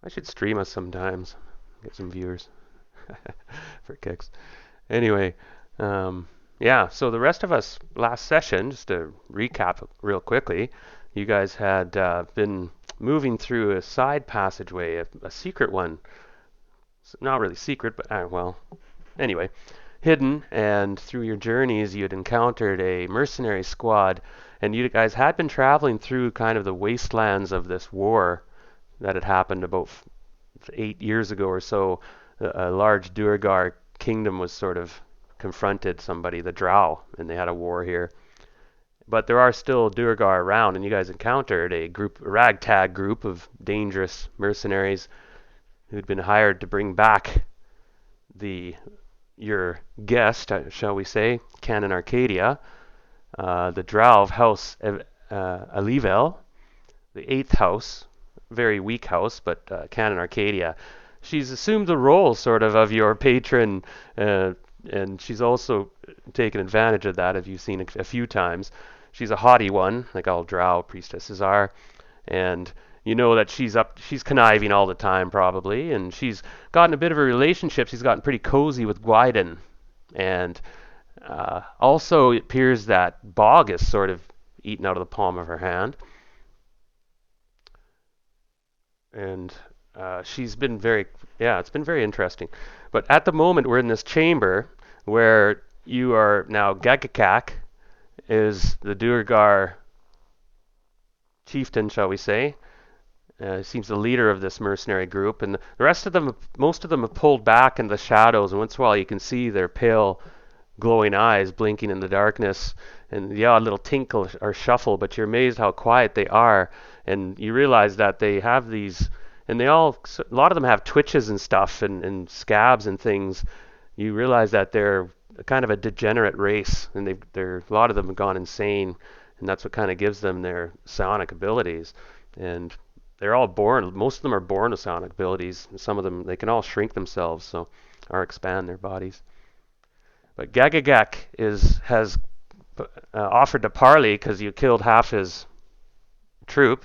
I should stream us sometimes. Get some viewers for kicks. Anyway, yeah, so the rest of us last session, just to recap real quickly, you guys had been moving through a side passageway, a secret one. Not really secret, but well, anyway, hidden. And through your journeys, you had encountered a mercenary squad, and you guys had been traveling through kind of the wastelands of this war that had happened about 8 years ago or so. A large Duergar kingdom was sort of confronted somebody, the Drow, and they had a war here. But there are still Duergar around, and you guys encountered a ragtag group of dangerous mercenaries who'd been hired to bring back the your guest, shall we say, Canon Arcadia, the Drow of House Alivel, the eighth house, very weak house, but Canon Arcadia. She's assumed the role sort of your patron, and she's also taken advantage of that, as you've seen a few times. She's a haughty one, like all Drow priestesses are, and you know that she's conniving all the time probably, and she's gotten a bit of a relationship. She's gotten pretty cozy with Gwyden, and also it appears that Bog is sort of eaten out of the palm of her hand, and she's been very, yeah, it's been very interesting. But at the moment, we're in this chamber where you are now. Gagakak is the Duergar chieftain, shall we say. Seems the leader of this mercenary group, and the rest of them, most of them, have pulled back in the shadows. And once in a while, you can see their pale, glowing eyes blinking in the darkness, and the odd little tinkle or shuffle. But you're amazed how quiet they are, and you realize that they have these, and a lot of them have twitches and stuff, and scabs and things. You realize that they're kind of a degenerate race, and a lot of them have gone insane, and that's what kind of gives them their psionic abilities. And they're all born, most of them are born with psionic abilities. Some of them, they can all shrink themselves, or expand their bodies. But Gagagak has offered to parley because you killed half his troop,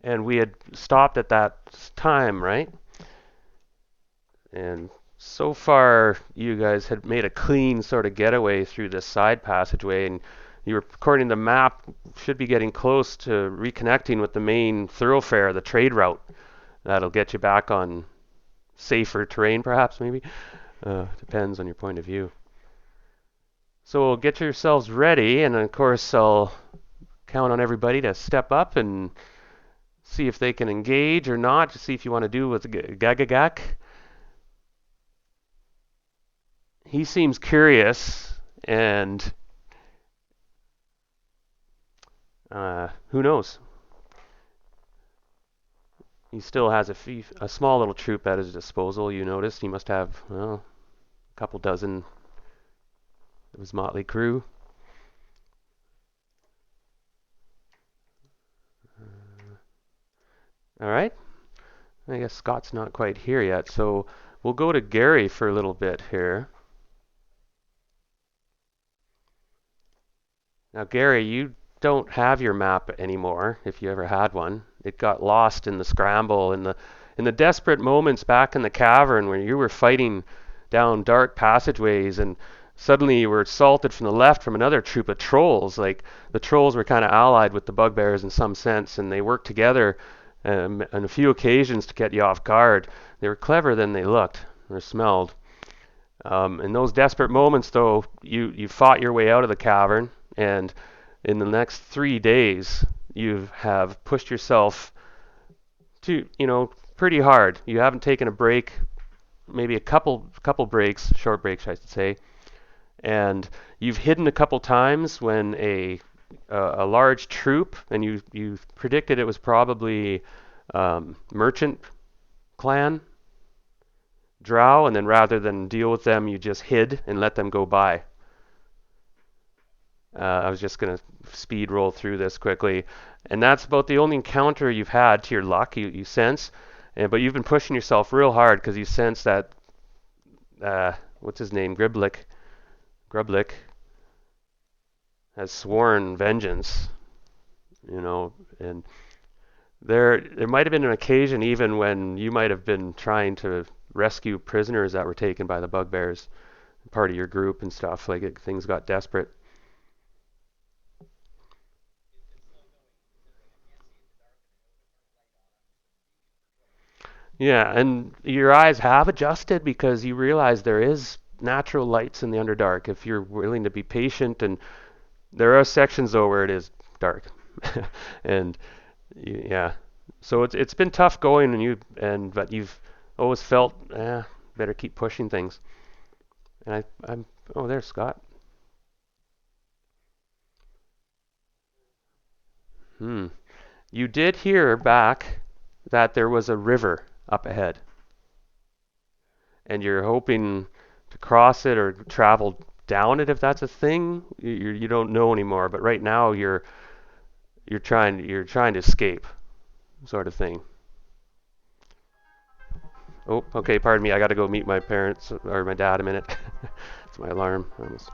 and we had stopped at that time, right? And so far, you guys had made a clean sort of getaway through this side passageway, and you were, according to the map, should be getting close to reconnecting with the main thoroughfare, the trade route. That'll get you back on safer terrain, perhaps, maybe. Depends on your point of view. So get yourselves ready, and of course, I'll count on everybody to step up and see if they can engage or not, to see if you want to do with Gagagak. He seems curious, and who knows? He still has a small little troop at his disposal. You notice he must have, well, a couple dozen of his motley crew. All right. I guess Scott's not quite here yet, so we'll go to Gary for a little bit here. Now, Gary, you don't have your map anymore, if you ever had one. It got lost in the scramble, in the desperate moments back in the cavern where you were fighting down dark passageways, and suddenly you were assaulted from the left from another troop of trolls. Like, the trolls were kind of allied with the bugbears in some sense, and they worked together on a few occasions to get you off guard. They were cleverer than they looked or smelled. In those desperate moments, though, you fought your way out of the cavern, and in the next 3 days, you have pushed yourself to, pretty hard. You haven't taken a break, maybe a couple breaks, short breaks, I should say, and you've hidden a couple times when a large troop, and you predicted it was probably merchant clan drow, and then rather than deal with them, you just hid and let them go by. I was just going to speed roll through this quickly, and that's about the only encounter you've had to your luck, you sense, but you've been pushing yourself real hard because you sense that, what's his name, Grublik has sworn vengeance, and There might have been an occasion even when you might have been trying to rescue prisoners that were taken by the bugbears, part of your group and stuff. Like things got desperate. Yeah, and your eyes have adjusted because you realize there is natural lights in the Underdark if you're willing to be patient. And there are sections though where it is dark, and yeah, so it's been tough going, and but you've always felt better keep pushing things. And I'm oh, there's Scott. Hmm. You did hear back that there was a river up ahead, and you're hoping to cross it or travel down it if that's a thing. You don't know anymore, but right now you're trying to escape, sort of thing. Oh, okay. Pardon me. I got to go meet my parents or my dad a minute. It's my alarm. Almost.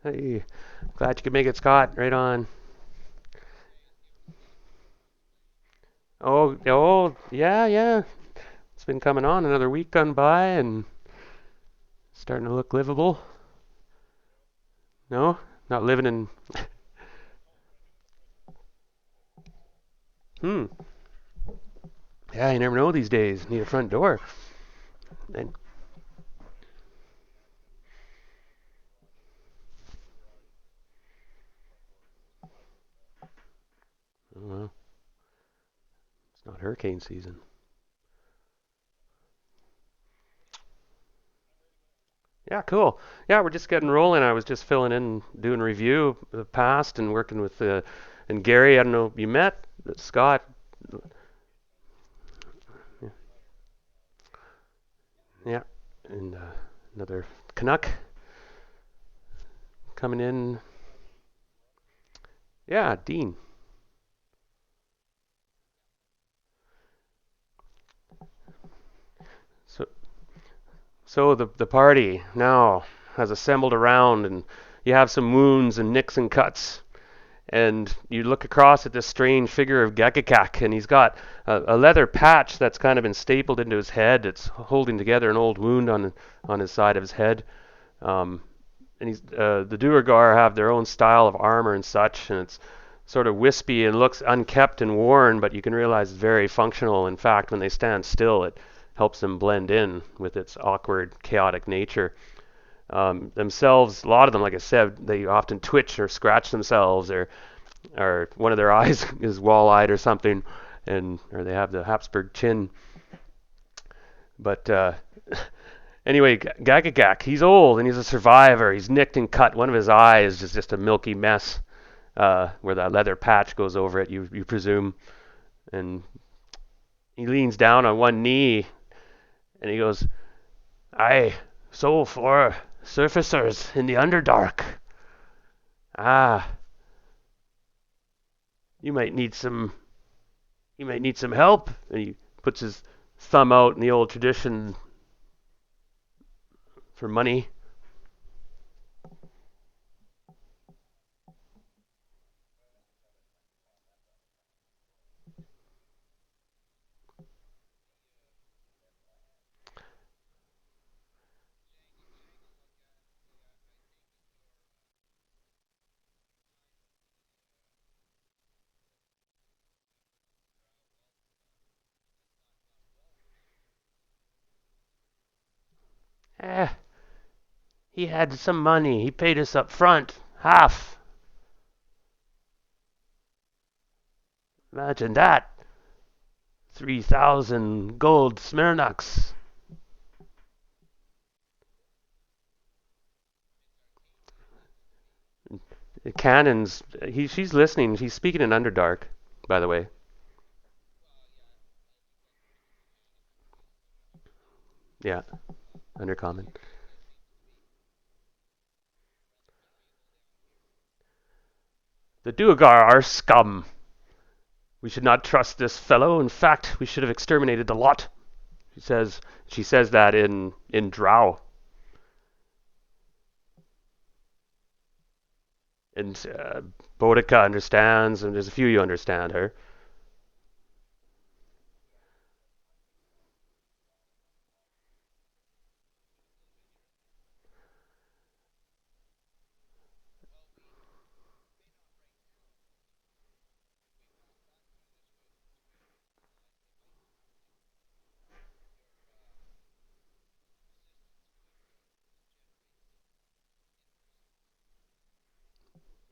Hey, glad you could make it, Scott. Right on. Oh, yeah, yeah. It's been coming on. Another week gone by and starting to look livable. No, not living in. Hmm. Yeah, you never know these days. Need a front door. And well, it's not hurricane season. Yeah, cool. Yeah, we're just getting rolling. I was just filling in, doing a review of the past and working with and Gary. I don't know if you met Scott. Yeah, and another Canuck coming in. Yeah, Dean. So the party now has assembled around, and you have some wounds and nicks and cuts. And you look across at this strange figure of Gagagak, and he's got a leather patch that's kind of been stapled into his head. It's holding together an old wound on his side of his head. Um, and the Duergar have their own style of armor and such, and it's sort of wispy and looks unkept and worn, but you can realize it's very functional. In fact, when they stand still, it helps them blend in with its awkward, chaotic nature. Themselves, a lot of them, like I said, they often twitch or scratch themselves, or one of their eyes is wall-eyed or something, and or they have the Habsburg chin. But anyway, Gagagak, he's old and he's a survivor. He's nicked and cut. One of his eyes is just a milky mess where that leather patch goes over it, you presume. And he leans down on one knee and he goes, "Aye, so for surfacers in the Underdark. Ah, you might need some help." And he puts his thumb out in the old tradition for money. Eh, he had some money. He paid us up front, half. Imagine that. 3,000 gold Smirnox. The cannons. She's listening. She's speaking in Underdark, by the way. Yeah, Undercommon. The Duergar are scum. We should not trust this fellow. In fact, we should have exterminated the lot. She says. She says that in Drow, and Boudica understands, and there's a few you understand her.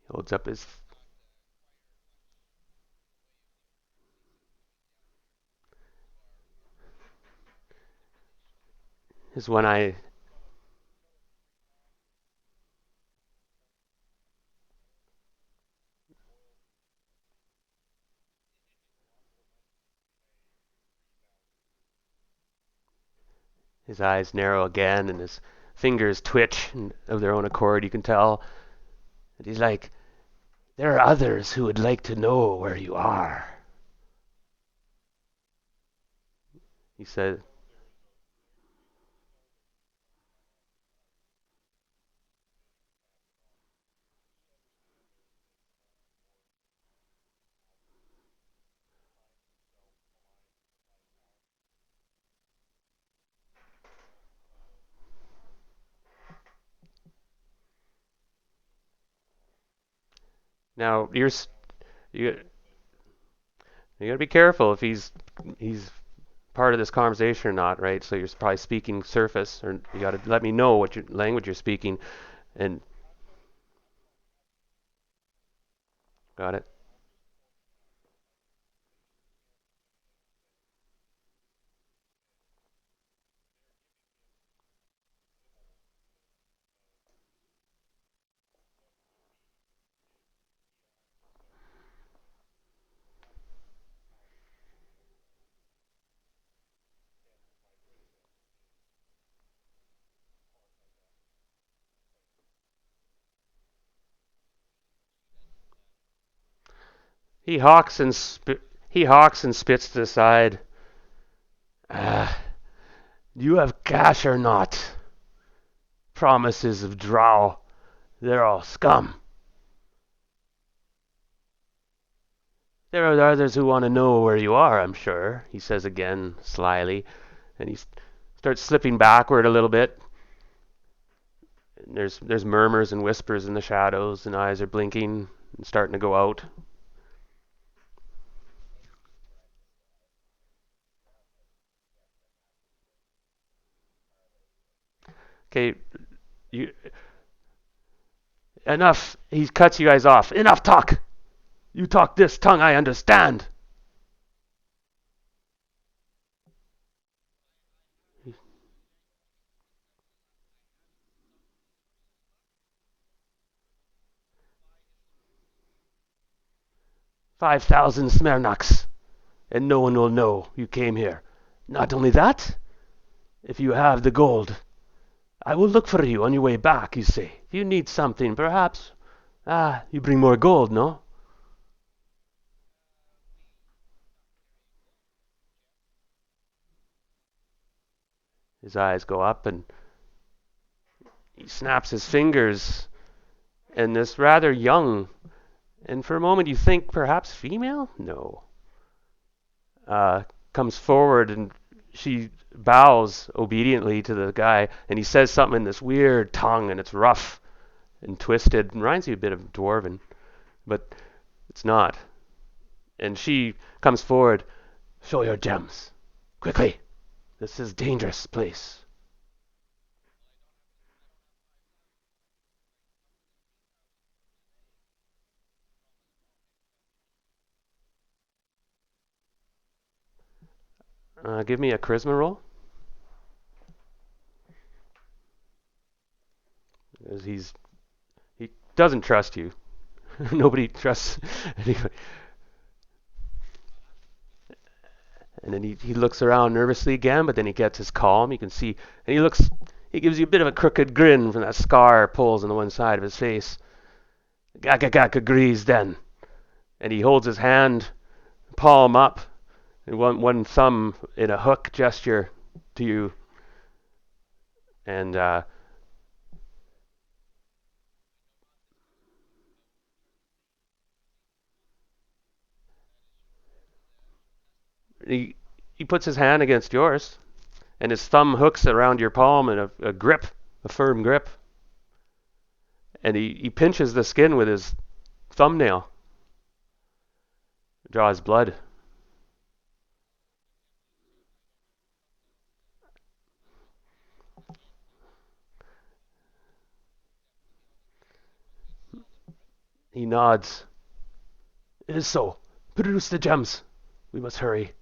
He holds up his one eye. His eyes narrow again, and his fingers twitch of their own accord. You can tell. And he's like, "There are others who would like to know where you are." He said, "Now you you gotta be careful if he's part of this conversation or not, right? So you're probably speaking surface, or you gotta let me know what your language you're speaking." And got it. He hawks and spits to the side. Ah, Do you have cash or not? Promises of drow. They're all scum. There are others who want to know where you are, I'm sure, he says again, slyly, and he starts slipping backward a little bit. And there's murmurs and whispers in the shadows, and eyes are blinking and starting to go out. Okay, you enough. He cuts you guys off. Enough talk. You talk this tongue I understand. 5,000 Smirnoks, and no one will know you came here. Not only that, if you have the gold, I will look for you on your way back, you say. If you need something, perhaps. You bring more gold, no? His eyes go up and he snaps his fingers, and this rather young, and for a moment you think perhaps female? No. Comes forward and she bows obediently to the guy, and he says something in this weird tongue, and it's rough and twisted, and reminds you a bit of Dwarven, but it's not. And she comes forward. Show your gems. Quickly. This is a dangerous place. Give me a charisma roll. As he doesn't trust you. Nobody trusts anybody. And then he looks around nervously again, but then he gets his calm. You can see, and he gives you a bit of a crooked grin from that scar pulls on the one side of his face. Gak agrees then. And he holds his hand, palm up, and one thumb in a hook gesture to you. And he puts his hand against yours, and his thumb hooks around your palm in a grip, a firm grip. And he pinches the skin with his thumbnail, draws blood. He nods. It is so. Produce the gems. We must hurry.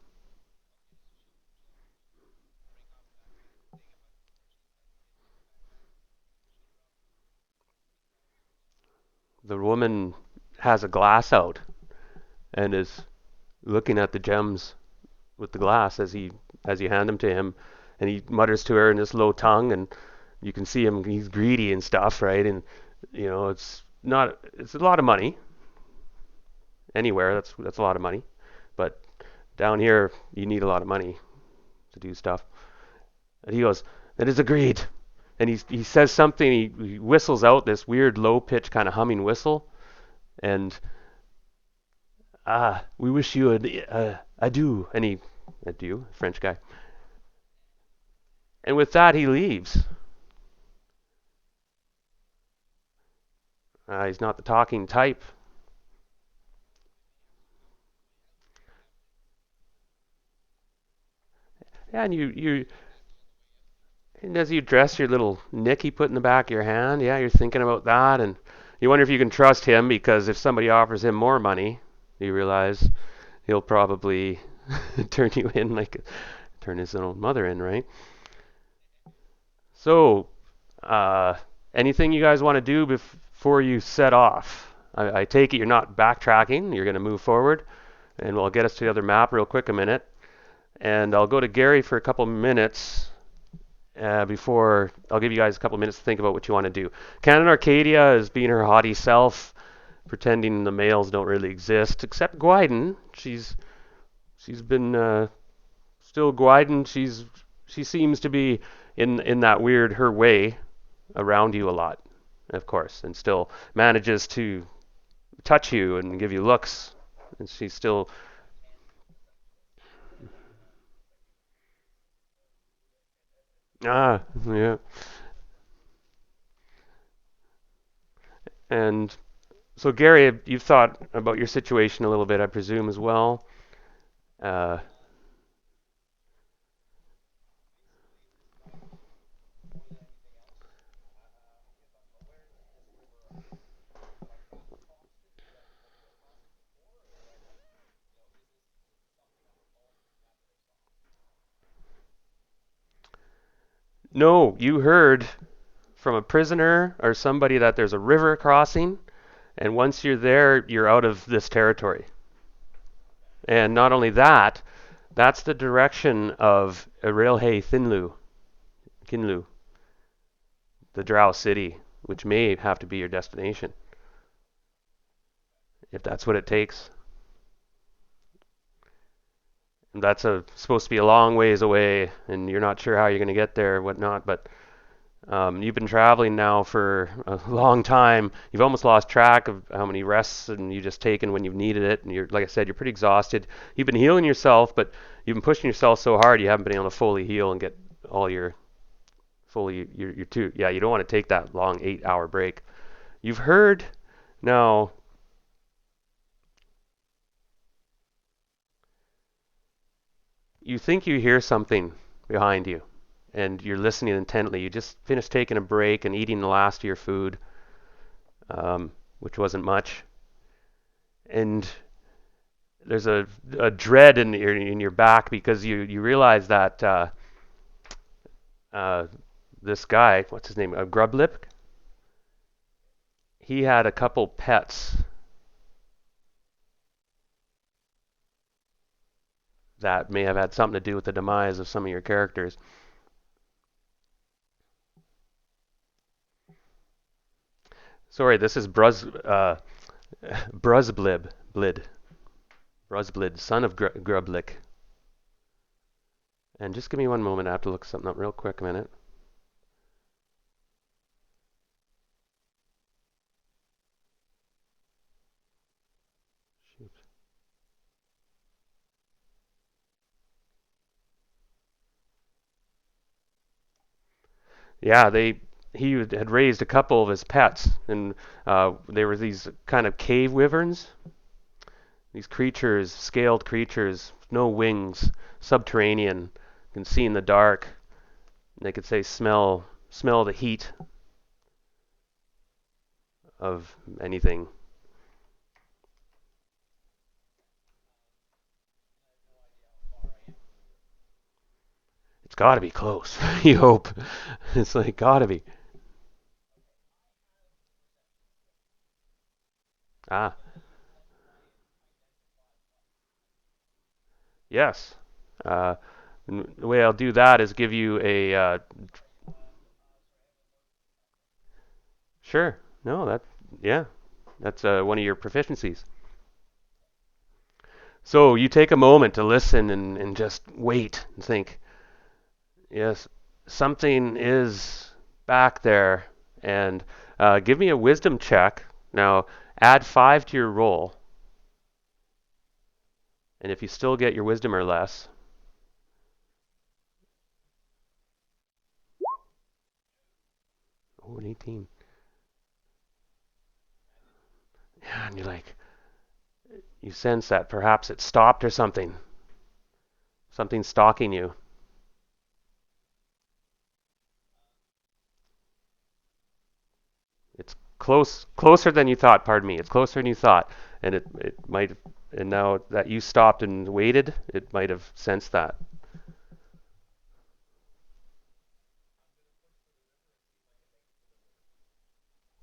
The woman has a glass out and is looking at the gems with the glass as you hand them to him, and he mutters to her in this low tongue, and you can see him, he's greedy and stuff, right? And it's a lot of money anywhere. That's a lot of money, but down here you need a lot of money to do stuff. And he goes, "That is agreed." And he says something. He whistles out this weird low pitch kind of humming whistle, and we wish you a adieu. And he adieu, French guy. And with that, he leaves. He's not the talking type. Yeah, and as you dress your little nick he put in the back of your hand, yeah, you're thinking about that, and you wonder if you can trust him, because if somebody offers him more money, you realize he'll probably turn you in like turn his own mother in, right? So, uh, anything you guys want to do before you set off? I take it you're not backtracking. You're going to move forward, and we'll get us to the other map real quick a minute. And I'll go to Gary for a couple minutes before I'll give you guys a couple minutes to think about what you want to do. Canon Arcadia is being her haughty self, pretending the males don't really exist, except Gwyden. She's been still Gwyden. she seems to be in that weird her way around you a lot, of course, and still manages to touch you and give you looks. And she's still yeah. And so Gary, you've thought about your situation a little bit, I presume, as well. Uh, no, you heard from a prisoner or somebody that there's a river crossing, and once you're there, you're out of this territory. And not only that, that's the direction of Arilhe Thinlu, Kinlu, the Drow city, which may have to be your destination, if that's what it takes. And that's supposed to be a long ways away, and you're not sure how you're going to get there or whatnot, but you've been traveling now for a long time. You've almost lost track of how many rests and you just taken when you've needed it. And you're, like I said, you're pretty exhausted. You've been healing yourself, but you've been pushing yourself so hard you haven't been able to fully heal and get all your fully your two. Yeah, you don't want to take that long 8 hour break. You've heard now. You think you hear something behind you, and you're listening intently. You just finished taking a break and eating the last of your food, which wasn't much, and there's a dread in your back because you realize that uh, this guy, what's his name, Grublip, he had a couple pets that may have had something to do with the demise of some of your characters. Sorry, this is Bruzblib, Bruzblid, son of Grublik. And just give me one moment. I have to look something up real quick a minute. Shoot. Yeah, he had raised a couple of his pets, and they were these kind of cave wyverns. These creatures, scaled creatures, no wings, subterranean, can see in the dark. They could say smell the heat of anything. It's got to be close. You hope. It's like got to be. Ah, yes. Uh, the way I'll do that is give you a sure. No, yeah, that's one of your proficiencies. So you take a moment to listen and just wait and think, yes, something is back there. And give me a wisdom check. Now, add 5 to your roll. And if you still get your wisdom or less, oh, an 18. Yeah, and you're like, you sense that perhaps it stopped or something. Something's stalking you. It's closer than you thought, pardon me. It's closer than you thought. And it might have, and now that you stopped and waited, it might have sensed that.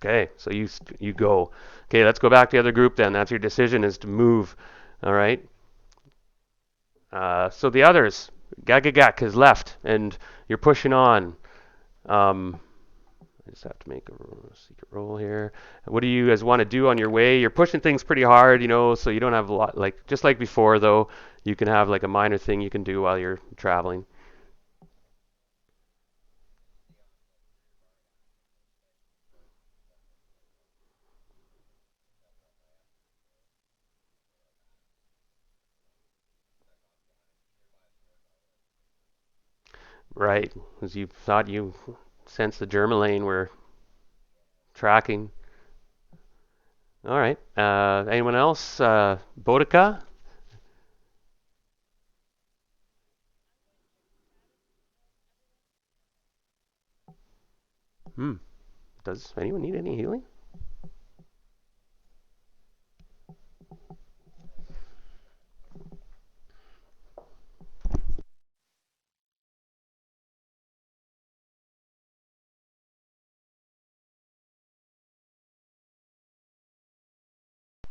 Okay, so you go. Okay, let's go back to the other group then. That's your decision is to move. All right. So the others, Gagagak has left, and you're pushing on. Um, I just have to make a secret roll here. What do you guys want to do on your way? You're pushing things pretty hard, so you don't have a lot, like just like before though. You can have like a minor thing you can do while you're traveling. Right, because you thought you sensed the Germaline were tracking. All right. Anyone else? Boudica? Hmm. Does anyone need any healing?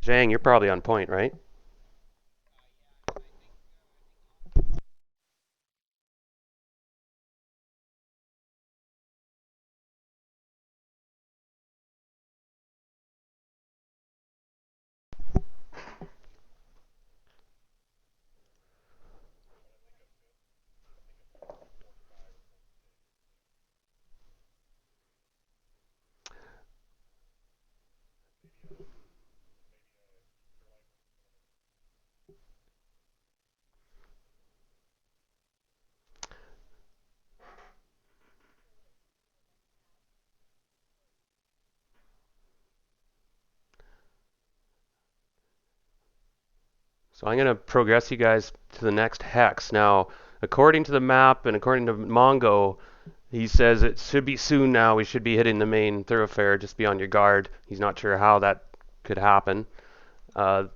Zhang, you're probably on point, right? So I'm going to progress you guys to the next hex. Now, according to the map and according to Mongo, he says it should be soon now. We should be hitting the main thoroughfare. Just be on your guard. He's not sure how that could happen.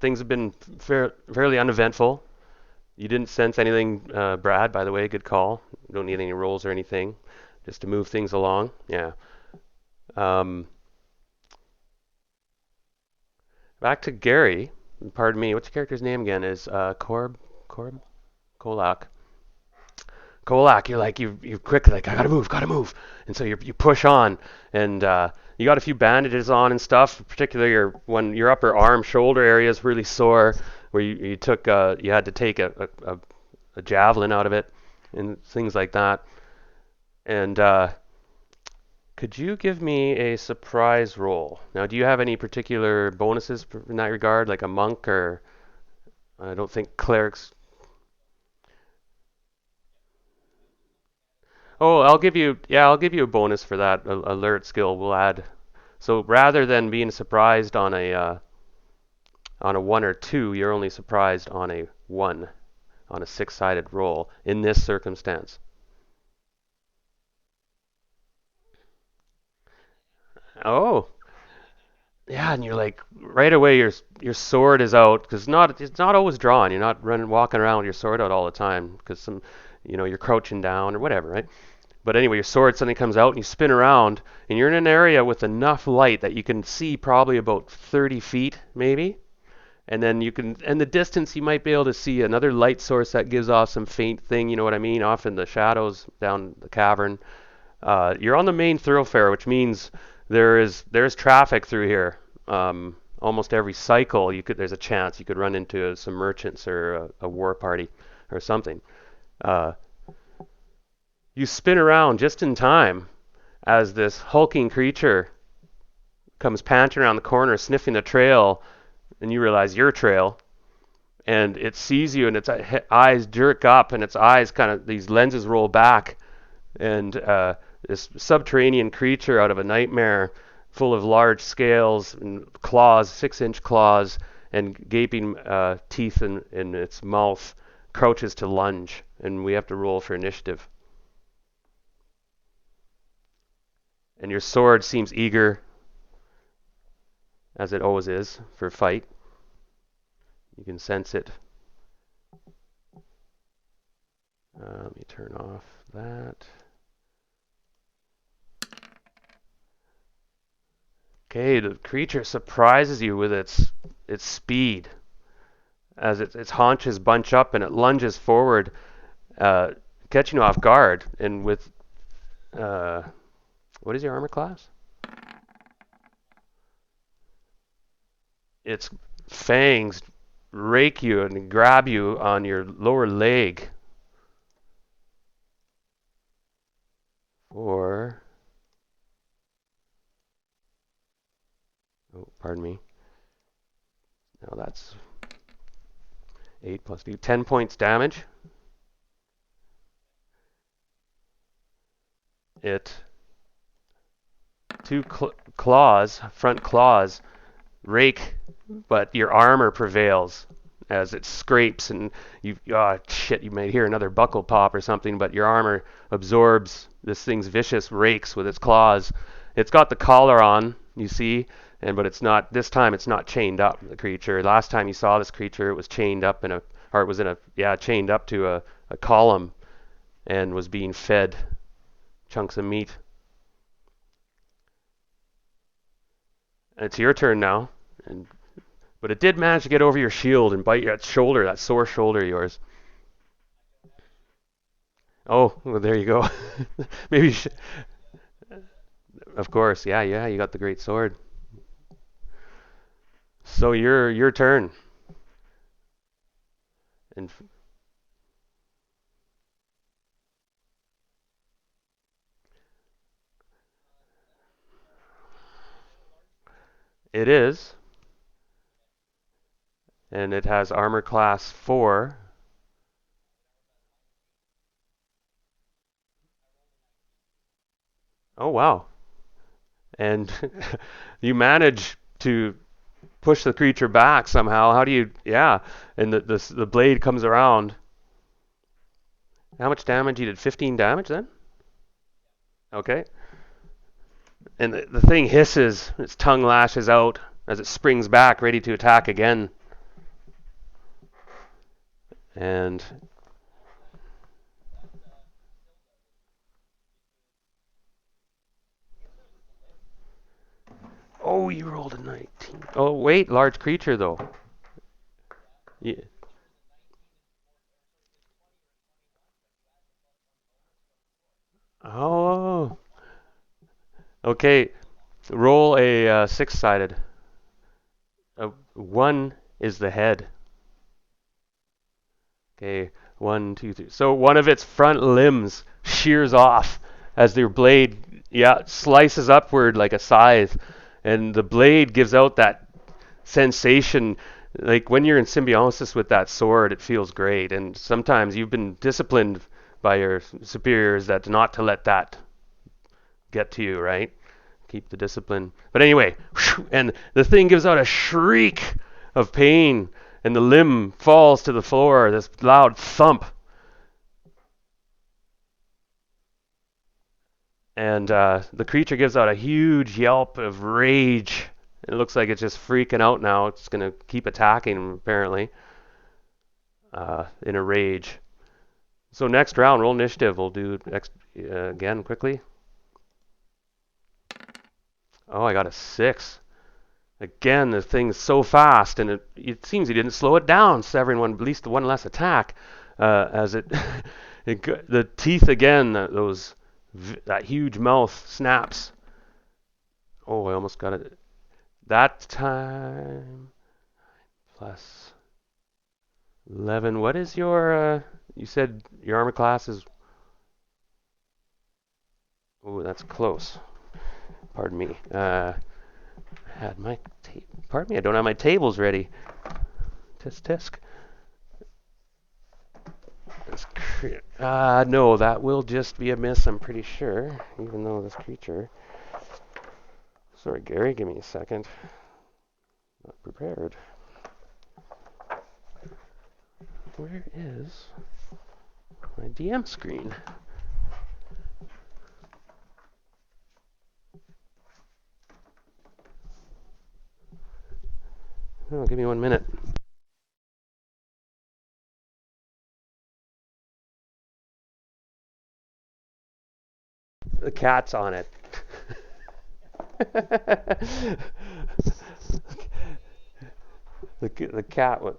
Things have been fairly uneventful. You didn't sense anything, Brad, by the way. Good call. Don't need any rolls or anything. Just to move things along. Yeah. Um, Back to Gary. Pardon me. What's your character's name again? Is Korb? Kolak. Kolak, you're like you quickly like I gotta move, and so you push on, and you got a few bandages on and stuff. Particularly when your upper arm, shoulder area is really sore, where you had to take a javelin out of it, and things like that. And could you give me a surprise roll? Now, do you have any particular bonuses in that regard, like a monk or I don't think clerics. Oh, I'll give you a bonus for that alert skill. We'll add. So rather than being surprised on a one or two, you're only surprised on a one, on a six-sided roll in this circumstance. Oh, yeah, and you're like right away your sword is out because not it's not always drawn. You're not running walking around with your sword out all the time because you're crouching down or whatever, right? But anyway, your sword suddenly comes out and you spin around and you're in an area with enough light that you can see probably about 30 feet maybe. And then and the distance you might be able to see another light source that gives off some faint thing, you know what I mean, off in the shadows down the cavern. You're on the main thoroughfare, which means there's traffic through here. Almost every cycle, there's a chance you could run into some merchants or a war party or something. Uh, you spin around just in time as this hulking creature comes panting around the corner, sniffing the trail, and you realize your trail, and it sees you, and its eyes jerk up, and its eyes these lenses roll back, and this subterranean creature out of a nightmare, full of large scales and claws, 6-inch claws, and gaping teeth in its mouth, crouches to lunge, and we have to roll for initiative. And your sword seems eager, as it always is, for fight. You can sense it. Let me turn off that. Okay, the creature surprises you with its speed as its haunches bunch up and it lunges forward, uh, catching you off guard. And with uh, what is your armor class? Its fangs rake you and grab you on your lower leg. Or, oh, pardon me. Now that's 8 plus 2, 10 points damage. it two claws, front claws, rake, but your armor prevails as it scrapes, and you shit, you might hear another buckle pop or something, but your armor absorbs this thing's vicious rakes with its claws. It's got the collar on, you see, but it's not, this time it's not chained up, the creature. Last time you saw this creature, it was chained up chained up to a column and was being fed chunks of meat. And it's your turn now. But it did manage to get over your shield and bite your shoulder, that sore shoulder of yours. Oh, well, there you go. Maybe you should. Of course, yeah, you got the great sword. So your turn. And it is, and it has armor class 4. Oh wow. And you manage to push the creature back somehow. How do you? Yeah, and the blade comes around. How much damage you did? 15 damage then? Okay. And the thing hisses, its tongue lashes out as it springs back, ready to attack again. And oh, you rolled a 19. Oh, wait, large creature though. Yeah. Oh, okay. Roll a six-sided. 1 is the head. Okay, 1, 2, 3. So one of its front limbs shears off as their blade, slices upward like a scythe, and the blade gives out that sensation. Like when you're in symbiosis with that sword, it feels great. And sometimes you've been disciplined by your superiors that not to let that get to you, right? Keep the discipline. But anyway, and the thing gives out a shriek of pain, and the limb falls to the floor, this loud thump. And the creature gives out a huge yelp of rage. It looks like it's just freaking out now. It's going to keep attacking, apparently, in a rage. So next round, roll initiative. We'll do again quickly. Oh, I got a 6. Again, the thing's so fast, and it seems he didn't slow it down, severing at least one less attack. As the teeth again, that huge mouth snaps. Oh, I almost got it. That time plus 11. What is your? You said your armor class is. Oh, that's close. Pardon me. Had my pardon me. I don't have my tables ready. Tisk tisk. No, that will just be a miss, I'm pretty sure. Even though this creature. Sorry, Gary, give me a second. Not prepared. Where is my DM screen? Oh, give me 1 minute. The cat's on it. the cat was.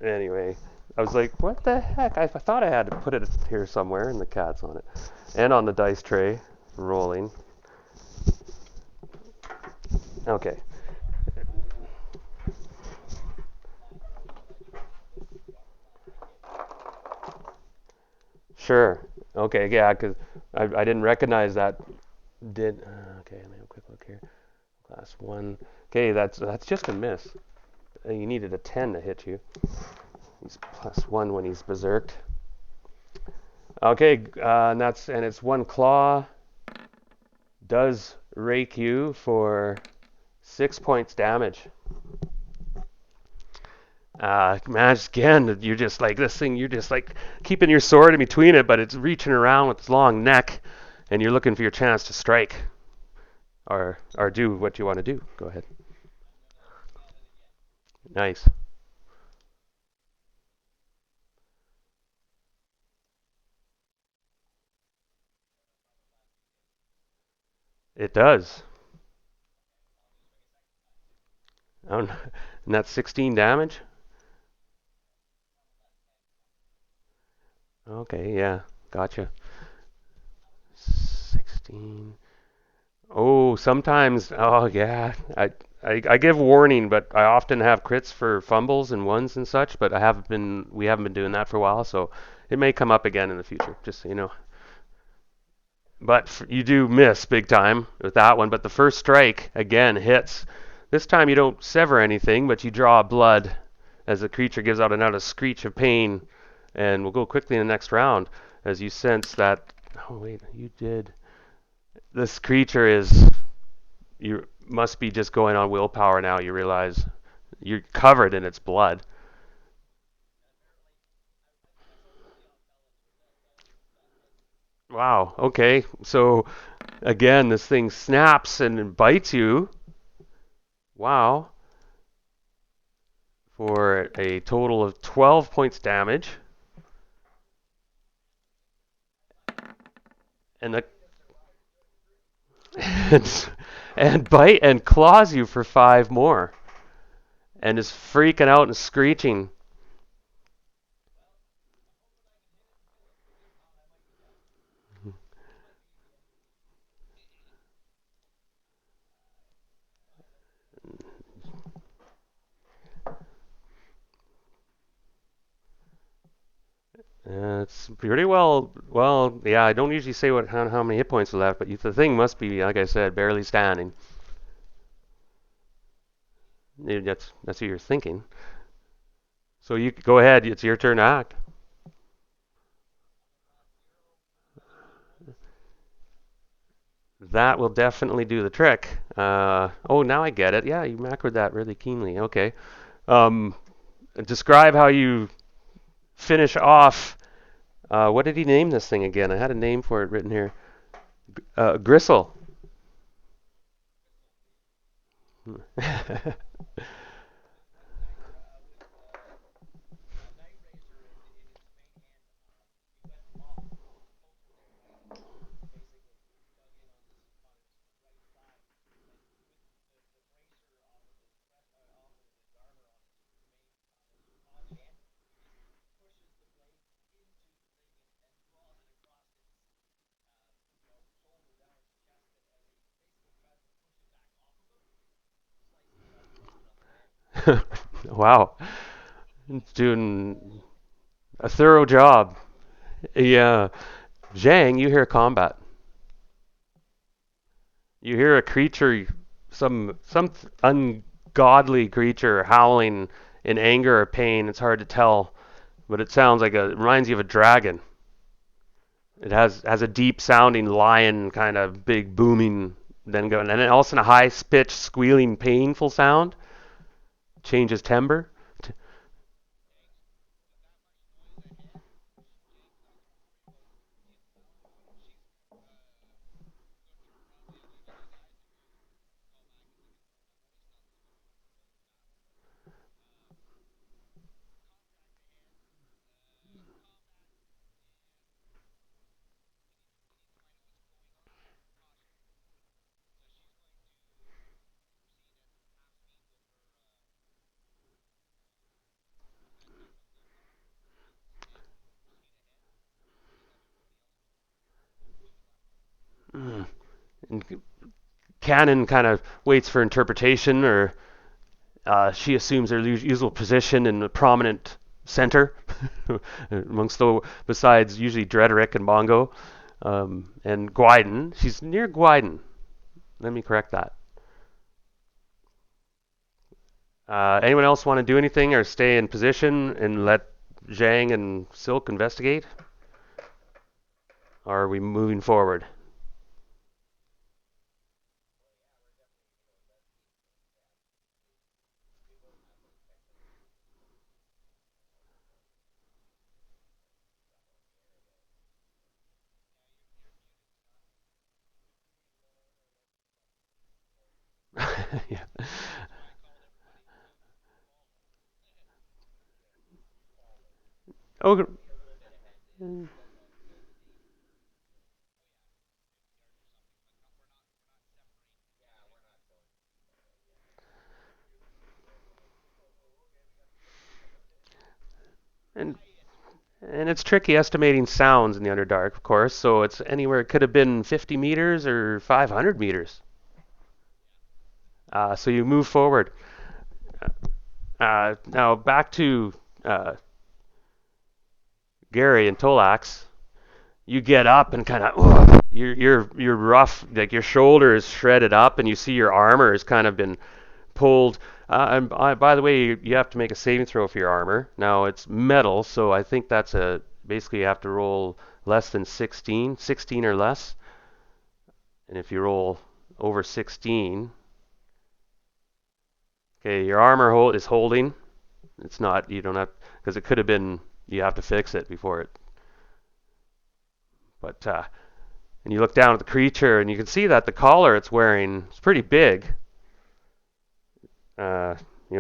Anyway, I was like, what the heck? I thought I had to put it here somewhere, and the cat's on it. And on the dice tray, rolling. Okay. Sure. Okay, yeah, because I didn't recognize that. Okay, let me have a quick look here. Class 1. Okay, that's just a miss. You needed a 10 to hit you. He's +1 when he's berserked. Okay, and it's 1 claw. does rake you for 6 points damage. Man, just again, you're just like this thing. You're just like keeping your sword in between it, but it's reaching around with its long neck, and you're looking for your chance to strike or do what you want to do. Go ahead. Nice. It does. Oh, and that's 16 damage. Okay, yeah, gotcha. 16. Oh, sometimes. Oh, yeah. I give warning, but I often have crits for fumbles and ones and such. But we haven't been doing that for a while, so it may come up again in the future. Just so you know. But you do miss big time with that one. But the first strike again hits. This time you don't sever anything, but you draw blood as the creature gives out another screech of pain. And we'll go quickly in the next round as you sense that. Oh wait, you did. This creature is you must be just going on willpower now. You realize you're covered in its blood. Wow. Okay. So again, this thing snaps and bites you. Wow. For a total of 12 points damage. And the and bite and claws you for 5 more. And is freaking out and screeching. It's pretty well. Well, yeah. I don't usually say how many hit points are left, but the thing must be, like I said, barely standing. That's what you're thinking. So you go ahead. It's your turn to act. That will definitely do the trick. Oh, now I get it. Yeah, you macroed that really keenly. Okay. Um, describe how you finish off. What did he name this thing again? I had a name for it written here. Gristle. Wow. It's doing a thorough job. Yeah. Zhang, you hear combat. You hear a creature, some ungodly creature howling in anger or pain. It's hard to tell, but it sounds like it reminds you of a dragon. It has a deep sounding lion kind of big booming, then going, and then also in a high pitched squealing painful sound. Changes timbre. Mm. And Canon kind of waits for interpretation, or she assumes her usual position in the prominent center amongst the besides usually Drederick and Bongo and Gwyden. She's near Gwyden. Let me correct that. Anyone else want to do anything or stay in position and let Zhang and Silk investigate? Or are we moving forward? Yeah. Oh, and and it's tricky estimating sounds in the Underdark, of course. So it's anywhere. It could have been 50 meters or 500 meters. So you move forward. Now back to uh, Gary and Tolax. You get up and kind of you're rough, like your shoulder is shredded up, and you see your armor has kind of been pulled. By the way, you have to make a saving throw for your armor. Now it's metal, so I think that's a basically you have to roll less than 16, 16 or less. And if you roll over 16, okay, your armor is holding. It's not, you don't have, because it could have been, you have to fix it before it. But and you look down at the creature, and you can see that the collar it's wearing is pretty big. Uh,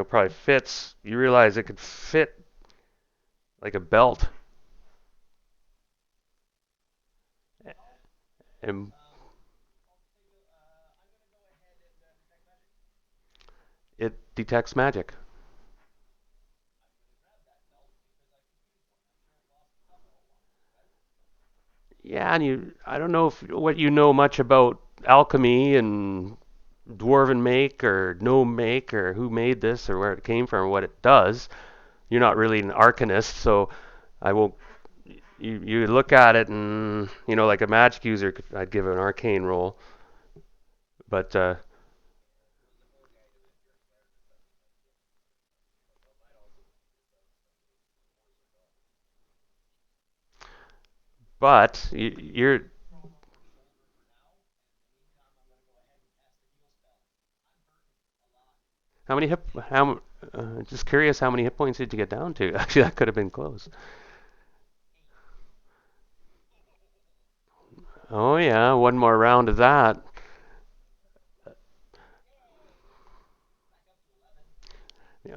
probably fits. You realize it could fit like a belt, and it detects magic. Yeah, and I don't know if what you know much about alchemy and dwarven make or gnome make or who made this or where it came from or what it does. You're not really an arcanist, so I won't. You look at it and like a magic user, I'd give it an arcane roll, but you're how many hip how just curious how many hit points did you get down to? Actually, that could have been close. Oh yeah, one more round of that.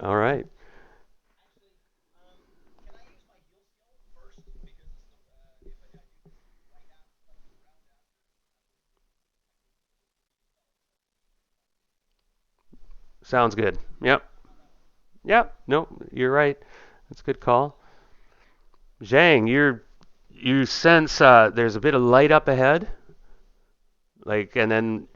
All right, sounds good. Yep, yep. Nope, you're right. That's a good call. Zhang, you sense there's a bit of light up ahead, like, and then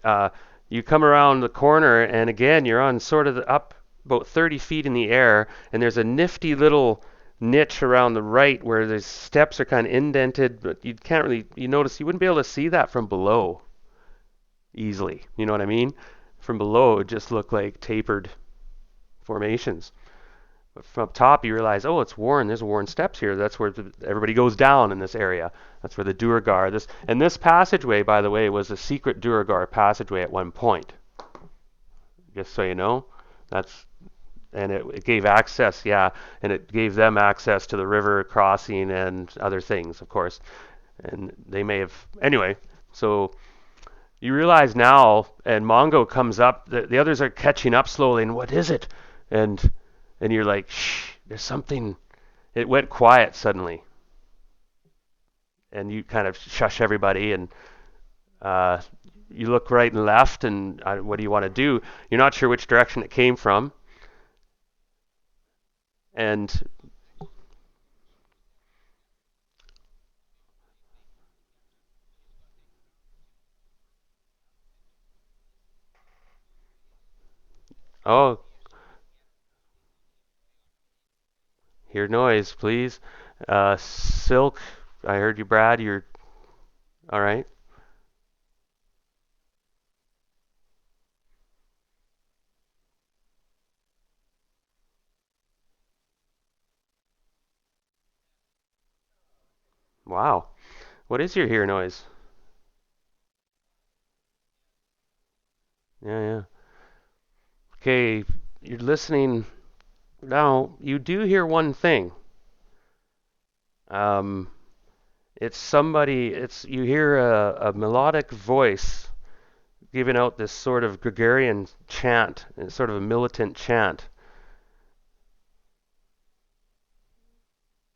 you come around the corner, and again you're on sort of up about 30 feet in the air, and there's a nifty little niche around the right where the steps are kind of indented, but you can't really you notice you wouldn't be able to see that from below easily. You know what I mean? From below, it would just look like tapered formations. But from up top, you realize, oh, it's worn. There's worn steps here. That's where everybody goes down in this area. That's where the Duergar. This passageway, by the way, was a secret Duergar passageway at one point. Just so you know, that's and it gave access, yeah, and it gave them access to the river crossing and other things, of course. And they may have anyway. So you realize now, and Mongo comes up. The others are catching up slowly. And what is it? And you're like, shh, there's something. It went quiet suddenly, and you kind of shush everybody, and uh, you look right and left, and what do you want to do? You're not sure which direction it came from, and oh, hear noise, please. Silk, I heard you, Brad. You're all right. Wow, what is your hear noise? Yeah, yeah. Okay, you're listening now. You do hear one thing. Um, it's somebody. It's you hear a melodic voice giving out this sort of Gregorian chant, sort of a militant chant,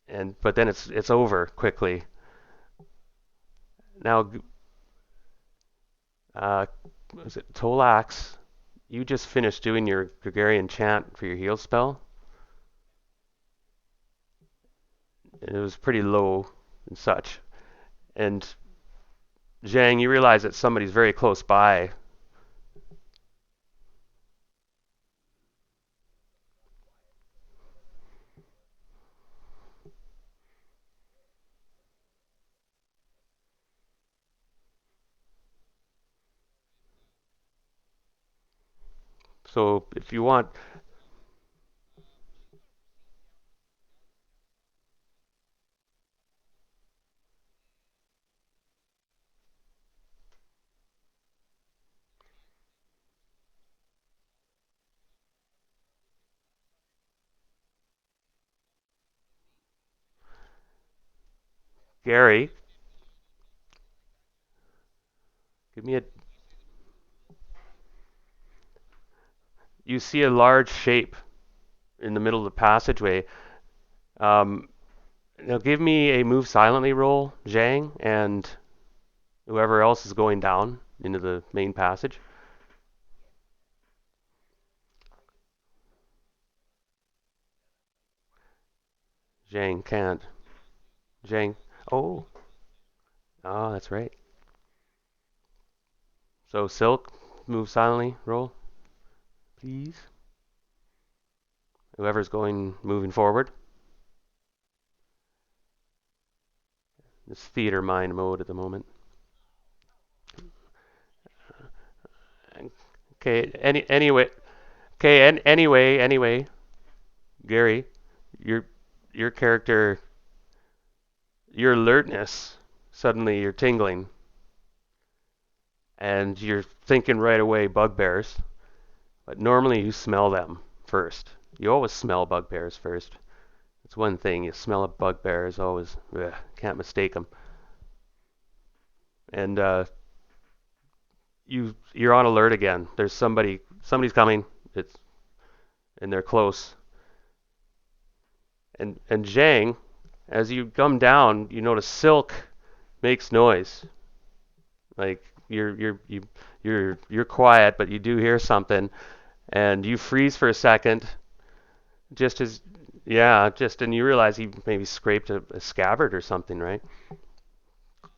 and but then it's over quickly. Now, was it Tolax? You just finished doing your Gregorian chant for your heal spell, and it was pretty low and such. And Zhang, you realize that somebody's very close by. So if you want, Gary, give me a. You see a large shape in the middle of the passageway. Um, Now give me a move silently roll, Zhang, and whoever else is going down into the main passage. Zhang can't. Zhang. Oh. Oh, that's right. So Silk, move silently roll, please. Whoever's going moving forward. It's theater mind mode at the moment. Okay. Anyway. Okay. Anyway. Gary, your your character, your alertness. Suddenly, you're tingling, and you're thinking right away bugbears. But normally, you smell them first. You always smell bugbears first. It's one thing. You smell a bugbear is always can't mistake them. And you're on alert again. There's somebody's coming. It's and they're close. And Zhang, as you come down, you notice Silk makes noise. Like you're quiet, but you do hear something, and you freeze for a second, just as yeah, just and you realize he maybe scraped a scabbard or something, right?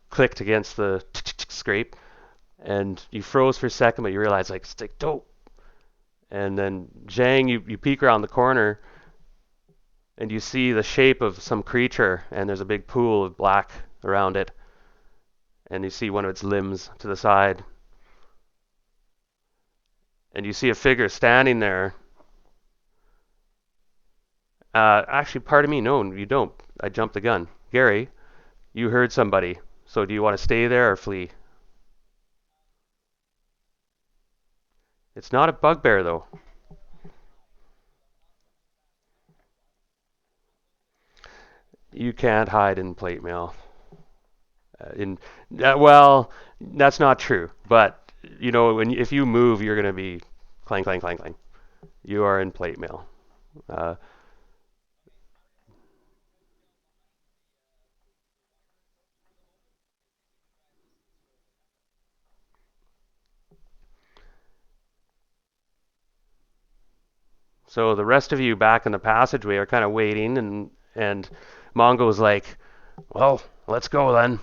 Clicked against the scrape, and you froze for a second, but you realize like dope. And then Zhang, you peek around the corner, and you see the shape of some creature, and there's a big pool of black around it, and you see one of its limbs to the side, and you see a figure standing there. Actually, pardon me, no, you don't. I jumped the gun. Gary, you heard somebody, so do you want to stay there or flee? It's not a bugbear, though. You can't hide in plate mail. In well, that's not true. But you know, if you move, you're gonna be clang, clang, clang, clang. You are in plate mail. Uh, so the rest of you back in the passageway are kind of waiting, and Mongo's like, "Well, let's go then.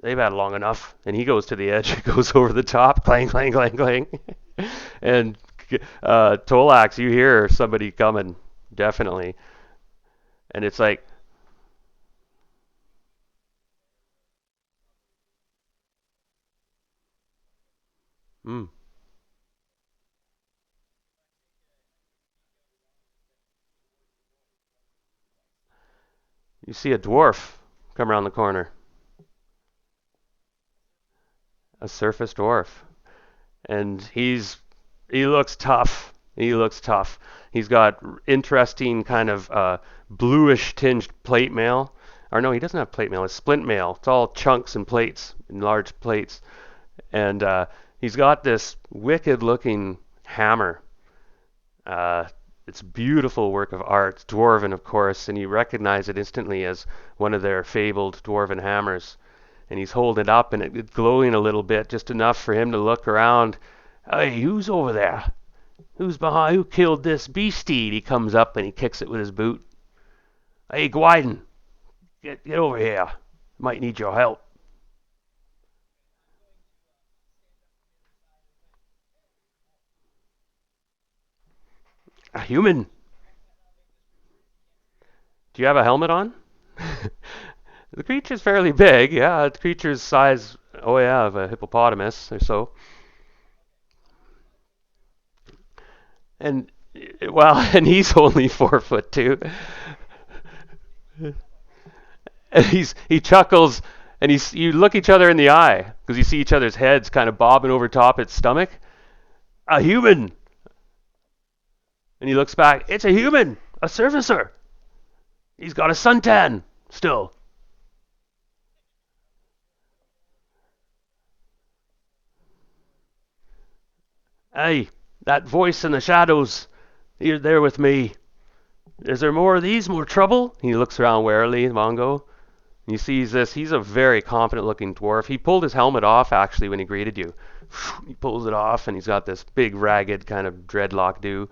They've had long enough." And he goes to the edge, goes over the top, clang, clang, clang, clang. And Tolax, you hear somebody coming, definitely. And it's like, hmm. You see a dwarf come around the corner, a surface dwarf, and he looks tough. He looks tough. He's got interesting kind of bluish tinged plate mail. Or no, he doesn't have plate mail. It's splint mail. It's all chunks and plates, and large plates. And He's got this wicked looking hammer. Uh, it's beautiful work of art, dwarven of course, and you recognize it instantly as one of their fabled dwarven hammers. And he's holding it up and it's glowing a little bit, just enough for him to look around. Hey, who's over there? Who's behind? Who killed this beastie? He comes up and he kicks it with his boot. Hey, Gwyden, get over here. Might need your help. A human. Do you have a helmet on? The creature's fairly big. Yeah, the creature's size. Oh yeah, of a hippopotamus or so. And well, and he's only 4 foot two. And he chuckles, and you look each other in the eye because you see each other's heads kind of bobbing over top its stomach. A human. And he looks back. It's a human, a servicer. He's got a suntan still. Hey, that voice in the shadows. You're there with me. Is there more of these? More trouble? He looks around warily, Mongo. He sees this. He's a very confident looking dwarf. He pulled his helmet off actually when he greeted you. He pulls it off and he's got this big ragged kind of dreadlock do.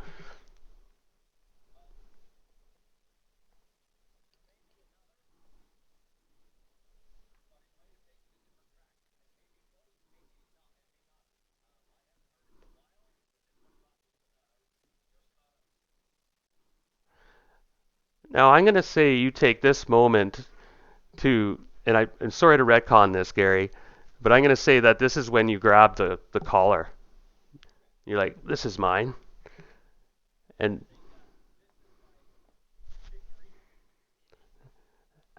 Now I'm going to say you take this moment to, and I'm sorry to retcon this, Gary, but I'm going to say that this is when you grab the collar. You're like, this is mine. And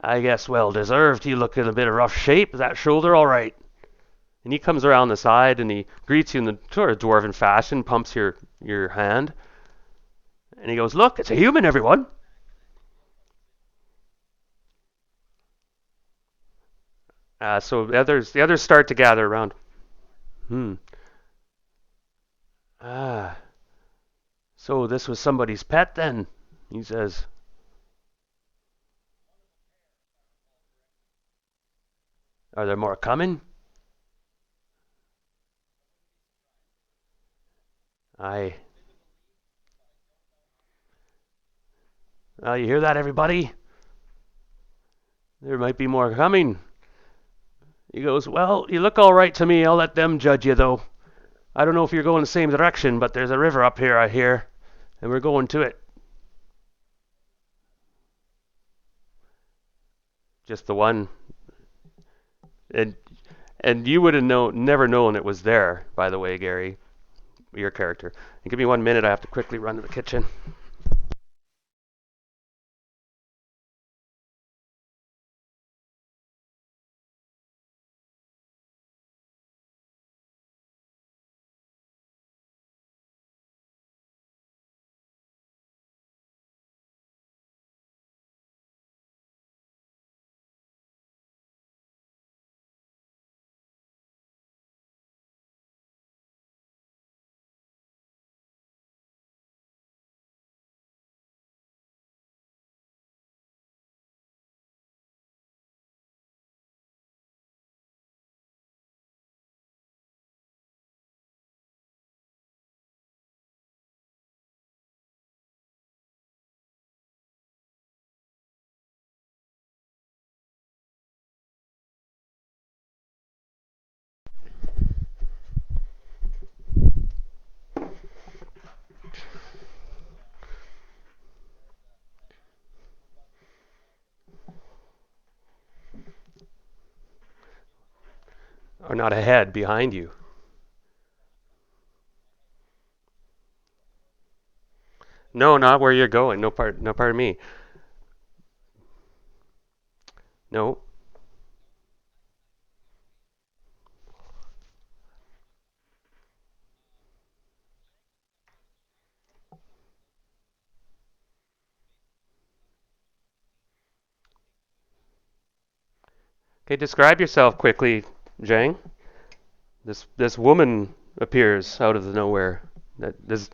I guess well deserved. You look in a bit of rough shape. Is that shoulder all right? And he comes around the side and he greets you in the sort of dwarven fashion, pumps your hand, and he goes, "Look, it's a human, everyone." So the others start to gather around. Hmm. Ah. So this was somebody's pet then, he says. Are there more coming? I. You hear that, everybody? There might be more coming. He goes, "Well, you look all right to me. I'll let them judge you, though. I don't know if you're going the same direction, but there's a river up here, I hear, and we're going to it." Just the one. And and you would have never known it was there, by the way, Gary, your character. And give me 1 minute. I have to quickly run to the kitchen. Or not ahead, behind you. No, not where you're going. No part of me. No. Okay, describe yourself quickly, Jang. This woman appears out of the nowhere. That does.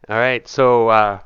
All right, so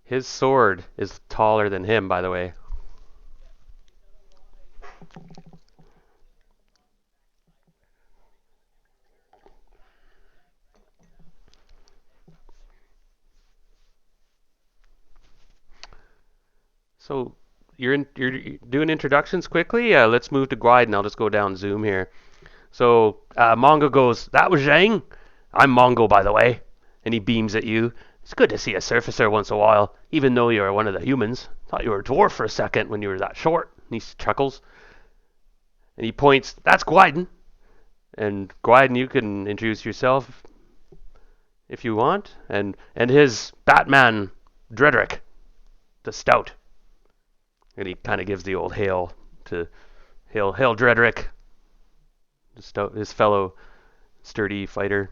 his sword is taller than him, by the way. So you're doing introductions quickly. Let's move to Glide, and I'll just go down Zoom here. So Mongo goes, "That was Zhang. I'm Mongo, by the way," and he beams at you. "It's good to see a surfacer once in a while, even though you're one of the humans. Thought you were a dwarf for a second when you were that short." And he chuckles and he points. "That's Gwyden." And Gwyden, you can introduce yourself if you want, and his Batman Dredrick, the Stout. And he kind of gives the old hail to hail Dredrick, his fellow sturdy fighter.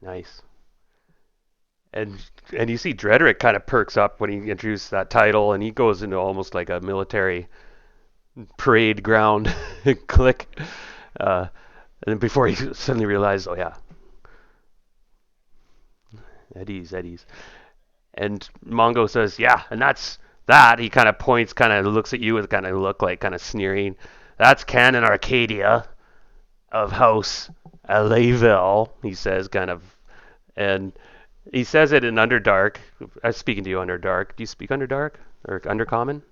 Nice. And and you see Dredrick kind of perks up when he introduces that title, and he goes into almost like a military parade ground click. Uh, and then before he suddenly realizes, oh yeah, Eddie's. And Mongo says, yeah, and that's that. He kind of points, kind of looks at you with kind of look like kind of sneering. "That's Canon Arcadia of House Alayville," he says, kind of, and he says it in Underdark. I'm speaking to you Underdark. Do you speak Underdark or Undercommon?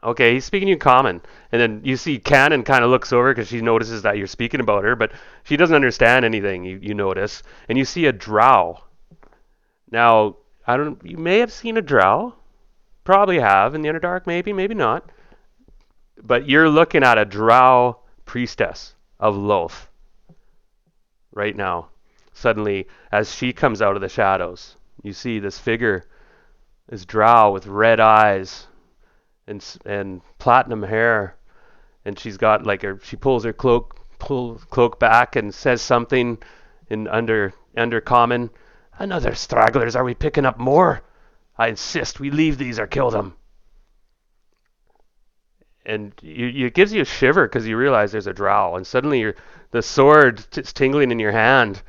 Okay, he's speaking to you Common, and then you see Canon kind of looks over because she notices that you're speaking about her, but she doesn't understand anything. You notice, and you see a Drow. Now, I don't. You may have seen a Drow. Probably have in the Underdark, maybe not. But you're looking at a Drow priestess of Loth right now. Suddenly, as she comes out of the shadows, you see this figure, this Drow with red eyes and platinum hair, and she's got like she pulls her cloak back and says something in under common. "Another stragglers, are we picking up more? I insist we leave these or kill them." And it gives you a shiver because you realize there's a Drow, and suddenly the sword is tingling in your hand,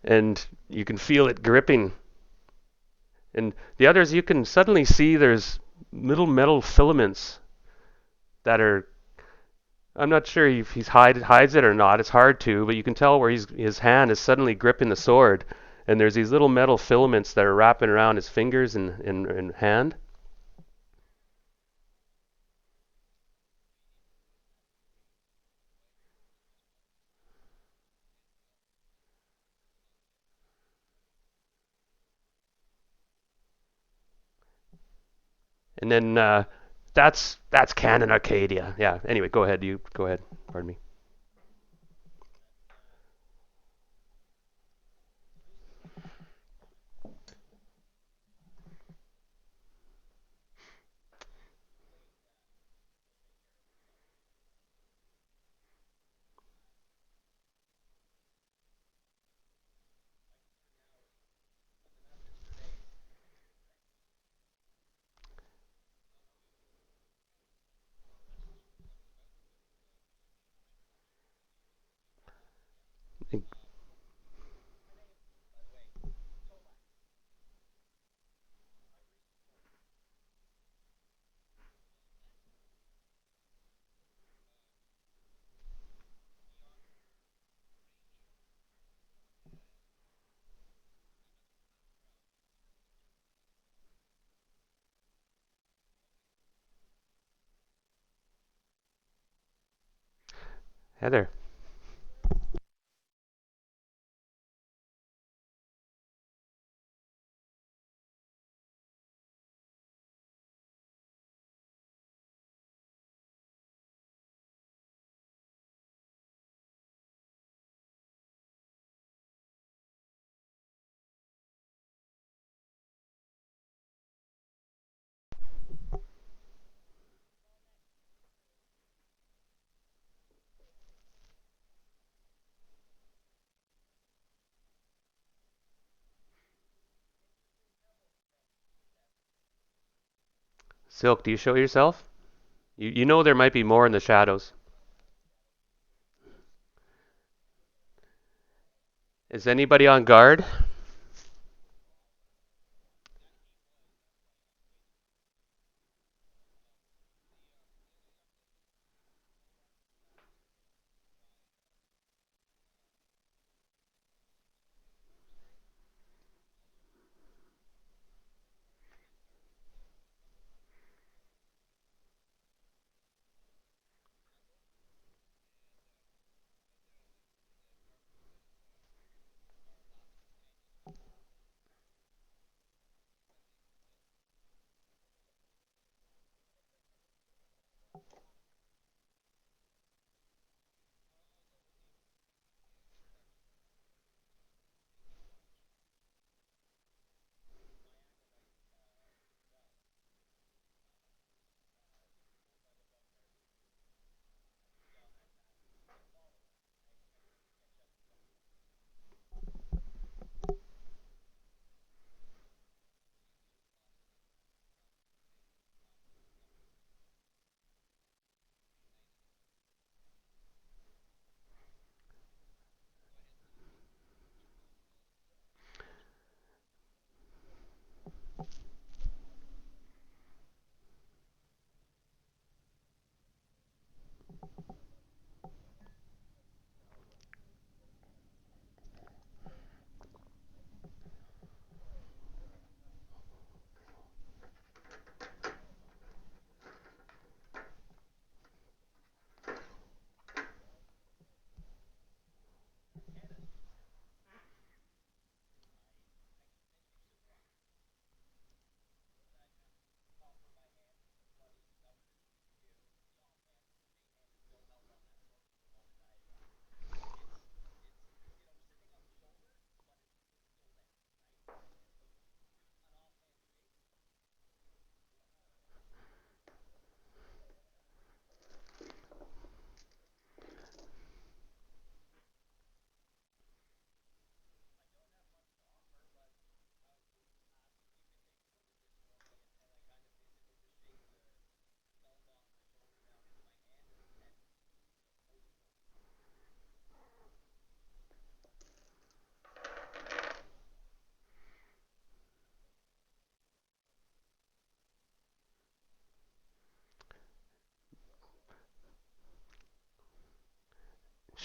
and you can feel it gripping. And the others, you can suddenly see there's little metal filaments that are I'm not sure if he's hides it or not. It's hard to, but you can tell where his hand is suddenly gripping the sword, and there's these little metal filaments that are wrapping around his fingers and hand. And then that's Canon Arcadia. Yeah. Anyway, go ahead. You go ahead. Pardon me. Heather. Silk, do you show yourself? You know there might be more in the shadows. Is anybody on guard?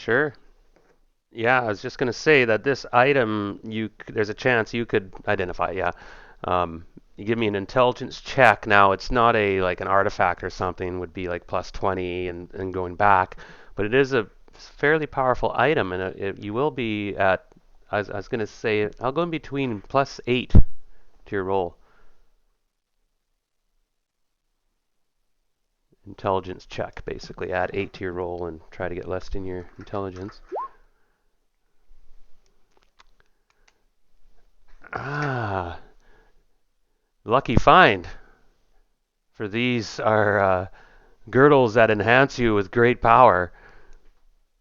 Sure. Yeah, I was just going to say that this item, there's a chance you could identify. Yeah. You give me an intelligence check. Now, it's not a like an artifact or something. Would be like plus 20 and going back, but it is a fairly powerful item, and you will be at. I was going to say I'll go in between plus 8 to your roll. Intelligence check, basically. Add 8 to your roll and try to get less in your intelligence. Ah, lucky find. For these are girdles that enhance you with great power.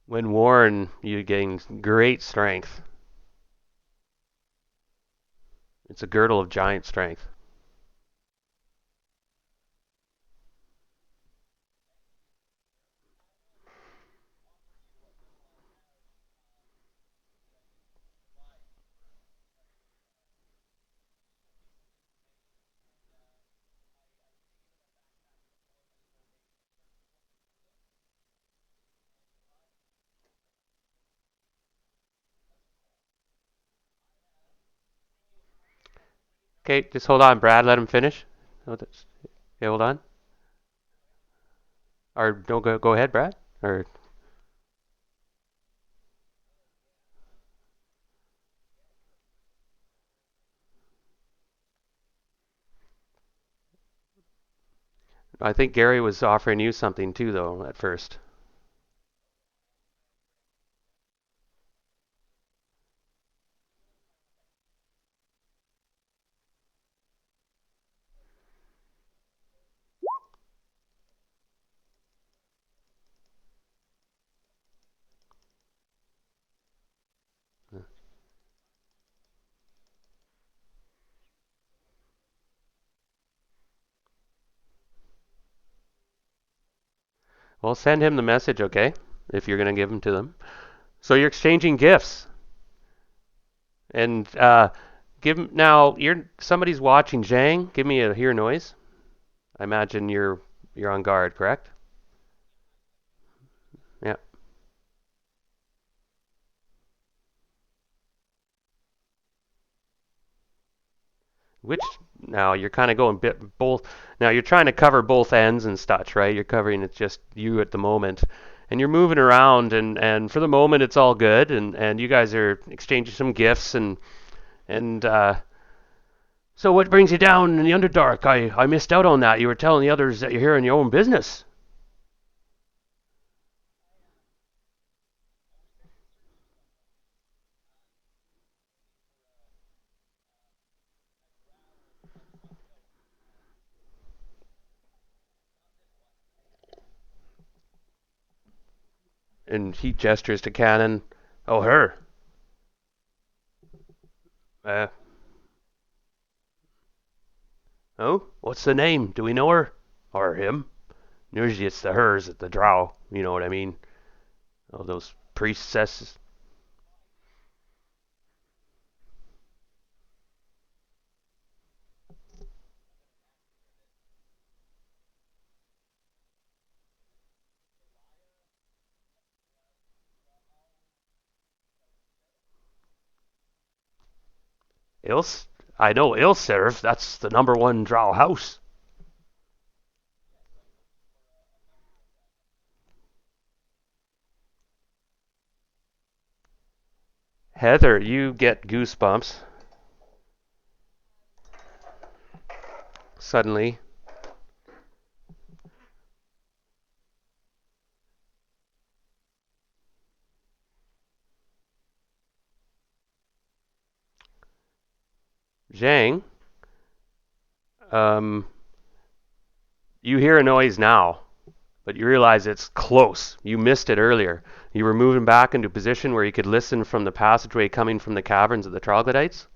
When worn, you gain great strength. It's a girdle of giant strength. Okay, just hold on, Brad. Let him finish. Okay, hold on. Or don't go ahead, Brad. Or I think Gary was offering you something too, though, at first. Well, send him the message, okay? If you're gonna give them to them. So you're exchanging gifts, and give now. You're somebody's watching. Zhang, give me a hear noise. I imagine you're on guard, correct? Yeah. Which now you're kind of going bit both. Now you're trying to cover both ends and such, right? You're covering it's just you at the moment, and you're moving around, and for the moment it's all good, and you guys are exchanging some gifts, and so what brings you down in the Underdark? I missed out on that. You were telling the others that you're here in your own business, and he gestures to Cannon. Oh, her. Uh, oh, what's the name? Do we know her or him? Usually it's the hers at the drow. You know what I mean? Oh, those priestesses. Ils, I know Ilserv. That's the number one drow house. Heather, you get goosebumps suddenly. Zhang, um, you hear a noise now, but you realize it's close. You missed it earlier. You were moving back into a position where you could listen from the passageway coming from the caverns of the troglodytes.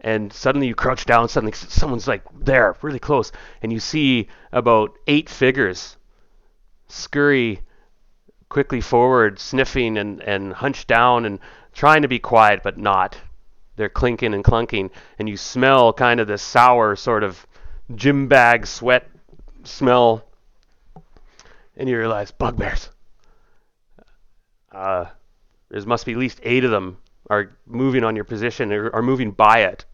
And suddenly you crouch down. Suddenly someone's like there, really close, and you see about 8 figures scurry quickly forward, sniffing and hunched down and trying to be quiet, but not. They're clinking and clunking, and you smell kind of the sour sort of gym bag sweat smell, and you realize bugbears. Uh, there must be at least 8 of them are moving on your position or are moving by it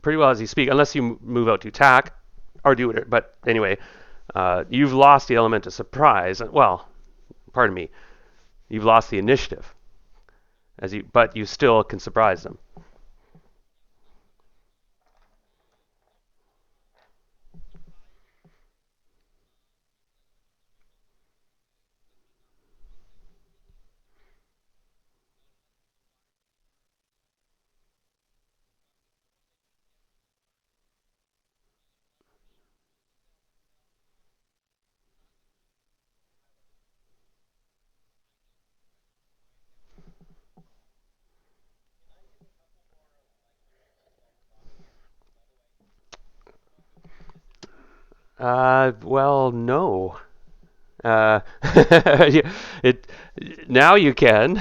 pretty well as you speak, unless you move out to attack or do it. But anyway, you've lost the element of surprise. Well, pardon me, you've lost the initiative but you still can surprise them. Well, no. Yeah, it now you can.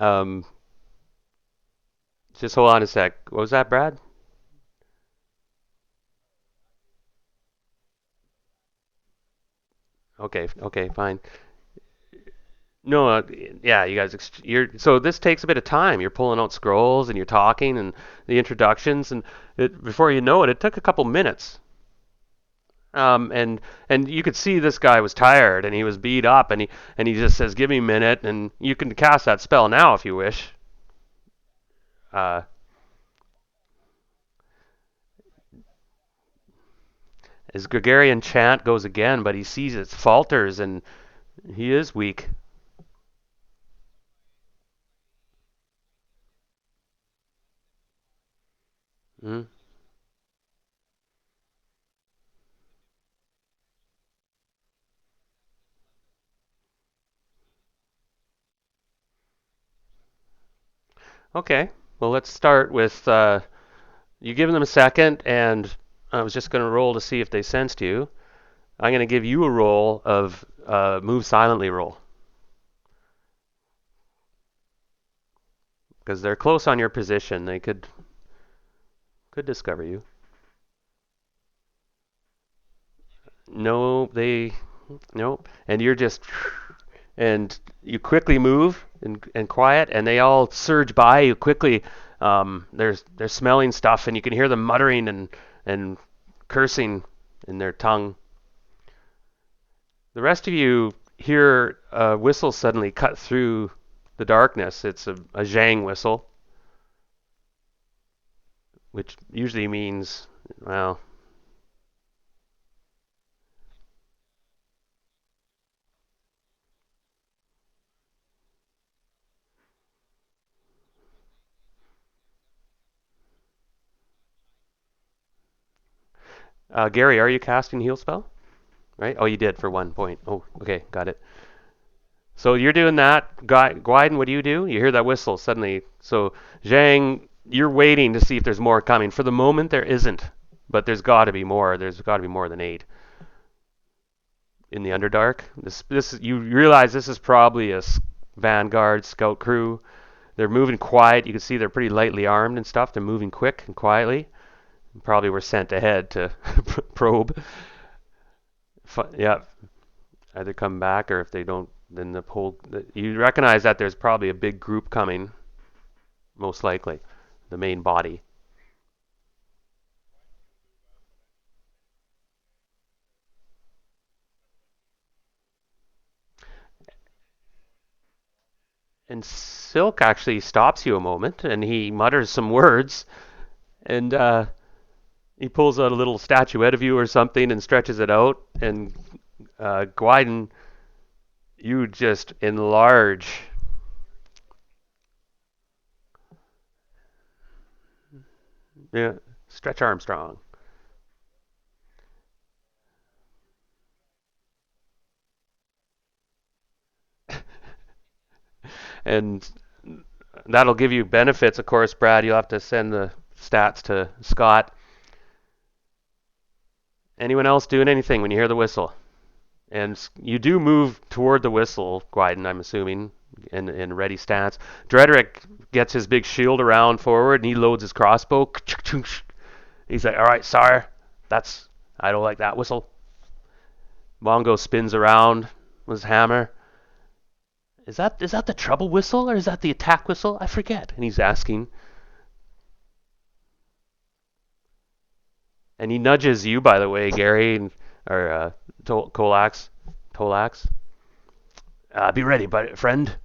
um, just hold on a sec. What was that, Brad? Okay, okay, fine. No, yeah, you guys, you're so this takes a bit of time. You're pulling out scrolls and you're talking and the introductions, and before you know it, it took a couple minutes. And you could see this guy was tired and he was beat up, and he just says, "Give me a minute," and you can cast that spell now if you wish. Uh, his Gregarian chant goes again, but he sees it falters and he is weak. Mm. Okay, well let's start with you give them a second, and I was just going to roll to see if they sensed you. I'm going to give you a roll of move silently roll because they're close on your position. They could discover you. No, they nope. And you're just and you quickly move and quiet, and they all surge by you quickly. They're smelling stuff, and you can hear them muttering and cursing in their tongue. The rest of you hear a whistle suddenly cut through the darkness. It's a Zhang whistle, which usually means, well, Gary, are you casting heal spell? Right? Oh, you did for 1 point. Oh, okay, got it. So you're doing that. Guiden, what do? You hear that whistle suddenly. So Zhang, you're waiting to see if there's more coming. For the moment, there isn't, but there's got to be more. There's got to be more than 8 in the Underdark. This you realize this is probably a vanguard scout crew. They're moving quiet. You can see they're pretty lightly armed and stuff. They're moving quick and quietly. Probably were sent ahead to probe. Yeah, either come back, or if they don't, then the whole you recognize that there's probably a big group coming, most likely, the main body. And Silk actually stops you a moment, and he mutters some words, and he pulls out a little statuette of you or something and stretches it out, and Gwyden, you just enlarge. Yeah, Stretch Armstrong. And that'll give you benefits, of course, Brad. You'll have to send the stats to Scott. Anyone else doing anything when you hear the whistle? And you do move toward the whistle, Gwyden, I'm assuming, in ready stance. Drederick gets his big shield around forward, and he loads his crossbow. He's like, "All right, sire, I don't like that whistle." Mongo spins around with his hammer. is that the trouble whistle or is that the attack whistle? I forget. And he's asking, and he nudges you, by the way, Gary, or Tolax. Tolax. Be ready, but friend.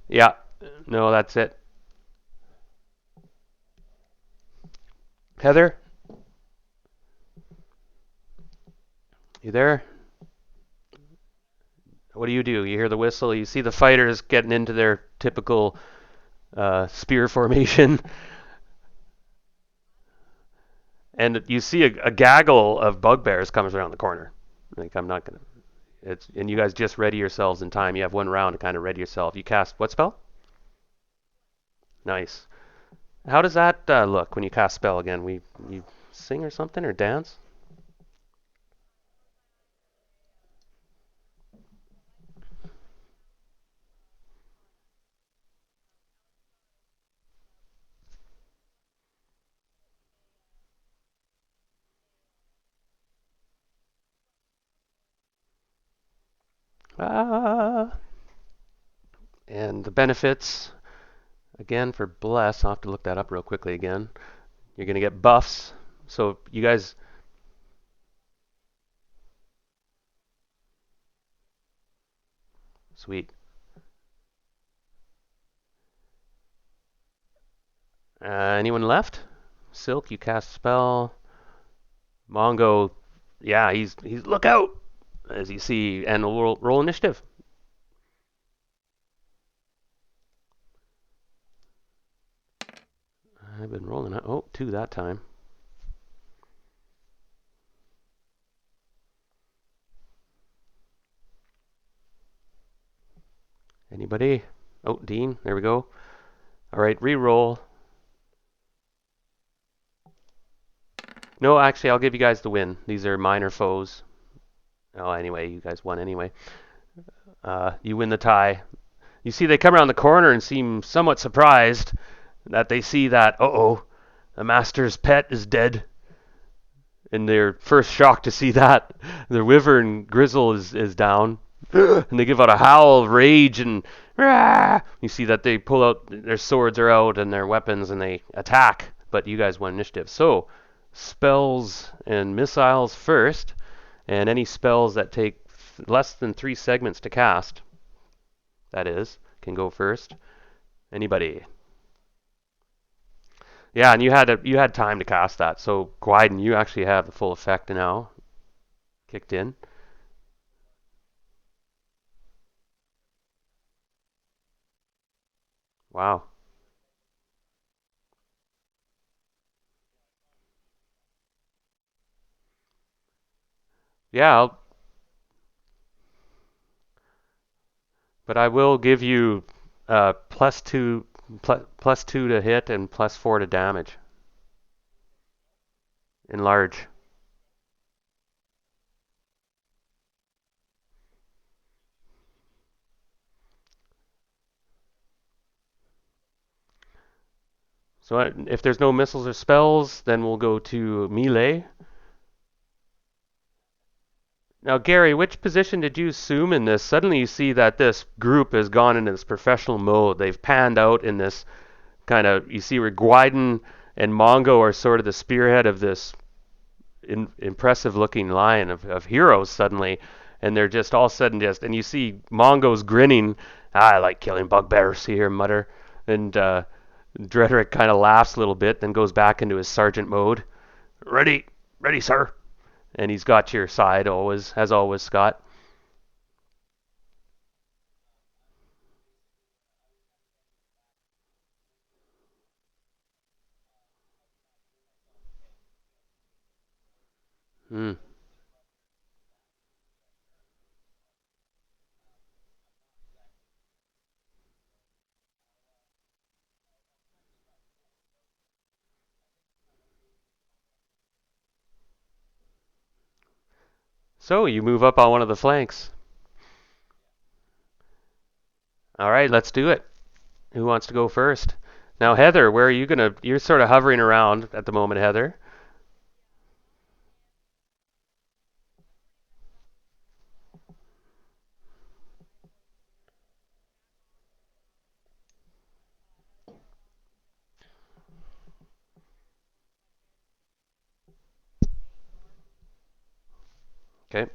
Yeah. No, that's it. Heather, you there? What do? You hear the whistle. You see the fighters getting into their typical spear formation, and you see a gaggle of bugbears comes around the corner. Like I'm not gonna. It's and you guys just ready yourselves in time. You have one round to kind of ready yourself. You cast what spell? Nice. How does that look when you cast spell again? You sing or something or dance? Ah. And the benefits again for bless. I'll have to look that up real quickly again. You're gonna get buffs. So you guys, sweet. Anyone left? Silk, you cast spell. Mongo, yeah, he's look out as you see, and we'll roll initiative. I've been rolling. Oh, two that time. Anybody? Oh, Dean. There we go. All right, re-roll. No, actually, I'll give you guys the win. These are minor foes. Oh, anyway, you guys won anyway. You win the tie. You see, they come around the corner and seem somewhat surprised that they see that, uh-oh, the master's pet is dead. And they're first shocked to see that. Their wyvern Grizzle is down. And they give out a howl of rage and rah! You see that they pull out, their swords are out and their weapons and they attack. But you guys won initiative. So, spells and missiles first. And any spells that take less than 3 segments to cast, that is, can go first. Anybody? Yeah, and you had time to cast that. So Gwyden, you actually have the full effect now kicked in. Wow. Yeah, but I will give you plus two to hit and plus 4 to damage. Enlarge. So if there's no missiles or spells, then we'll go to melee. Now, Gary, which position did you assume in this? Suddenly you see that this group has gone into this professional mode. They've panned out in this kind of, you see where Gwyden and Mongo are sort of the spearhead of this impressive looking line of heroes suddenly. And they're just all of a sudden just, and you see Mongo's grinning. I like killing bugbears, you hear him mutter. And Drederick kind of laughs a little bit, then goes back into his sergeant mode. Ready, ready, sir. And he's got your side always, as always, Scott. Hmm. So you move up on one of the flanks. All right, let's do it. Who wants to go first? Now, Heather, where are you gonna? You're sort of hovering around at the moment, Heather. Okay,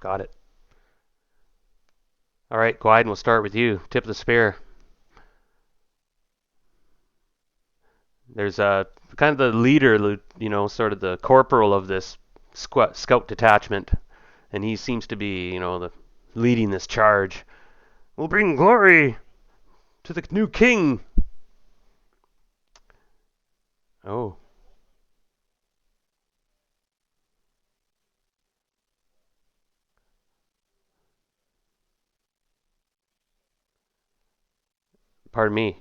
got it. All right, Glyden, we'll start with you. Tip of the spear. There's kind of the leader, sort of the corporal of this scout detachment, and he seems to be, the leading this charge. We'll bring glory to the new king. Oh, pardon me.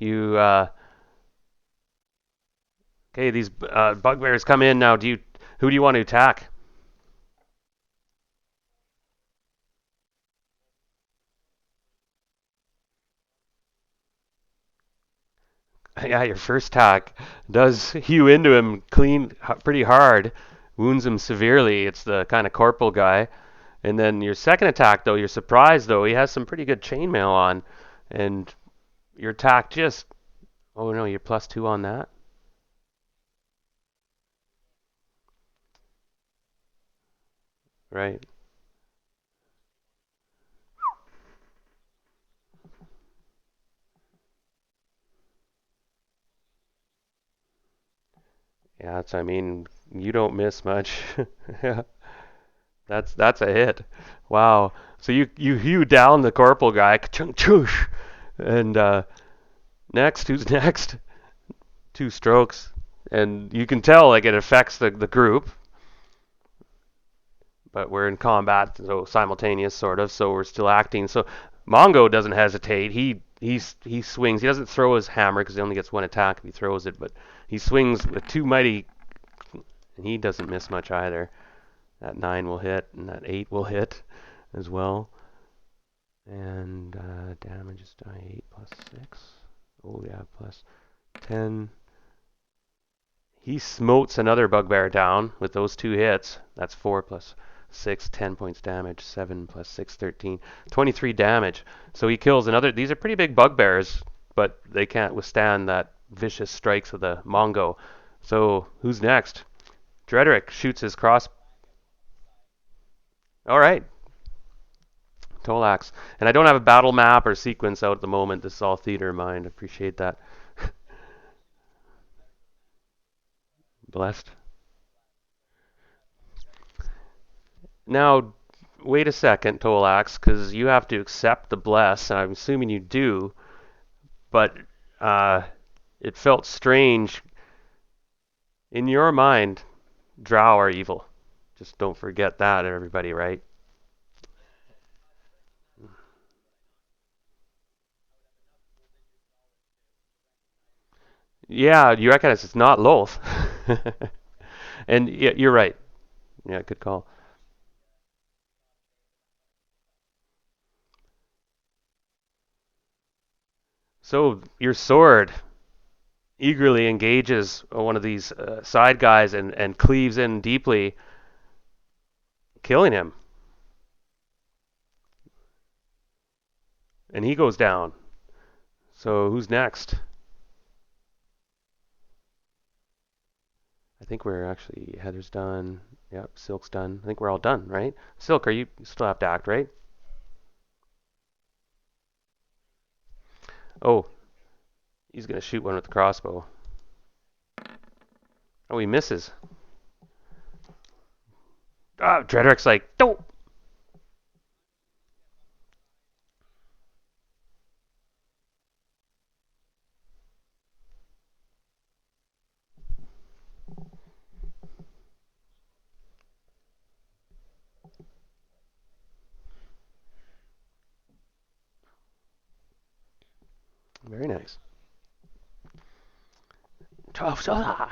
Okay, these bugbears come in now. Who do you want to attack? Yeah, your first attack does hew into him pretty hard, wounds him severely. It's the kind of corporal guy. And then your second attack, though, you're surprised, though. He has some pretty good chainmail on. And your attack just. Oh, no, you're +2 on that? Right. Yeah, you don't miss much. Yeah, that's a hit. Wow. So you hew down the corporal guy, ka-chung, choosh, and next, who's next? 2 strokes, and you can tell like it affects the group, but we're in combat, so simultaneous sort of, so we're still acting. So Mongo doesn't hesitate. He swings. He doesn't throw his hammer because he only gets one attack if he throws it, but he swings with two mighty, and he doesn't miss much either. That 9 will hit, and that 8 will hit as well. And damage is 8 plus 6. Oh yeah, plus 10. He smotes another bugbear down with those 2 hits. That's 4 plus 6, 10 points damage. 7 plus 6, 13. 23 damage. So he kills another. These are pretty big bugbears, but they can't withstand that vicious strikes of the Mongo. So who's next? Drederick shoots his cross. All right, Tolax. And I don't have a battle map or sequence out at the moment. This is all theater of mind. Appreciate that. Blessed. Now, wait a second, Tolax, because you have to accept the bless, and I'm assuming you do, but uh, it felt strange. In your mind, drow are evil. Just don't forget that, everybody, right? Yeah, you recognize it's not Lolth. And yeah, you're right. Yeah, good call. So your sword eagerly engages one of these side guys and cleaves in deeply, killing him. And he goes down. So who's next? I think we're actually Heather's done. Yep, Silk's done. I think we're all done, right? Silk, are you still have to act, right? Oh, he's gonna shoot one with the crossbow. Oh, he misses. Ah, Drederick's like, don't. Very nice. 12 soda.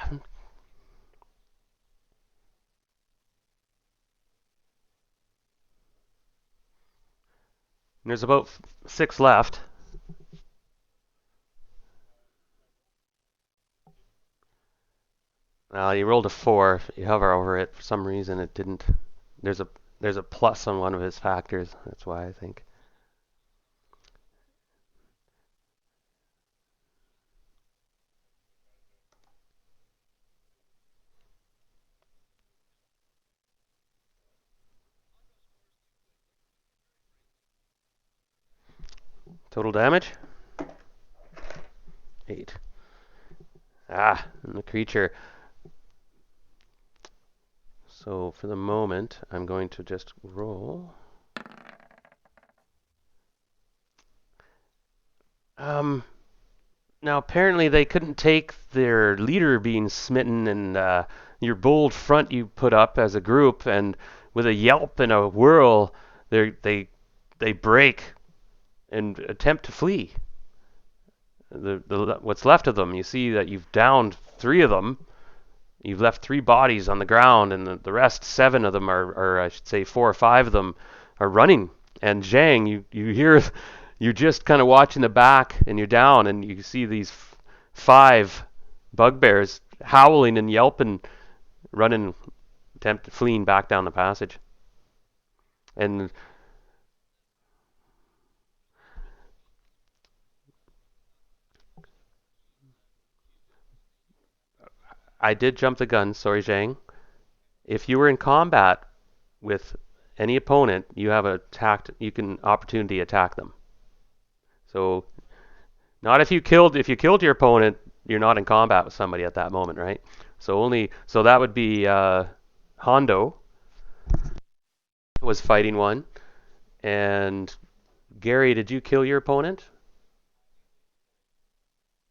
There's about 6 left. You rolled a 4. If you hover over it, for some reason it didn't. There's a there's a plus on one of his factors. That's why I think. Total damage? 8. And the creature. So for the moment, I'm going to just roll. Um, Now apparently they couldn't take their leader being smitten and your bold front you put up as a group, and with a yelp and a whirl, they break and attempt to flee. The what's left of them, you see that you've downed 3 of them. You've left 3 bodies on the ground, and the rest 7 of them or I should say 4 or 5 of them are running. And Zhang, you hear, you're just kind of watching the back, and you're down, and you see these 5 bugbears howling and yelping, running, fleeing back down the passage. And I did jump the gun, sorry, Zhang. If you were in combat with any opponent, you have you can opportunity attack them. So not if you killed your opponent, you're not in combat with somebody at that moment, right? So that would be Hondo was fighting one, and Gary, did you kill your opponent?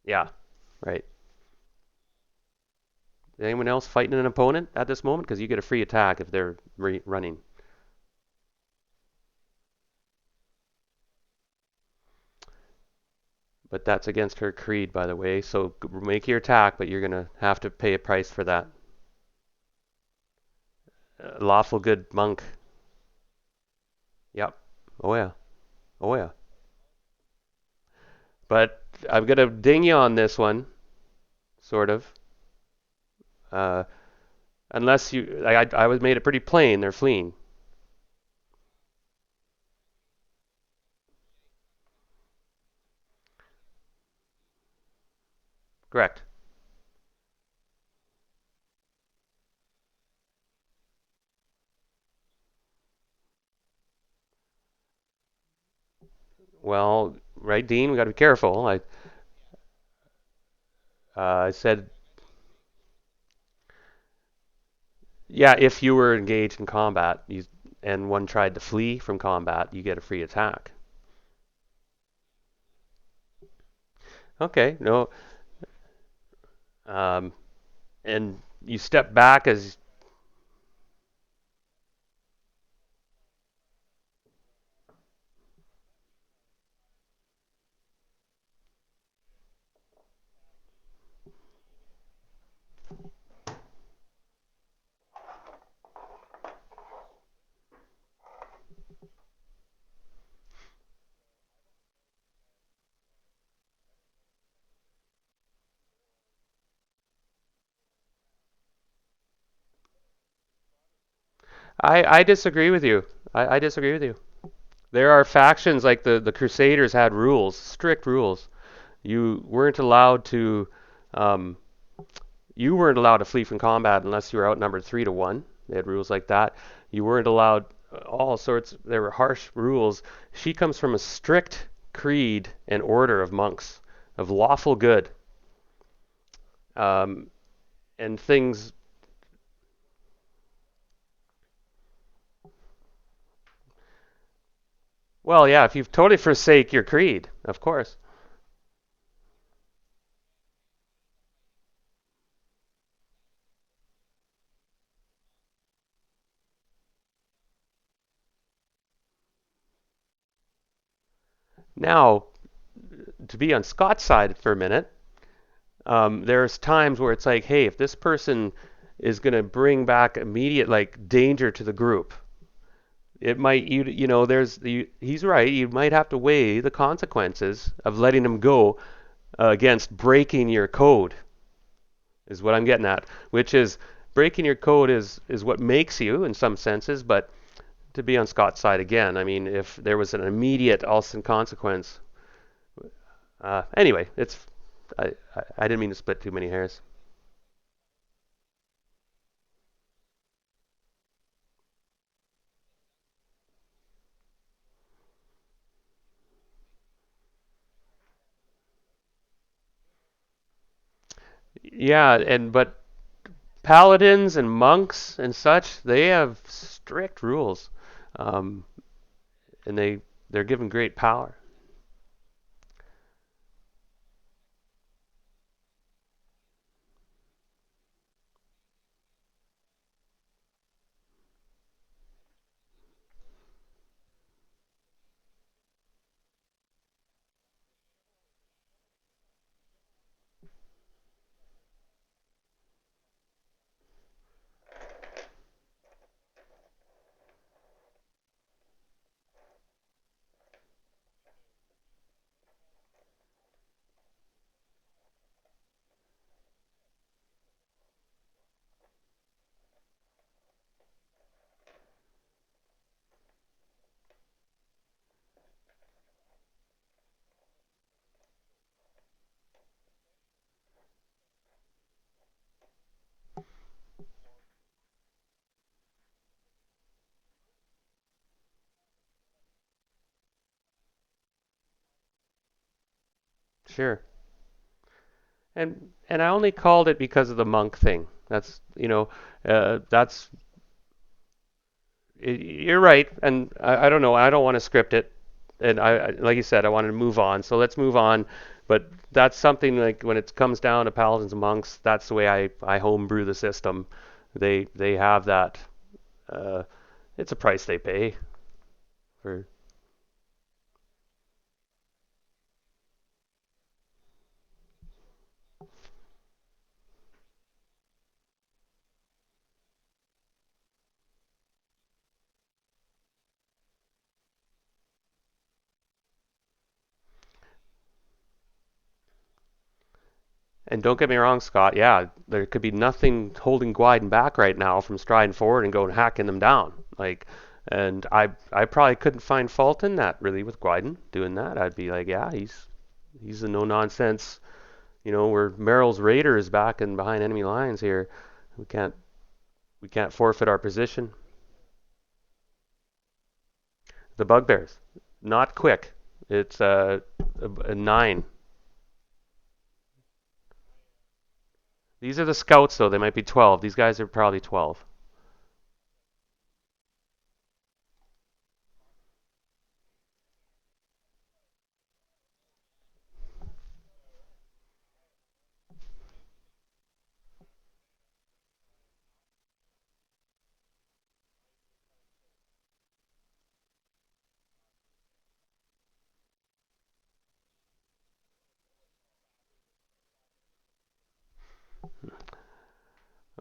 Yeah, right. Anyone else fighting an opponent at this moment? Because you get a free attack if they're running. But that's against her creed, by the way. So make your attack, but you're gonna have to pay a price for that. Lawful good monk. Yep. Oh yeah. Oh yeah. But I'm gonna ding you on this one, sort of. Uh, Unless I was made it pretty plain. They're fleeing. Correct. Well, right, Dean. We got to be careful. I said, yeah. If you were engaged in combat, and one tried to flee from combat, you get a free attack. Okay. No. Um, and you step back as I disagree with you. I disagree with you. There are factions like the Crusaders had rules, strict rules. You weren't allowed to um, you weren't allowed to flee from combat unless you were outnumbered 3 to 1. They had rules like that. You weren't allowed all sorts. There were harsh rules. She comes from a strict creed and order of monks of lawful good, um, and things. Well, yeah, if you totally forsake your creed, of course. Now, to be on Scott's side for a minute, there's times where it's like, hey, if this person is going to bring back immediate like danger to the group, it might you know he's right. You might have to weigh the consequences of letting him go against breaking your code. is what I'm getting at, which is breaking your code is what makes you in some senses, but to be on Scott's side again, I mean, if there was an immediate all-sudden consequence, anyway, I didn't mean to split too many hairs. Yeah, and but paladins and monks and such, they have strict rules, um, and they're given great power. Sure. And I only called it because of the monk thing. That's that's you're right, and I don't know. I don't want to script it, and like you said, I wanted to move on. So let's move on. But that's something like when it comes down to paladins and monks, that's the way I homebrew the system. They have that. Uh, it's a price they pay for. And don't get me wrong, Scott. Yeah, there could be nothing holding Gwyden back right now from striding forward and going hacking them down. Like, and I probably couldn't find fault in that really with Gwyden doing that. I'd be like, yeah, he's a no nonsense. Where Merrill's Raider is back and behind enemy lines here. We can't we can't forfeit our position. The Bugbears, not quick. It's a 9. These are the scouts though. They might be 12. These guys are probably 12.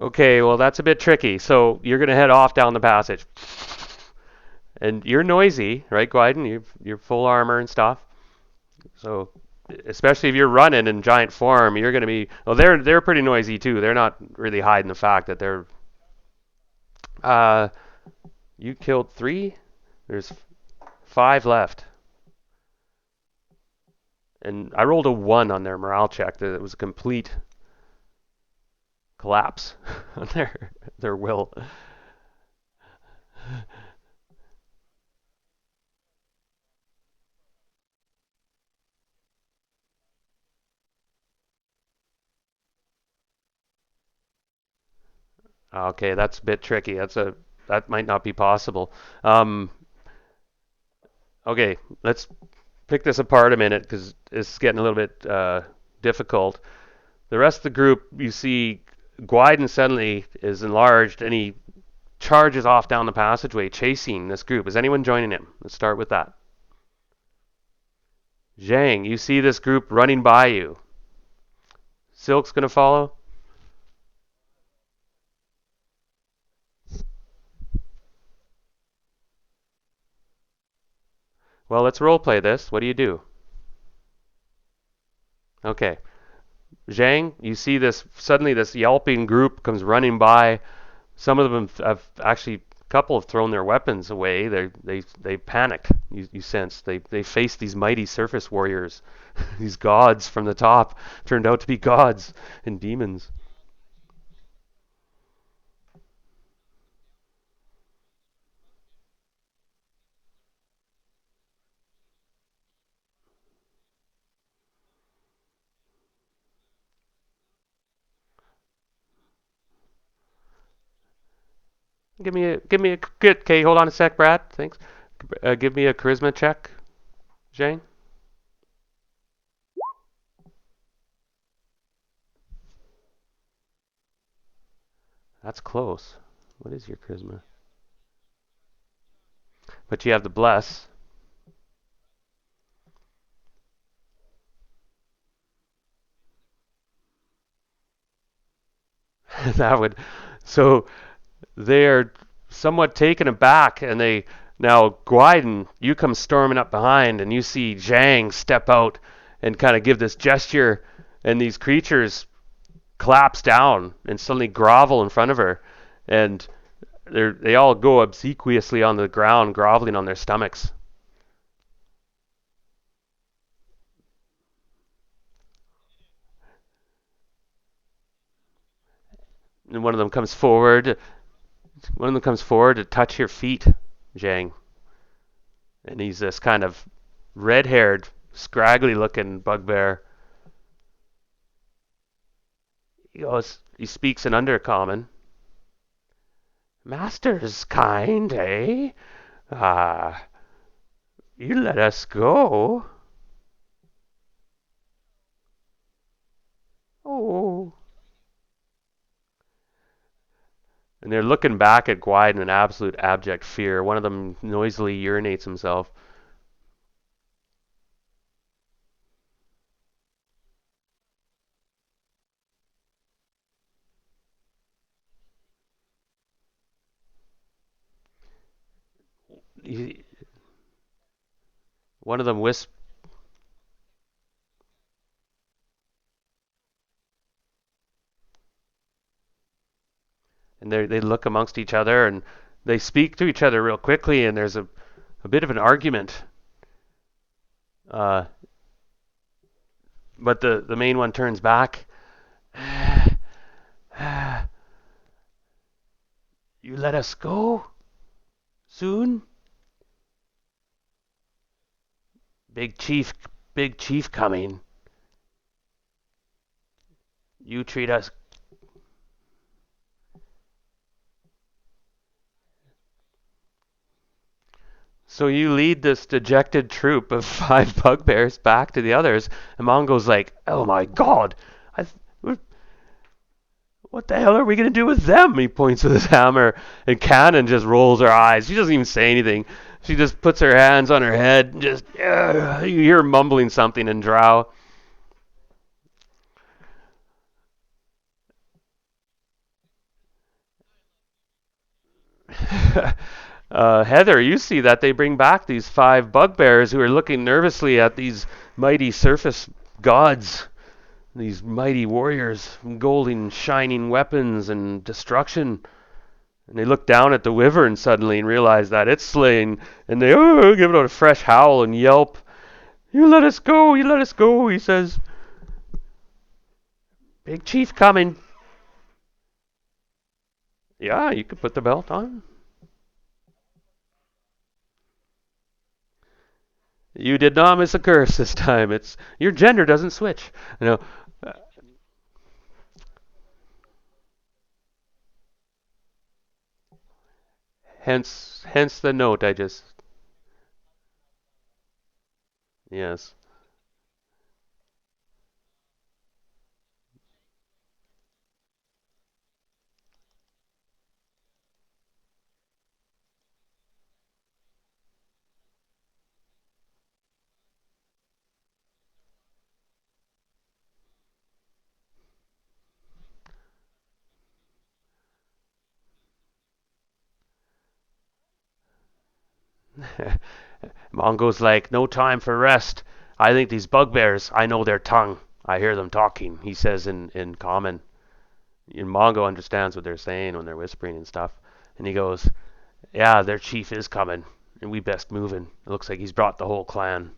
Okay, well that's a bit tricky. So you're gonna head off down the passage, and you're noisy, right, Gwyden? You're full armor and stuff. So especially if you're running in giant form, you're gonna be. Well, they're pretty noisy too. They're not really hiding the fact that they're. Uh, you killed 3. There's 5 left, and I rolled a 1 on their morale check. That it was a complete collapse on their will. Okay, that's a bit tricky. That might not be possible. Um, okay, let's pick this apart a minute because it's getting a little bit difficult. The rest of the group, you see, Gwyden suddenly is enlarged and he charges off down the passageway, chasing this group. Is anyone joining him? Let's start with that. Zhang, you see this group running by you. Silk's gonna follow. Well, let's role play this. What do you do? Okay. Zhang, you see this suddenly this yelping group comes running by. Some of them have actually a couple have thrown their weapons away. They panic. You sense they face these mighty surface warriors, these gods from the top turned out to be gods and demons. Give me a good. Okay, hold on a sec, Brad. Thanks. Give me a charisma check, Zhang. That's close. What is your charisma? But you have the bless. That would. So they are somewhat taken aback, and they now Guiden, you come storming up behind, and you see Zhang step out and kind of give this gesture, and these creatures collapse down and suddenly grovel in front of her, and they all go obsequiously on the ground, groveling on their stomachs. And one of them comes forward. One of them comes forward to touch your feet, Zhang, and he's this kind of red-haired, scraggly-looking bugbear. He speaks in Undercommon. Master's kind, eh? Ah, you let us go. Oh. And they're looking back at Gwyde in absolute abject fear. One of them noisily urinates himself. He, one of them whispers, and they look amongst each other, and they speak to each other real quickly, and there's a bit of an argument. Uh, but the main one turns back. You let us go? Soon? Big chief, big chief coming. You treat us. So you lead this dejected troop of 5 bugbears back to the others, and Mongo's like, "Oh my God, I, what the hell are we gonna do with them?" He points with his hammer, and Cannon just rolls her eyes. She doesn't even say anything. She just puts her hands on her head, and just you hear her mumbling something in Drow. Heather, you see that they bring back these 5 bugbears who are looking nervously at these mighty surface gods, these mighty warriors, golden shining weapons and destruction. And they look down at the wyvern suddenly and realize that it's slain, and they give it out a fresh howl and yelp. You let us go, you let us go, he says. Big chief coming. Yeah, you could put the belt on. You did not miss a curse this time. It's your gender doesn't switch. You know, uh, hence the note I just. Yes. Mongo's like, no time for rest. I think these bugbears, I know their tongue. I hear them talking, he says in common. And Mongo understands what they're saying when they're whispering and stuff. And he goes, yeah, their chief is coming, and we best moving. It looks like he's brought the whole clan.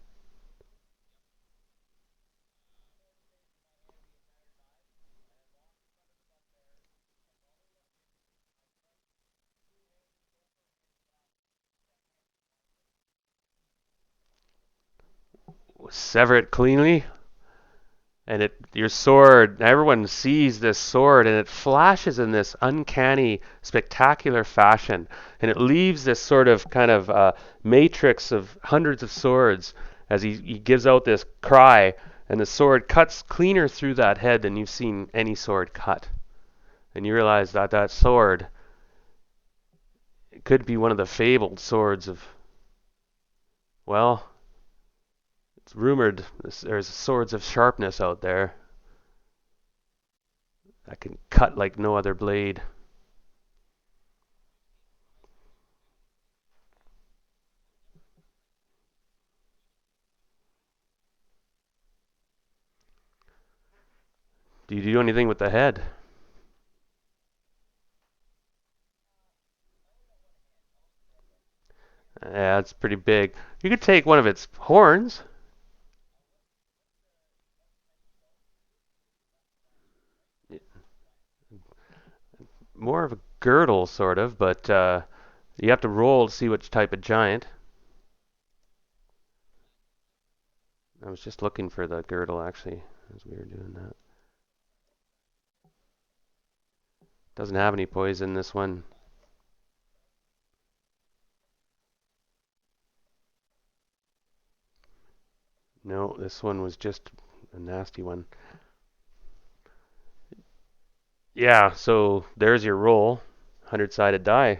Sever it cleanly, and your sword, everyone sees this sword, and it flashes in this uncanny, spectacular fashion, and it leaves this sort of kind of matrix of hundreds of swords as he gives out this cry, and the sword cuts cleaner through that head than you've seen any sword cut. And you realize that that sword could be one of the fabled swords of, well, it's rumored there's swords of sharpness out there that can cut like no other blade. Do you do anything with the head? Yeah, it's pretty big. You could take one of its horns. More of a girdle, sort of, but you have to roll to see which type of giant. I was just looking for the girdle, actually, as we were doing that. Doesn't have any poison, this one. No, this one was just a nasty one. Yeah, so there's your roll. 100-sided die.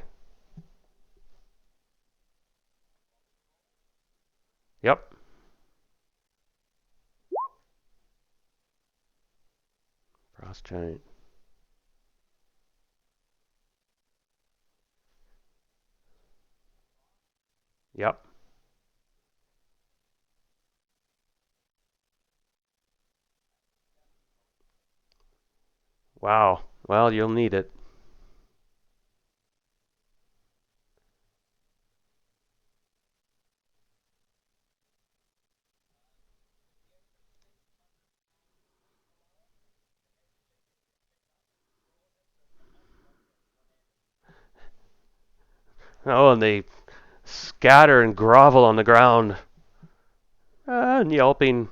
Yep. Frost giant. Yep. Wow. Well, you'll need it. Oh, and they scatter and grovel on the ground, and yelping.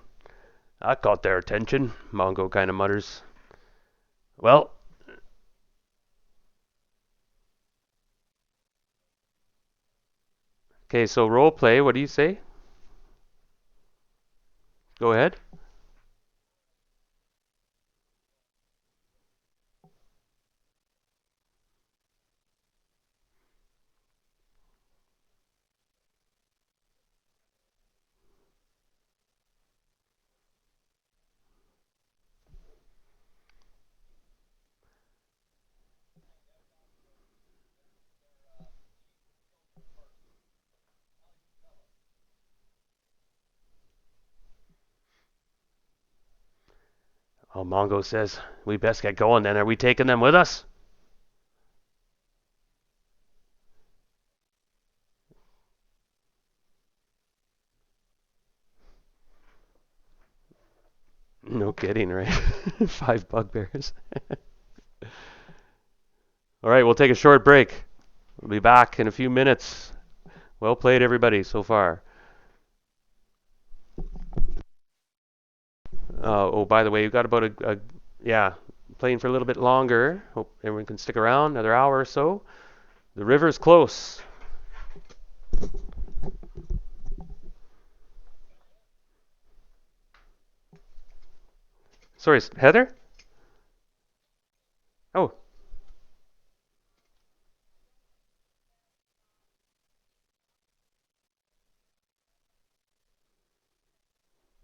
That caught their attention, Mongo kind of mutters. Well, okay, so role play, what do you say? Go ahead. Oh, Mongo says, we best get going then. Are we taking them with us? No kidding, right? 5 bugbears. All right, we'll take a short break. We'll be back in a few minutes. Well played, everybody, so far. Oh, by the way, you've got about yeah, playing for a little bit longer. Hope everyone can stick around another hour or so. The river's close. Sorry, Heather? Oh,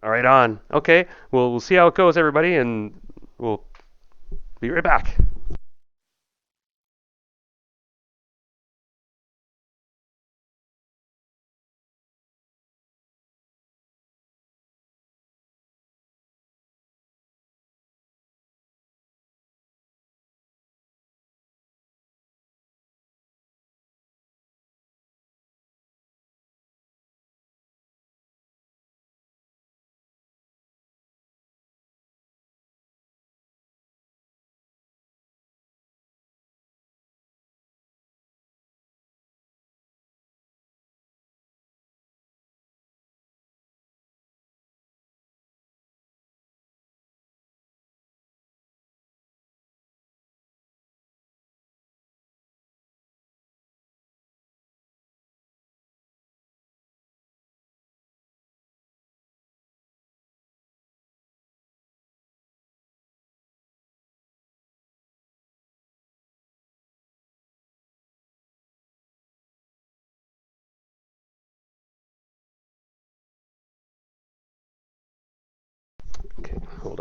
all right, on. Okay, well, we'll see how it goes, everybody, and we'll be right back.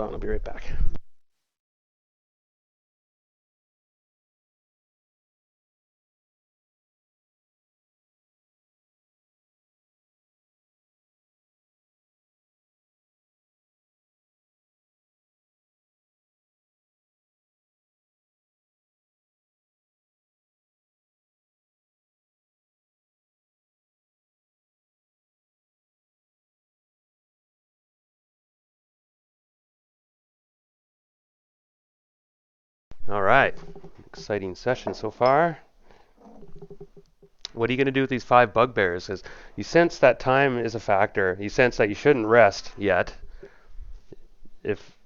on, I'll be right back. All right, exciting session so far. What are you going to do with these 5 bugbears? Because you sense that time is a factor. You sense that you shouldn't rest yet. If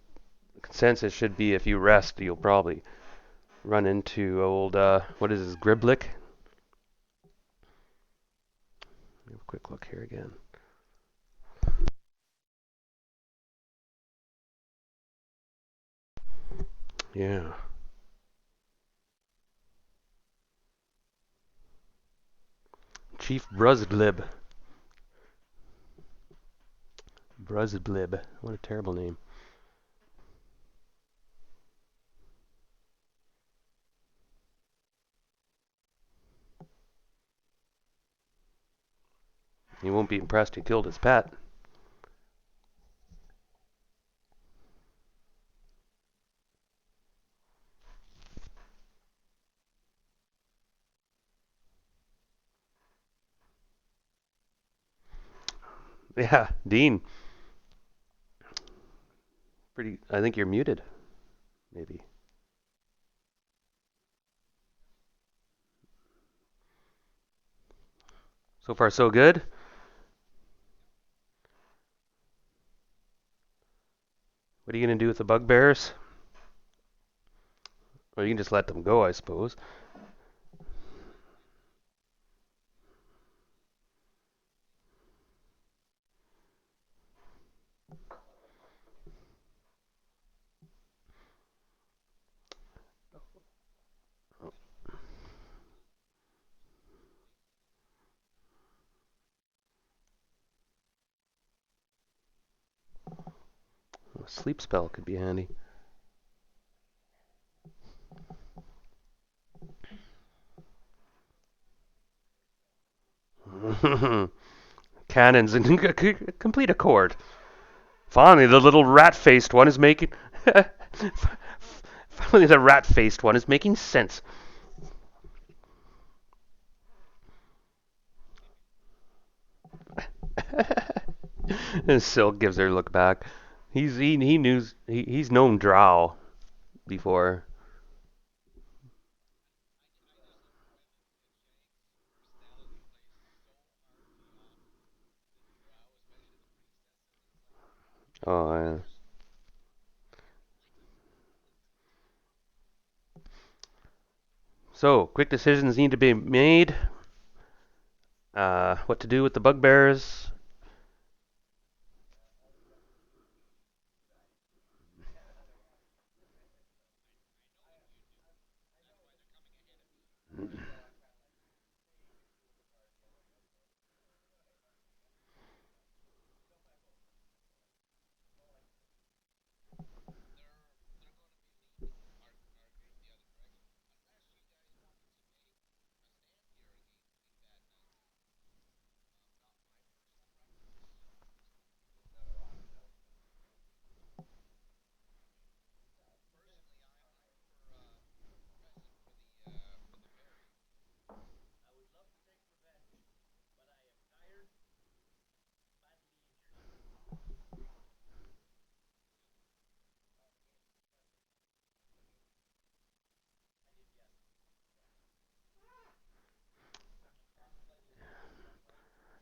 consensus should be if you rest, you'll probably run into old, what is this, Griblick? Have a quick look here again. Yeah. Chief Bruzglib. Bruzglib. What a terrible name. He won't be impressed he killed his pet. Yeah, Dean. Pretty. I think you're muted. Maybe. So far, so good. What are you going to do with the bugbears? Well, you can just let them go, I suppose. A sleep spell could be handy. Cannons and complete accord. Finally, the little rat-faced one is making. Finally, the rat-faced one is making sense. And Silk gives her a look back. He's known Drow before. Oh, yeah. So, quick decisions need to be made. What to do with the bugbears?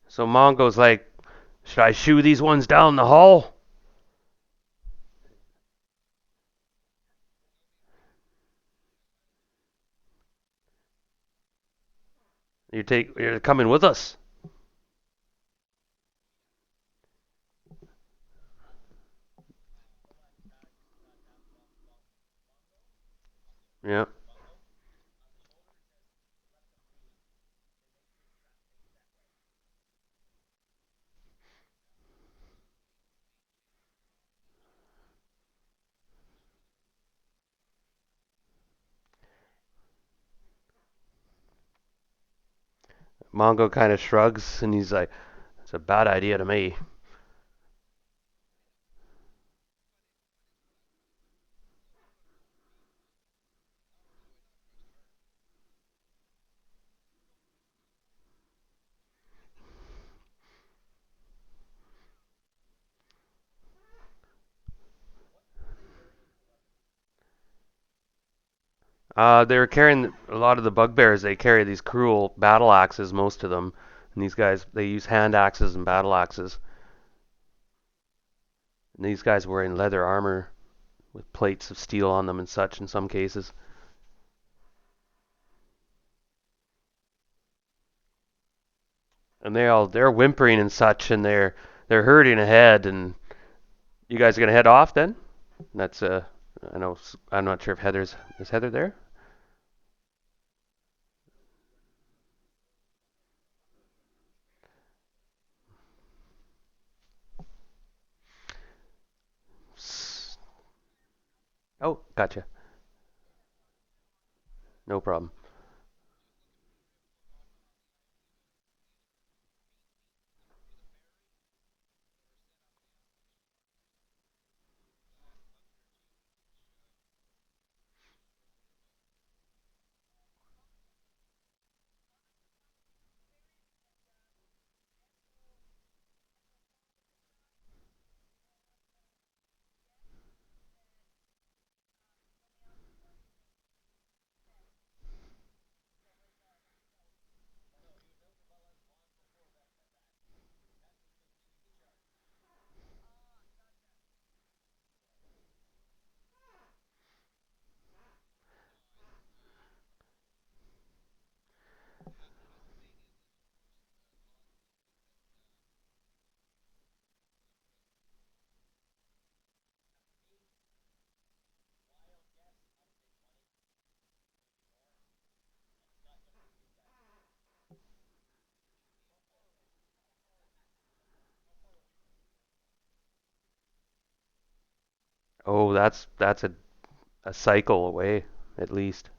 So Mongo's like, should I shoo these ones down the hall? You're coming with us. Yeah. Mongo kind of shrugs and he's like, "It's a bad idea to me." They were carrying a lot of the bugbears. They carry these cruel battle axes, most of them. And these guys, they use hand axes and battle axes. And these guys were in leather armor with plates of steel on them and such in some cases. And they're whimpering and such, and they're hurting ahead. And you guys are gonna head off then? That's I know I'm not sure if Heather's is Heather there. Oh, gotcha. No problem. Oh, that's a cycle away at least.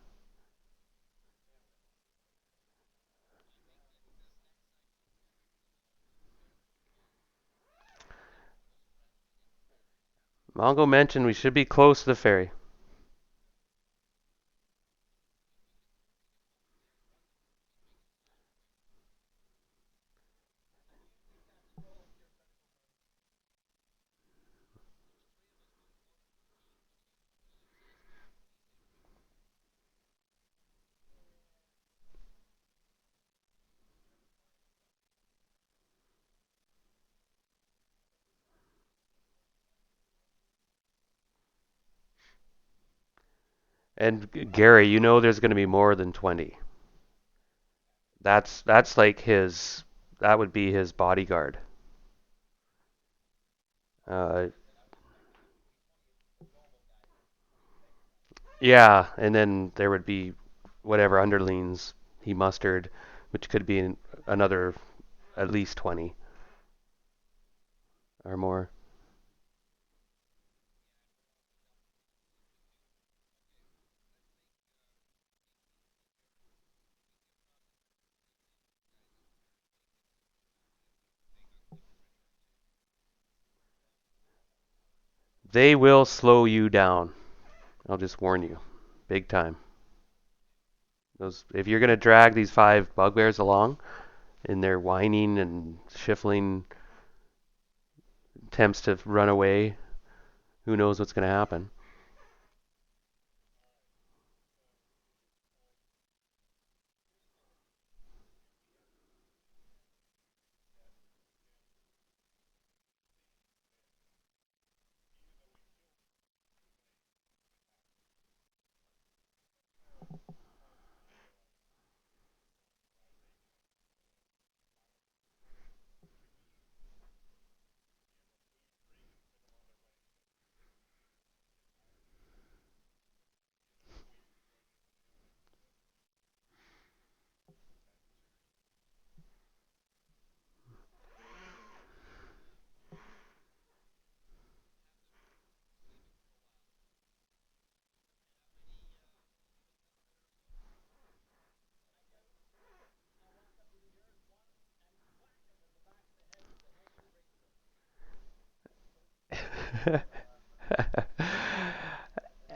Mongo mentioned we should be close to the ferry. And Gary, you know there's going to be more than 20. That's like his that would be his bodyguard. Uh, yeah, and then there would be whatever underlings he mustered, which could be another at least 20 or more. They will slow you down. I'll just warn you, big time. Those if you're gonna drag these five bugbears along and they're whining and shuffling attempts to run away, who knows what's gonna happen?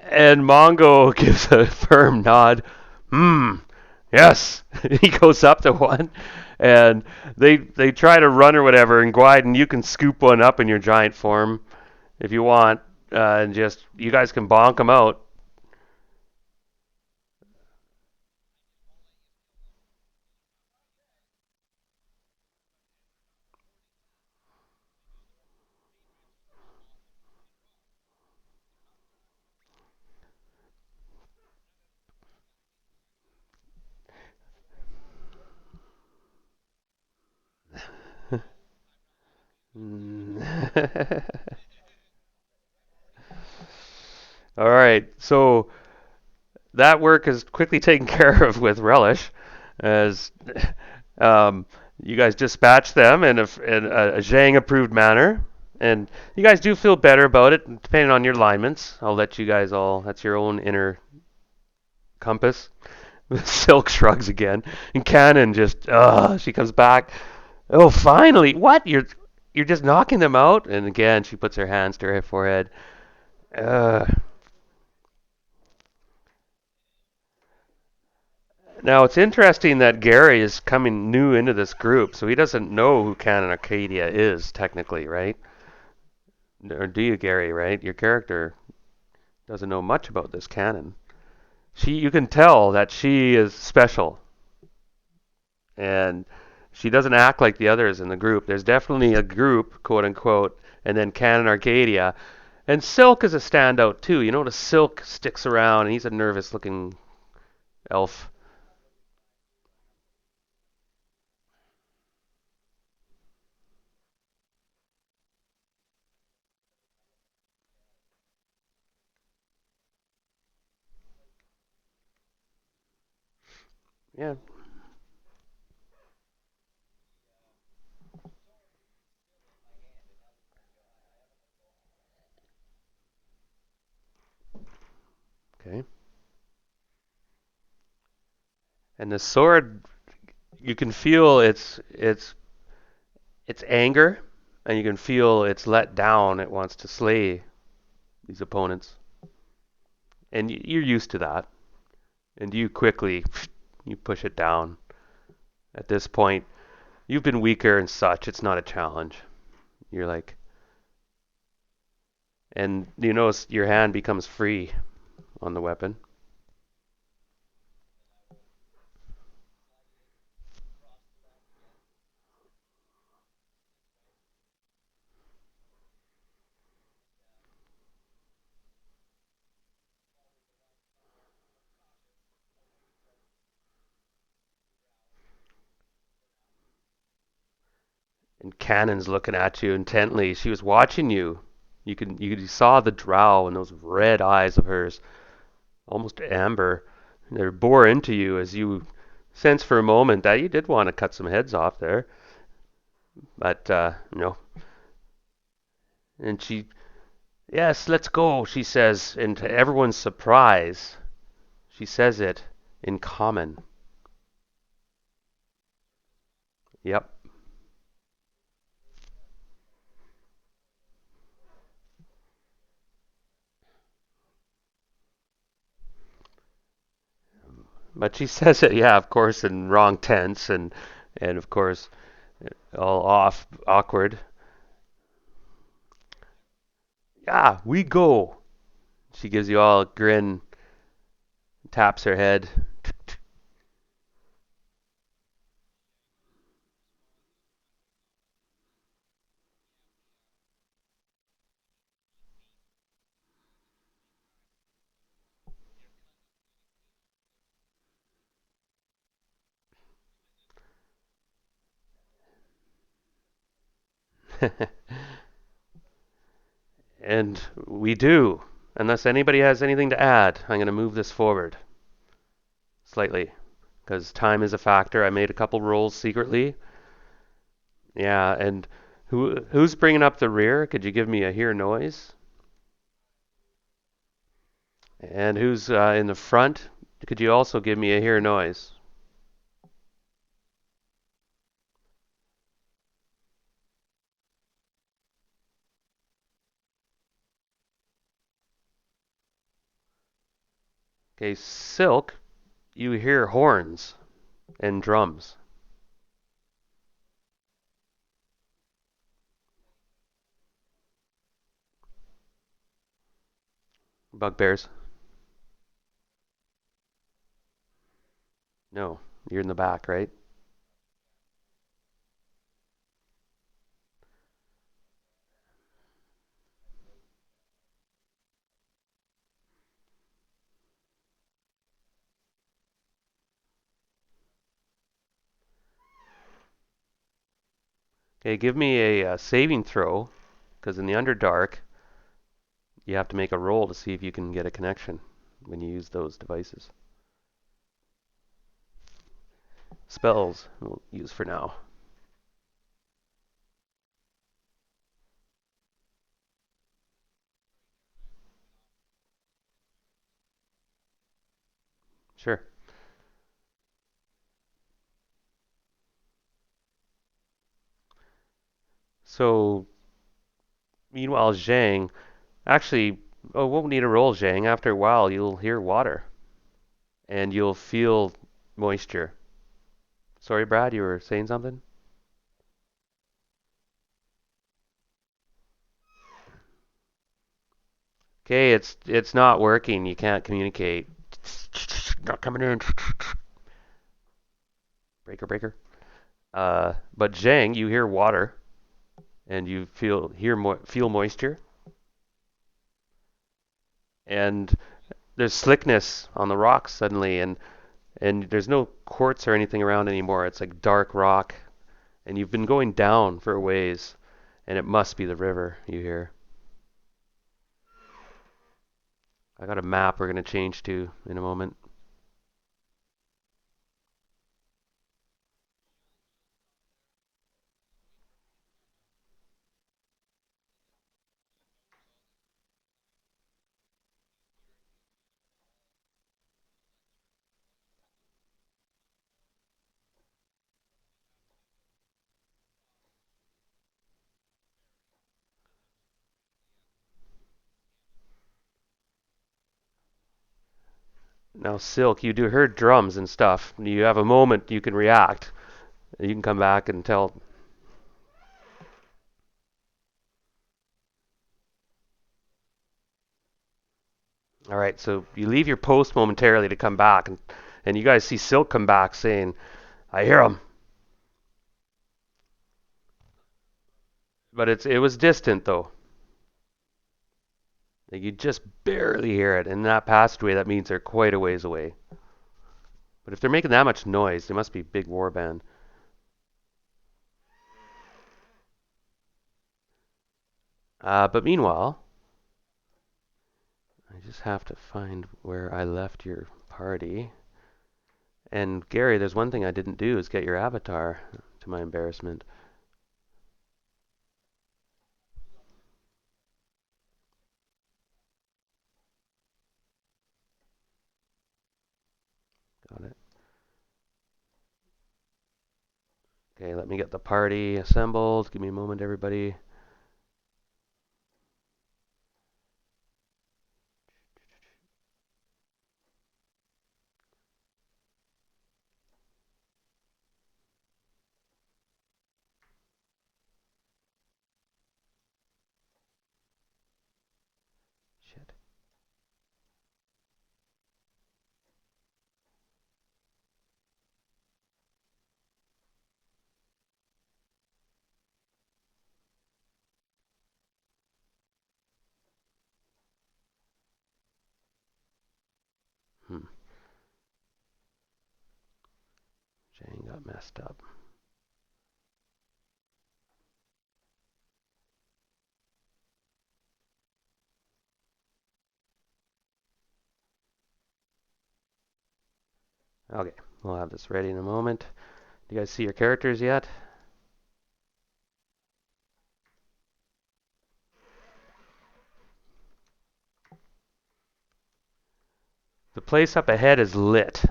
And Mongo gives a firm nod. Hmm. Yes. He goes up to one, and they try to run or whatever. And Gwyden, you can scoop one up in your giant form if you want, and just you guys can bonk them out. All right, so that work is quickly taken care of with relish, as um, you guys dispatch them in a Zhang approved manner, and you guys do feel better about it, depending on your alignments. I'll let you guys all. That's your own inner compass. Silk shrugs again, and Cannon just, she comes back. Oh, finally! What? You're just knocking them out? And again, she puts her hands to her forehead. Uh, Now it's interesting that Gary is coming new into this group, so he doesn't know who Canon Arcadia is technically, right? Or do you, Gary? Right? Your character doesn't know much about this Canon. You can tell that she is special, and she doesn't act like the others in the group. There's definitely a group, quote unquote, and then Canon Arcadia, and Silk is a standout too. You notice Silk sticks around, and he's a nervous-looking elf. Yeah. Okay. And the sword, you can feel its anger, and you can feel it's let down. It wants to slay these opponents, and you're used to that. And you quickly you push it down. At this point, you've been weaker and such. It's not a challenge. You're like, and you notice your hand becomes free on the weapon. And Cannon's looking at you intently. She was watching you. You saw the drow in those red eyes of hers, almost amber. They bore into you as you sense for a moment that you did want to cut some heads off there, but no. And she, yes, let's go, she says, and to everyone's surprise, she says it in common. Yep. But she says it, yeah, of course, in wrong tense and of course all off, awkward. Yeah, we go. She gives you all a grin, taps her head. And we do. Unless anybody has anything to add, I'm going to move this forward slightly because time is a factor. I made a couple rolls secretly. Yeah, and who's bringing up the rear? Could you give me a hear noise? And who's in the front? Could you also give me a hear noise? Okay, silk, you hear horns and drums. Bugbears. No, you're in the back, right? Okay, give me a saving throw, because in the Underdark, you have to make a roll to see if you can get a connection when you use those devices. Spells we'll use for now. Sure. So, meanwhile, Zhang, actually, oh, won't need a roll, Zhang. After a while, you'll hear water and you'll feel moisture. Sorry, Brad, you were saying something? Okay, it's not working. You can't communicate. Not coming in. Breaker, breaker. But Zhang, you hear water and you feel moisture, and there's slickness on the rocks suddenly, and there's no quartz or anything around anymore. It's like dark rock, and you've been going down for a ways, and it must be the river you hear. I got a map we're gonna change to in a moment. Now, Silk, you do hear drums and stuff. You have a moment you can react. You can come back and tell. All right, so you leave your post momentarily to come back, and you guys see Silk come back saying, "I hear him," but it was distant though. Like you just barely hear it. In that passageway, that means they're quite a ways away. But if they're making that much noise, they must be a big war band. But meanwhile, I just have to find where I left your party. And Gary, there's one thing I didn't do is get your avatar, to my embarrassment. Got it. Okay, let me get the party assembled. Give me a moment, everybody. Shit. Hmm. Jane got messed up. Okay, we'll have this ready in a moment. Do you guys see your characters yet? The place up ahead is lit,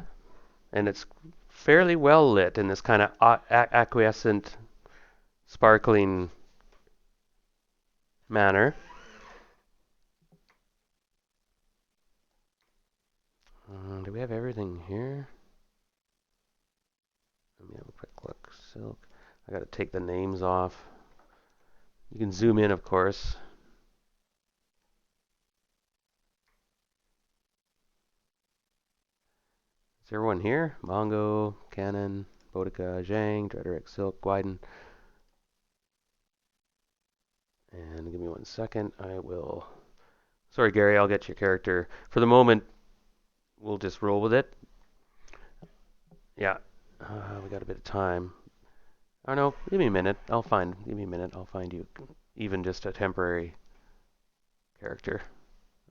and it's fairly well lit in this kind of acquiescent, sparkling manner. Do we have everything here? Let me have a quick look. Silk. I gotta take the names off. You can zoom in, of course. Is everyone here? Mongo, Canon, Boudica, Zhang, Dreaderick, Silk, Guiden. And give me 1 second. I will. Sorry, Gary, I'll get your character. For the moment, we'll just roll with it. Yeah. We got a bit of time. Oh no, give me a minute. Give me a minute. I'll find you even just a temporary character.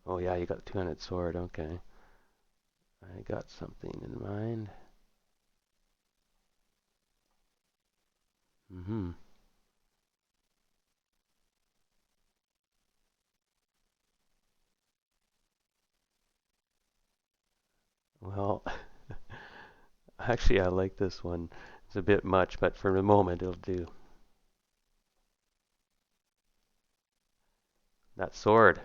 Oh yeah, you got the two-handed sword. Okay. I got something in mind. Mm-hmm. Well, actually, I like this one. It's a bit much, but for the moment, it'll do. That sword.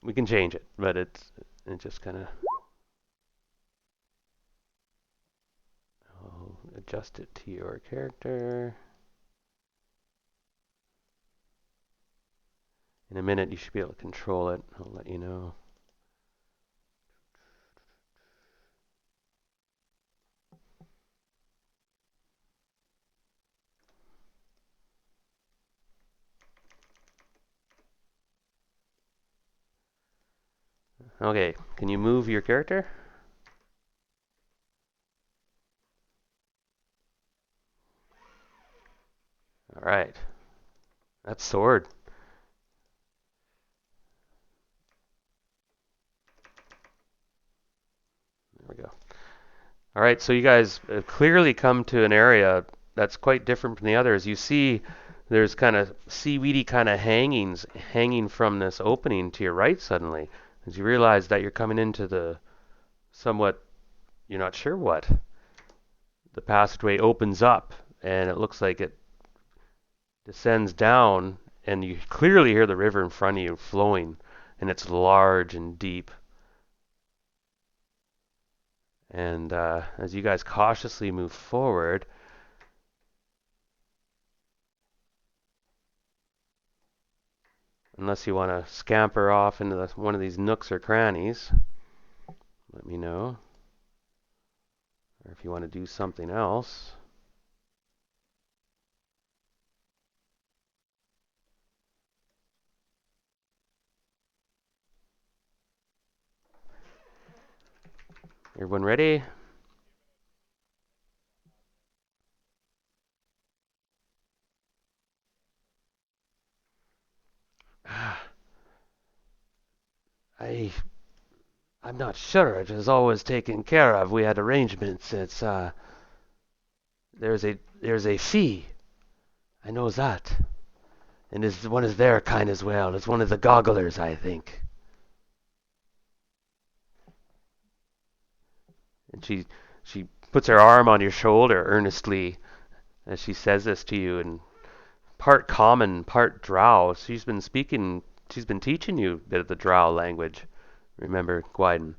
We can change it, but it just kind of. I'll adjust it to your character. In a minute, you should be able to control it. I'll let you know. Okay, can you move your character? All right. That's sword. There we go. All right, so you guys have clearly come to an area that's quite different from the others. You see there's kind of seaweedy kind of hanging from this opening to your right suddenly, as you realize that you're coming into the somewhat, you're not sure what. The passageway opens up, and it looks like it descends down, and you clearly hear the river in front of you flowing, and it's large and deep. And as you guys cautiously move forward, unless you want to scamper off into one of these nooks or crannies, let me know. Or if you want to do something else. Everyone ready? I I'm not sure. It was always taken care of. We had arrangements. There's a fee. I know that. And it's one of their kind as well. It's one of the gogglers, I think. And she puts her arm on your shoulder earnestly as she says this to you in part common, part drow. She's been teaching you a bit of the drow language. Remember, Gwyden.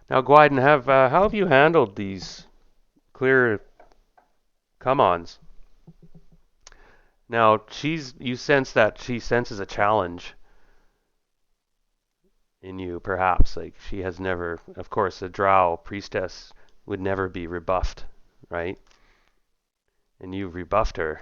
Now, Gwyden, how have you handled these clear come-ons? Now, you sense that she senses a challenge in you, perhaps. Like she has never, of course, a drow priestess would never be rebuffed, right? And you've rebuffed her.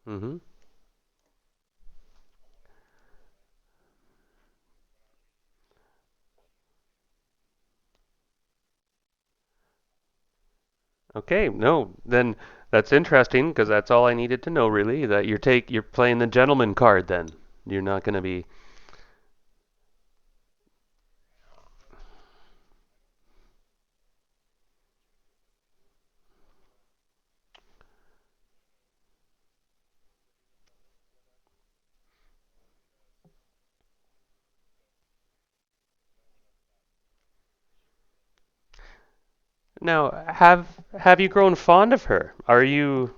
Mm-hmm. Okay, no, then that's interesting because that's all I needed to know really. That you're playing the gentleman card then. You're not going to be Now, have you grown fond of her? Are you?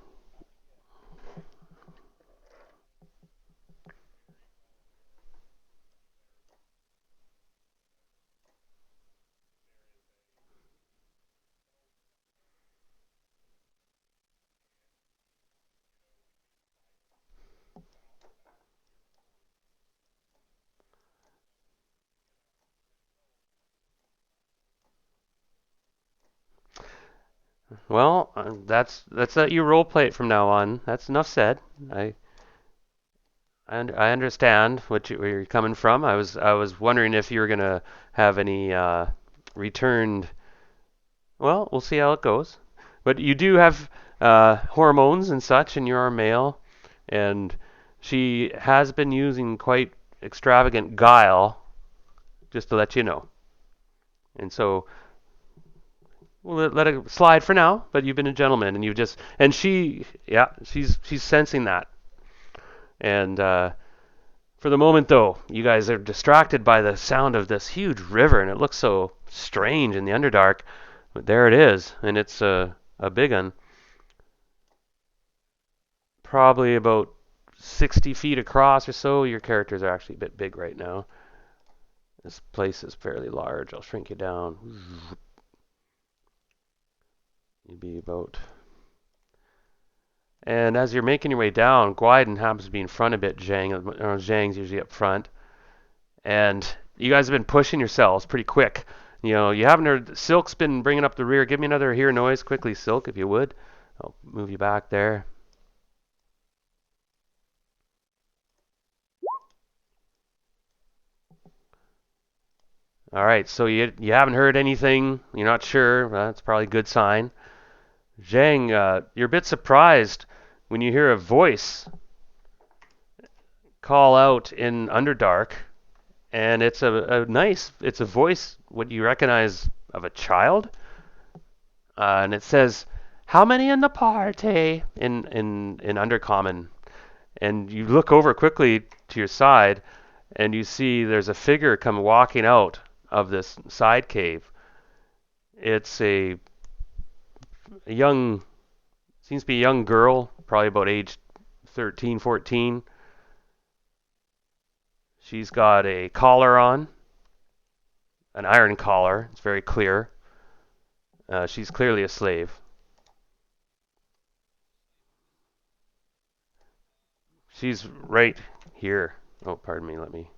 Well, that's that you role play it from now on. That's enough said. I I understand where you're coming from. I was wondering if you were gonna have any returned. Well, we'll see how it goes. But you do have hormones and such, and you are male, and she has been using quite extravagant guile, just to let you know. And so we'll let it slide for now. But you've been a gentleman, and you just and she, yeah, she's sensing that. And for the moment, though, you guys are distracted by the sound of this huge river, and it looks so strange in the Underdark. But there it is, and it's a big one, probably about 60 feet across or so. Your characters are actually a bit big right now. This place is fairly large. I'll shrink you down. You'd be about. And as you're making your way down, Gwyden happens to be in front a bit. Zhang's usually up front. And you guys have been pushing yourselves pretty quick. You haven't heard. Silk's been bringing up the rear. Give me another hear noise quickly, Silk, if you would. I'll move you back there. All right, so you haven't heard anything. You're not sure. Well, that's probably a good sign. Zhang, you're a bit surprised when you hear a voice call out in Underdark, and it's it's a voice what you recognize of a child, and it says, "How many in the party?" in Undercommon, and you look over quickly to your side, and you see there's a figure come walking out of this side cave. It's a young, seems to be a young girl, probably about age 13, 14. She's got a collar on, an iron collar. It's very clear. She's clearly a slave. She's right here. Oh, pardon me. Let me.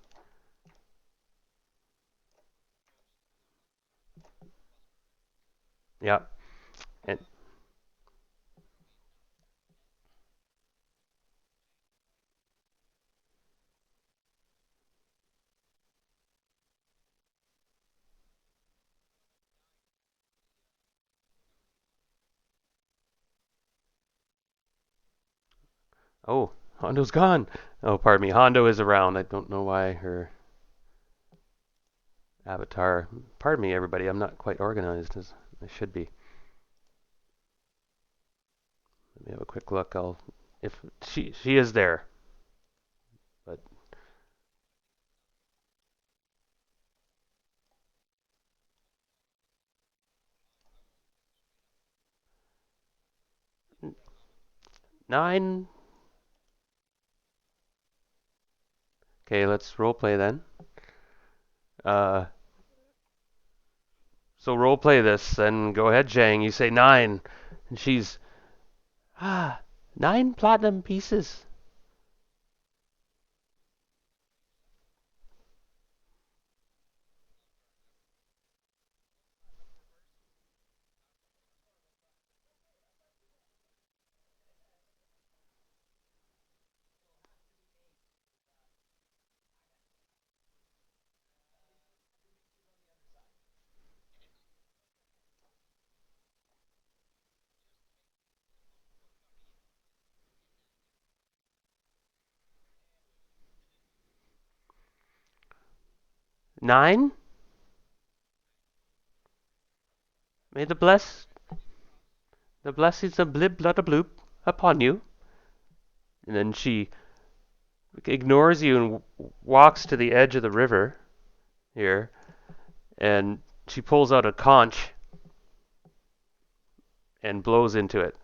Yeah. And oh, Hondo's gone. Oh, pardon me. Hondo is around. I don't know why her avatar. Pardon me, everybody. I'm not quite organized as I should be. Let me have a quick look. I'll if she is there, but 9. Okay, let's role play then. Uh, so role play this, and go ahead, Jang. You say 9, and she's 9 platinum pieces. 9. May the blessings of blib blubba bloop upon you. And then she ignores you and walks to the edge of the river here, and she pulls out a conch, and blows into it.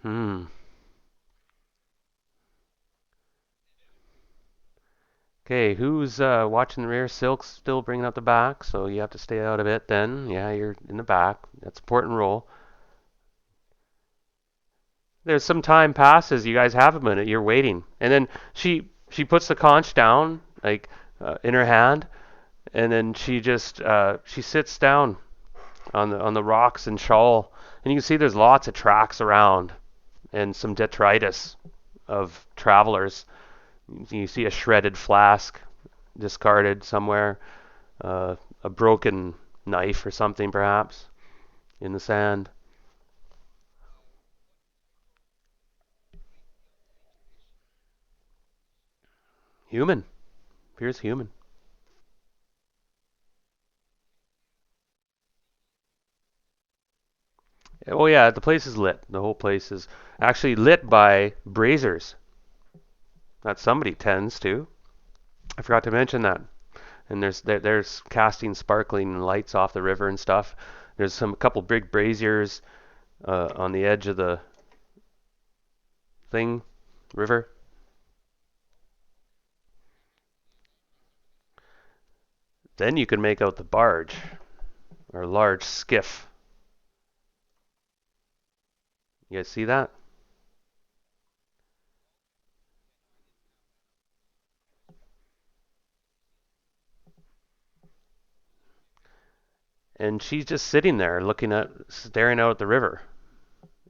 Hmm. Okay, who's watching the rear? Silk's still bringing up the back, so you have to stay out of it then. Yeah, you're in the back. That's an important role. There's some time passes. You guys have a minute. You're waiting, and then she puts the conch down like in her hand, and then she sits down on the rocks and shoal, and you can see there's lots of tracks around and some detritus of travelers. You see a shredded flask discarded somewhere, a broken knife or something perhaps in the sand. Human. Appears human. Oh yeah, the place is lit. The whole place is actually lit by braziers that somebody tends to. I forgot to mention that. And there's casting sparkling lights off the river and stuff. There's some a couple big braziers on the edge of the thing river. Then you can make out the barge or large skiff. You guys see that? And she's just sitting there staring out at the river.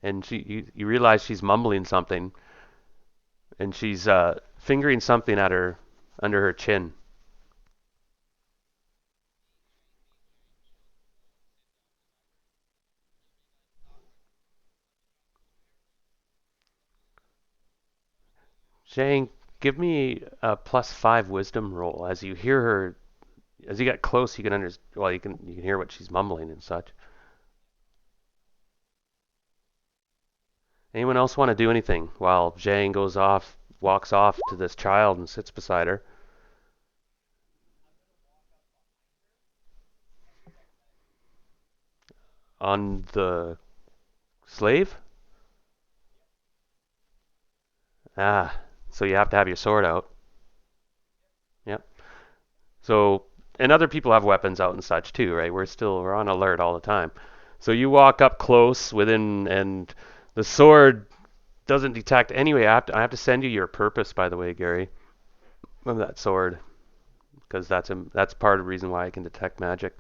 And you realize she's mumbling something, and she's fingering something at her under her chin. Jane, give me a +5 wisdom roll as you hear her. As you get close, you can well, you can hear what she's mumbling and such. Anyone else want to do anything while Jane walks off to this child and sits beside her on the slave? Ah, so you have to have your sword out. Yep. So, and other people have weapons out and such too, right? We're on alert all the time. So you walk up close within, and the sword doesn't detect. Anyway, I have to send you your purpose, by the way, Gary, of that sword, because that's part of the reason why I can detect magic.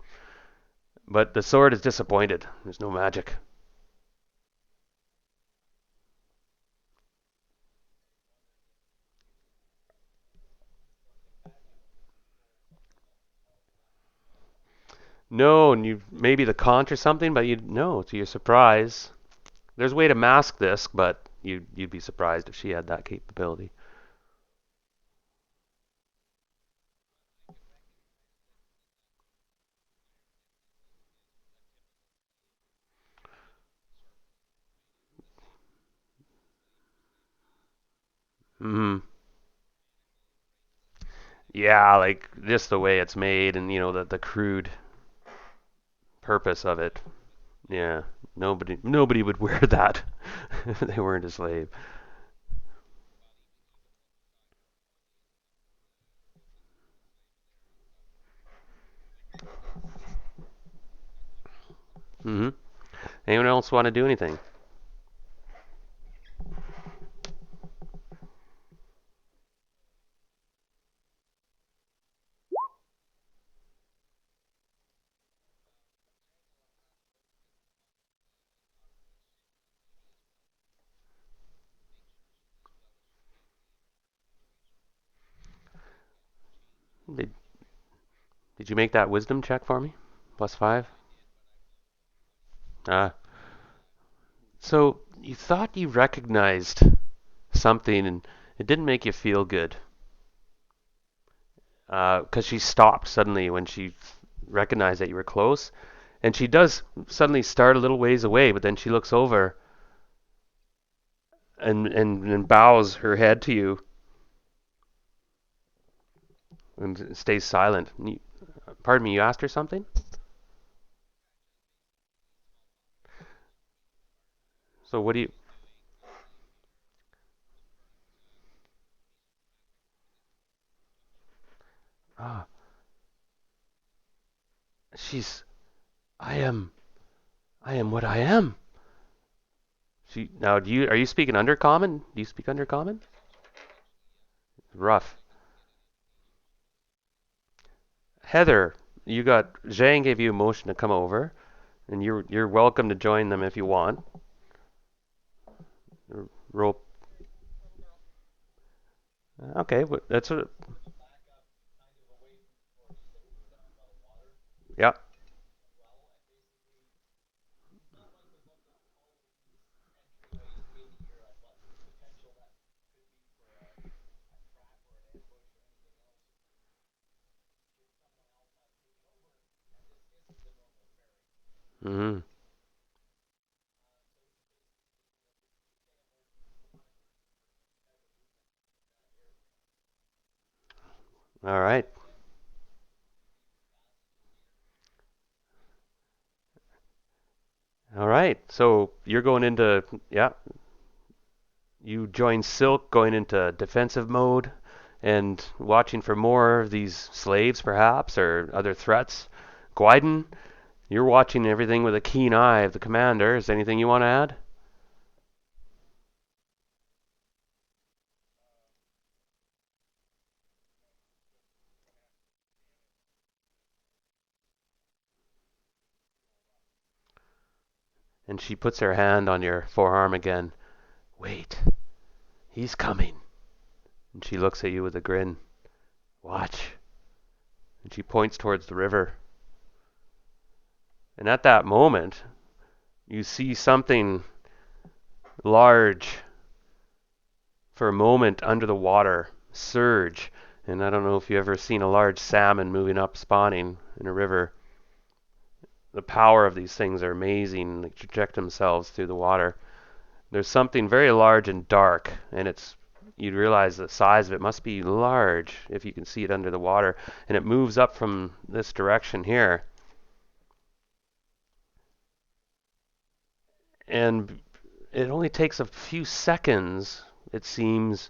But the sword is disappointed. There's no magic. No, and you maybe the conch or something, but you no, to your surprise. There's a way to mask this, but you'd be surprised if she had that capability. Hmm. Yeah, like just the way it's made and the crude purpose of it. Yeah, nobody would wear that if they weren't a slave. Hmm. Anyone else want to do anything? Did Did you make that wisdom check for me? +5. Ah, so you thought you recognized something, and it didn't make you feel good. Because she stopped suddenly when she recognized that you were close, and she does suddenly start a little ways away, but then she looks over and bows her head to you and stays silent. Pardon me, you asked her something? So what do you? Ah, she's. I am. I am what I am. She now. Do you? Are you speaking Undercommon? Do you speak Undercommon? Rough. Heather, you got Zhang gave you a motion to come over, and you're welcome to join them if you want. Roll. Okay, but that's what. Yeah. Mhm. All right. All right. So you're going into yeah. You join Silk going into defensive mode and watching for more of these slaves, perhaps, or other threats. Gwyden, you're watching everything with a keen eye of the commander. Is there anything you want to add? And she puts her hand on your forearm again. Wait, he's coming. And she looks at you with a grin. Watch. And she points towards the river. And at that moment, you see something large for a moment under the water surge. And I don't know if you've ever seen a large salmon moving up, spawning in a river. The power of these things are amazing. They project themselves through the water. There's something very large and dark, and you'd realize the size of it must be large if you can see it under the water. And it moves up from this direction here. And it only takes a few seconds, it seems.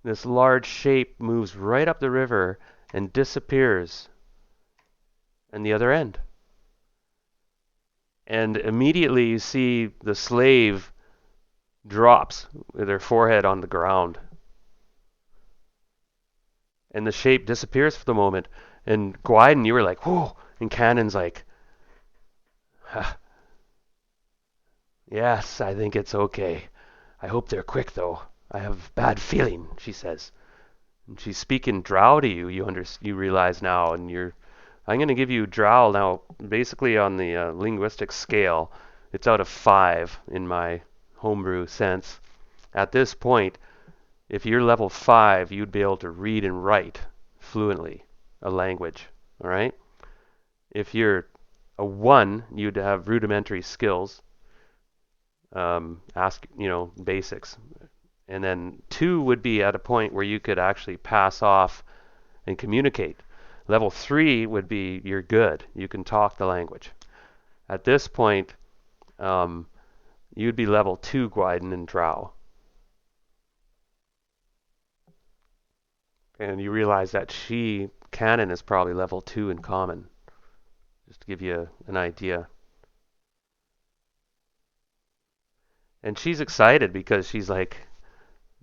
This large shape moves right up the river and disappears in the other end. And immediately you see the slave drops with her forehead on the ground. And the shape disappears for the moment. And Gwyden, you were like, whoa. And Cannon's like, huh, yes, I think it's okay. I hope they're quick, though. I have a bad feeling, she says. And she's speaking Drow to you. You realize now, and I'm going to give you Drow now. Basically, on the linguistic scale, it's out of 5 in my homebrew sense. At this point, if you're level 5, you'd be able to read and write fluently a language. All right. If you're a 1, you'd have rudimentary skills. Ask basics, and then 2 would be at a point where you could actually pass off and communicate. Level 3 would be you're good. You can talk the language. At this point, you'd be level 2 Gwyden and Drow. And you realize that Canon, is probably level 2 in common, just to give you an idea. And she's excited because she's like,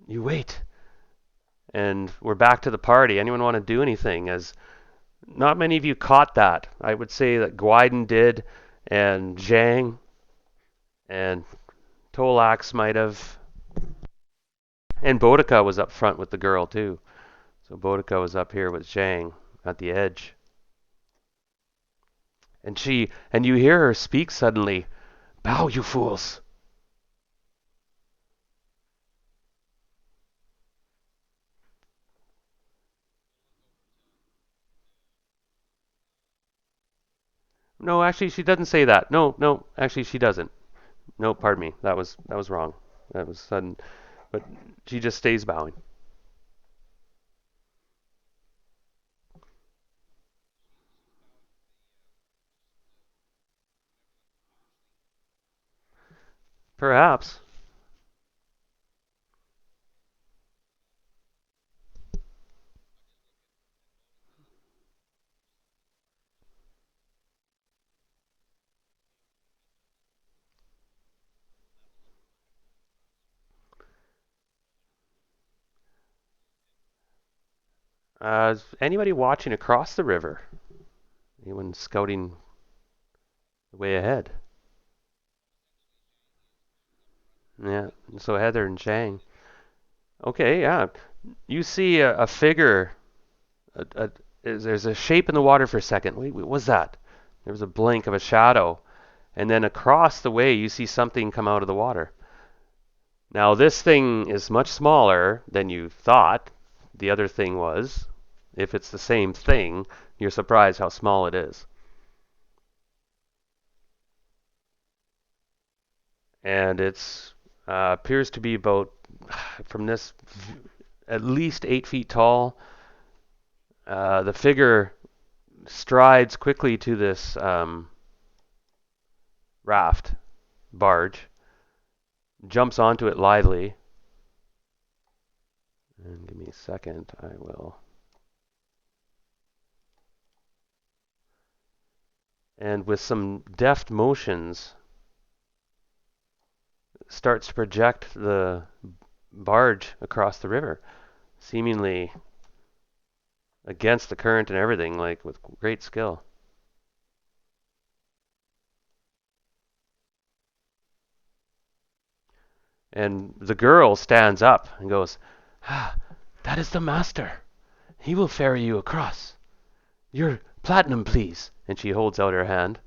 you wait. And we're back to the party. Anyone want to do anything? As not many of you caught that. I would say that Gwyden did, and Zhang, and Tolax might have. And Boudica was up front with the girl, too. So Boudica was up here with Zhang at the edge. And you hear her speak suddenly, bow, you fools. No, actually, she doesn't say that. No, no, actually, she doesn't. No, pardon me. That was wrong. That was sudden. But she just stays bowing. Perhaps. Is anybody watching across the river? Anyone scouting the way ahead? Yeah. So Heather and Chang. Okay, yeah. You see a figure. There's a shape in the water for a second. Wait, what was that? There was a blink of a shadow, and then across the way you see something come out of the water. Now this thing is much smaller than you thought the other thing was. If it's the same thing, you're surprised how small it is. And it's appears to be about from this at least 8 feet tall. The figure strides quickly to this raft barge, jumps onto it lively. And give me a second, I will. And with some deft motions, starts to project the barge across the river, seemingly against the current and everything, like with great skill. And the girl stands up and goes, "Ah, that is the master. He will ferry you across. Your platinum, please." And she holds out her hand.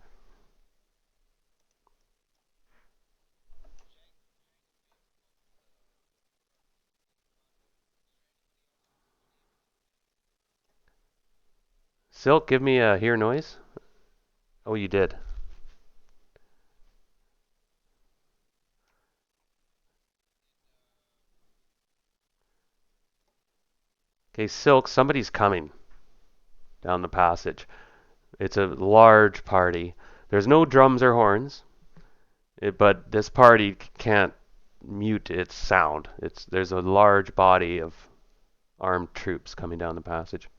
Silk, give me a hear noise. Oh, you did. Okay, Silk, somebody's coming down the passage. It's a large party. There's no drums or horns, but this party can't mute its sound. There's a large body of armed troops coming down the passage.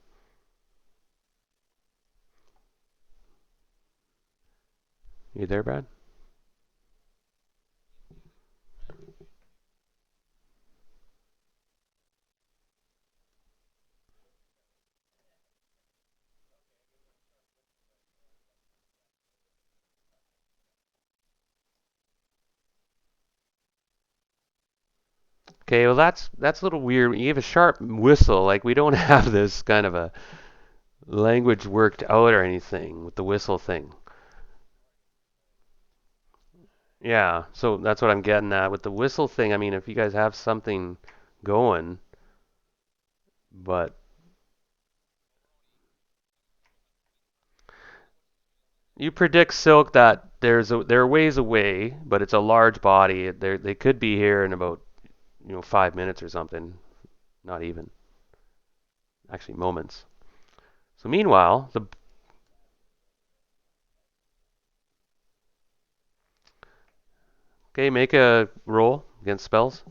You there, Brad? Okay, well that's a little weird. You have a sharp whistle. Like we don't have this kind of a language worked out or anything with the whistle thing. Yeah, so that's what I'm getting at with the whistle thing. I mean, if you guys have something going, but you predict Silk that they're ways away, but it's a large body. They could be here in about 5 minutes or something. Not even, actually moments. So meanwhile, the okay, make a roll against spells.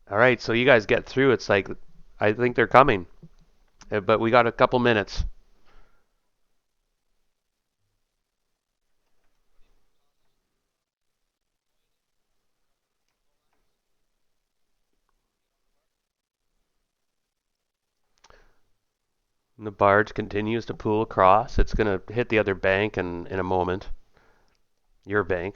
All right, so you guys get through. It's like I think they're coming, but we got a couple minutes. And the barge continues to pull across. It's going to hit the other bank in a moment. Your bank.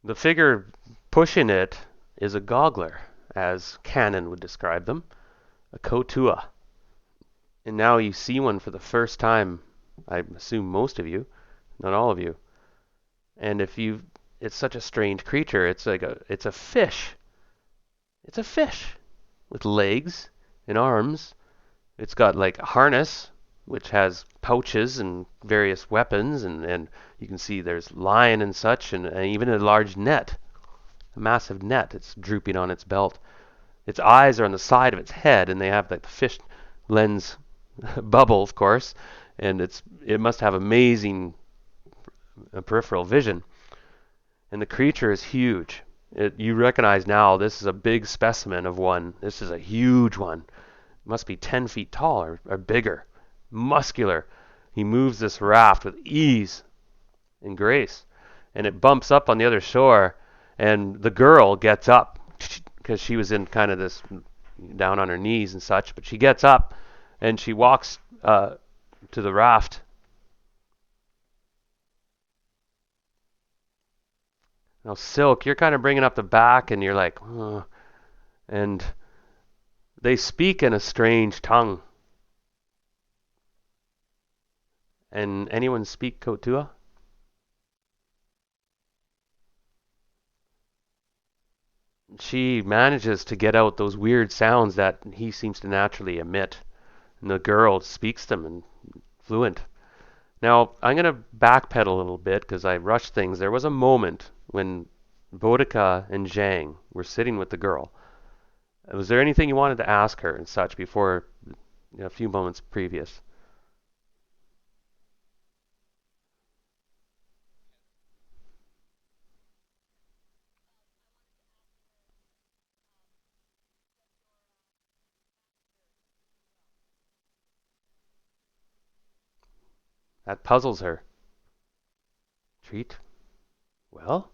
The figure pushing it is a goggler, as Cannon would describe them, a Kotua. And now you see one for the first time. I assume most of you, not all of you. And if you, it's such a strange creature. It's a fish. It's a fish with legs and arms. It's got like a harness, which has pouches and various weapons, and you can see there's line and such, and even a large net, a massive net. It's drooping on its belt. Its eyes are on the side of its head, and they have like the fish lens bubble, of course, and it must have amazing peripheral vision. And the creature is huge. You recognize now this is a big specimen of one. This is a huge one. It must be 10 feet tall or bigger. Muscular. He moves this raft with ease and grace. And it bumps up on the other shore, and the girl gets up because she was in kind of this down on her knees and such, but she gets up and she walks to the raft. Now, Silk, you're kind of bringing up the back, and you're like, oh. And they speak in a strange tongue. And anyone speak Kotua? She manages to get out those weird sounds that he seems to naturally emit. And the girl speaks them and fluent. Now, I'm going to backpedal a little bit because I rushed things. There was a moment when Boudica and Zhang were sitting with the girl. Was there anything you wanted to ask her and such before a few moments previous? That puzzles her. Treat? Well,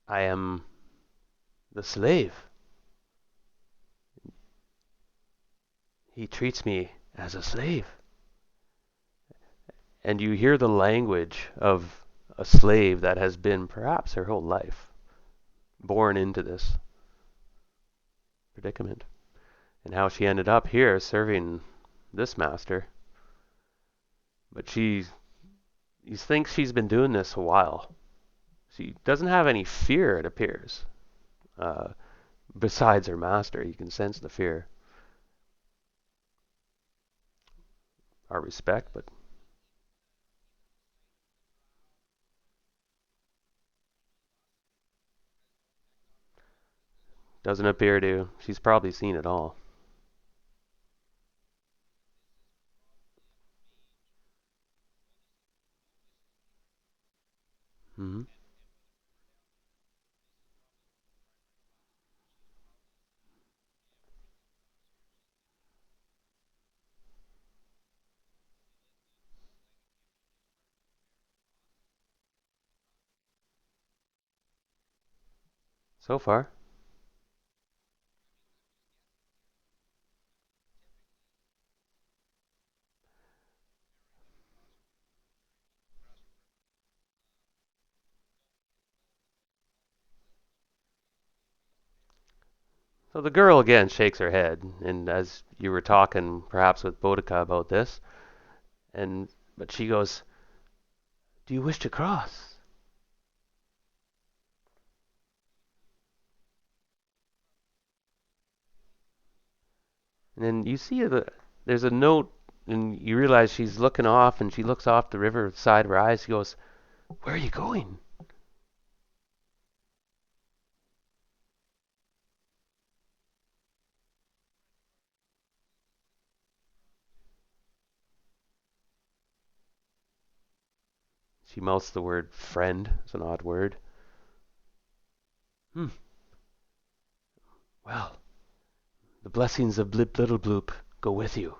I am the slave. He treats me as a slave. And you hear the language of a slave that has been perhaps her whole life born into this predicament. And how she ended up here serving this master. But you think she's been doing this a while. She doesn't have any fear, it appears. Uh, Besides her master, you can sense the fear. Our respect, but doesn't appear to. She's probably seen it all. Hmm. So far. So the girl again shakes her head, and as you were talking perhaps with Boudica about this, and but she goes, "Do you wish to cross?" And then you see there's a note, and you realize she's looking off, and she looks off the river side of her eyes. She goes, "Where are you going?" She mouths the word friend. It's an odd word. Hmm. Well, the blessings of Blip Little Bloop go with you.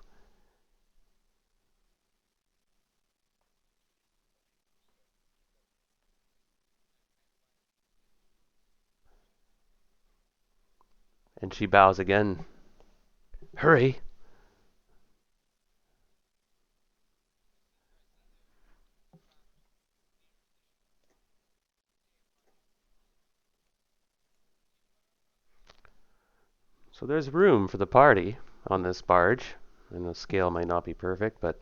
And she bows again. Hurry. So there's room for the party on this barge. I know scale might not be perfect, but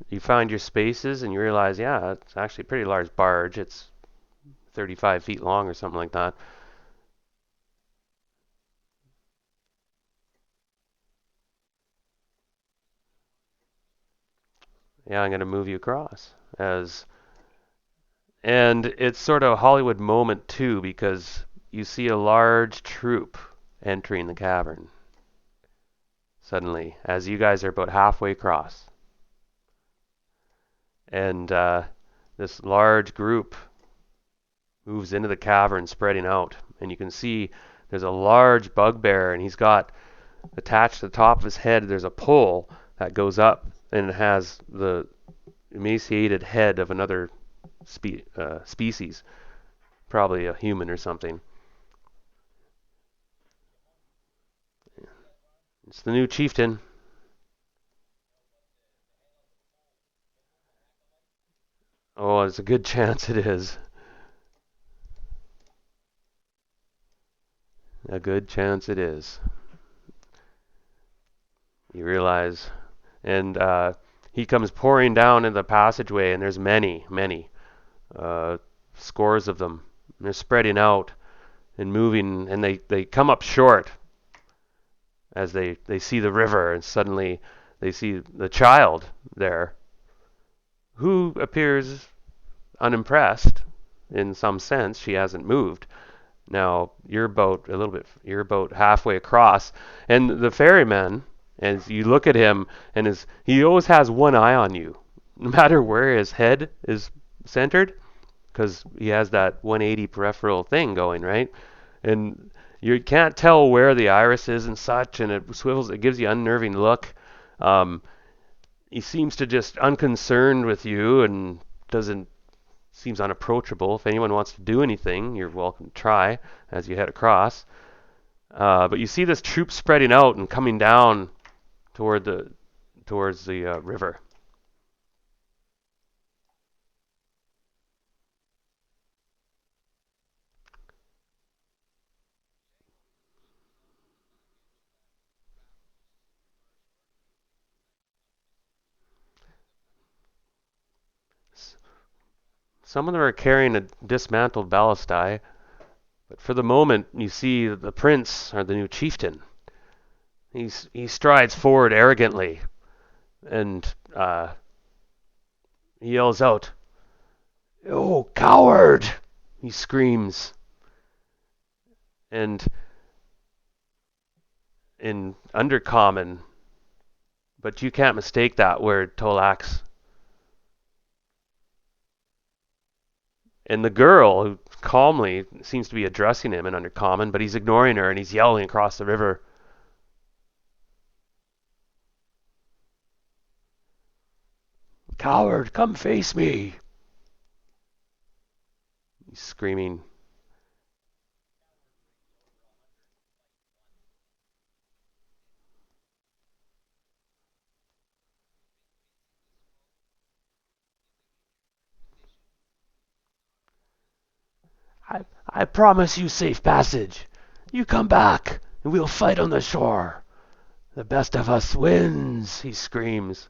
you find your spaces and you realize, yeah, it's actually a pretty large barge. It's 35 feet long or something like that. Yeah, I'm going to move you across. And it's sort of a Hollywood moment too, because you see a large troop entering the cavern suddenly as you guys are about halfway across. And this large group moves into the cavern, spreading out. And you can see there's a large bugbear, and he's got attached to the top of his head, there's a pole that goes up, and it has the emaciated head of another species, probably a human or something. It's the new chieftain. Oh, there's a good chance it is. A good chance it is. You realize. And he comes pouring down in the passageway, and there's many, many, uh, scores of them. And they're spreading out and moving, and they come up short as they see the river, and suddenly they see the child there, who appears unimpressed in some sense. She hasn't moved. Now you're about halfway across, and the ferryman, as you look at him, and he always has one eye on you, no matter where his head is centered, because he has that 180 peripheral thing going, right? And you can't tell where the iris is and such, and it swivels. It gives you an unnerving look. Um, he seems to just unconcerned with you and doesn't seems unapproachable. If anyone wants to do anything, you're welcome to try as you head across. But you see this troop spreading out and coming down toward the towards the river. Some of them are carrying a dismantled ballistae, but for the moment you see the prince, or the new chieftain. He strides forward arrogantly and he yells out, "Oh, coward!" He screams, and in Undercommon, but you can't mistake that word, Tolax. And the girl, who calmly seems to be addressing him in Undercommon, but he's ignoring her and he's yelling across the river, "Coward, come face me!" He's screaming. I promise you safe passage. You come back, and we'll fight on the shore. The best of us wins, he screams.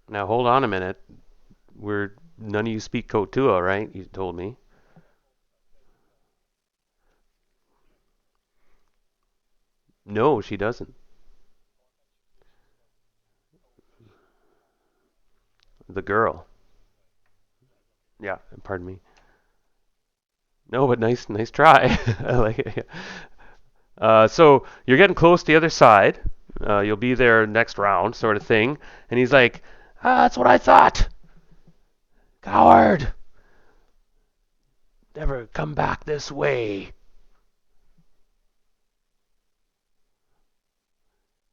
Now hold on a minute. None of you speak Kotua, right? You told me. No, she doesn't. The girl. Yeah, pardon me. No, but nice try. Like it. So you're getting close to the other side. You'll be there next round, sort of thing. And he's like, "That's what I thought. Coward! Never come back this way."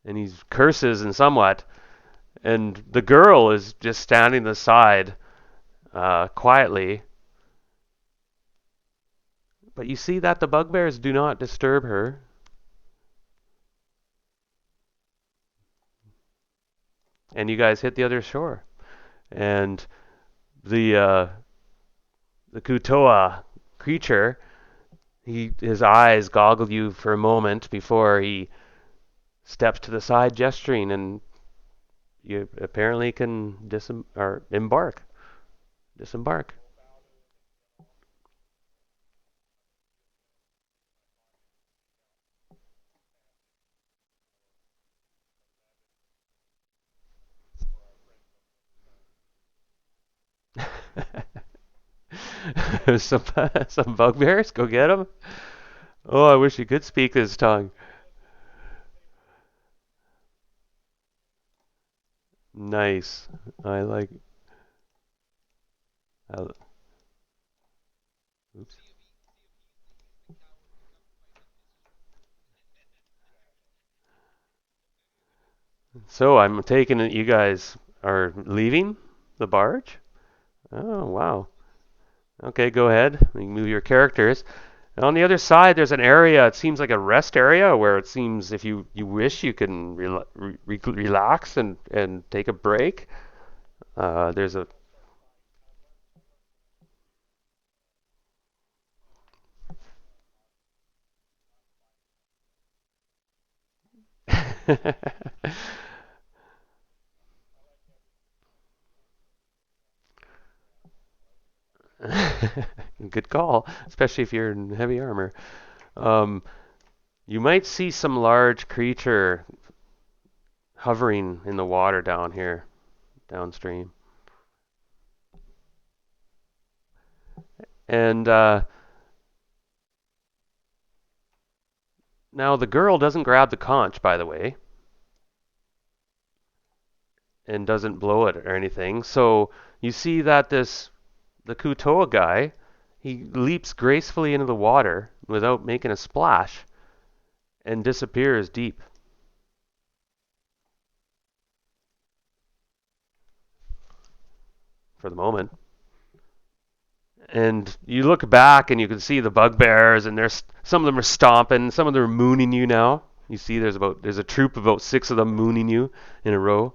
And he curses and somewhat. And the girl is just standing aside, quietly. But you see that the bugbears do not disturb her. And you guys hit the other shore. And the Kutoa creature, his eyes goggle you for a moment before he steps to the side gesturing, and you apparently can disembark. some some bugbears, go get them. Oh, I wish you could speak his tongue. Nice. I like. I, oops. So I'm taking it you guys are leaving the barge? Oh, wow. Okay, go ahead. You can move your characters. And on the other side, there's an area. It seems like a rest area where it seems if you wish, you can relax and take a break. There's a. Good call, especially if you're in heavy armor. Um, you might see some large creature hovering in the water down here, downstream. And now the girl doesn't grab the conch, by the way, and doesn't blow it or anything. So you see that the Kutoa guy, he leaps gracefully into the water without making a splash and disappears deep for the moment. And you look back and you can see the bugbears, and there's some of them are stomping, some of them are mooning you now. You see, there's a troop of about 6 of them mooning you in a row.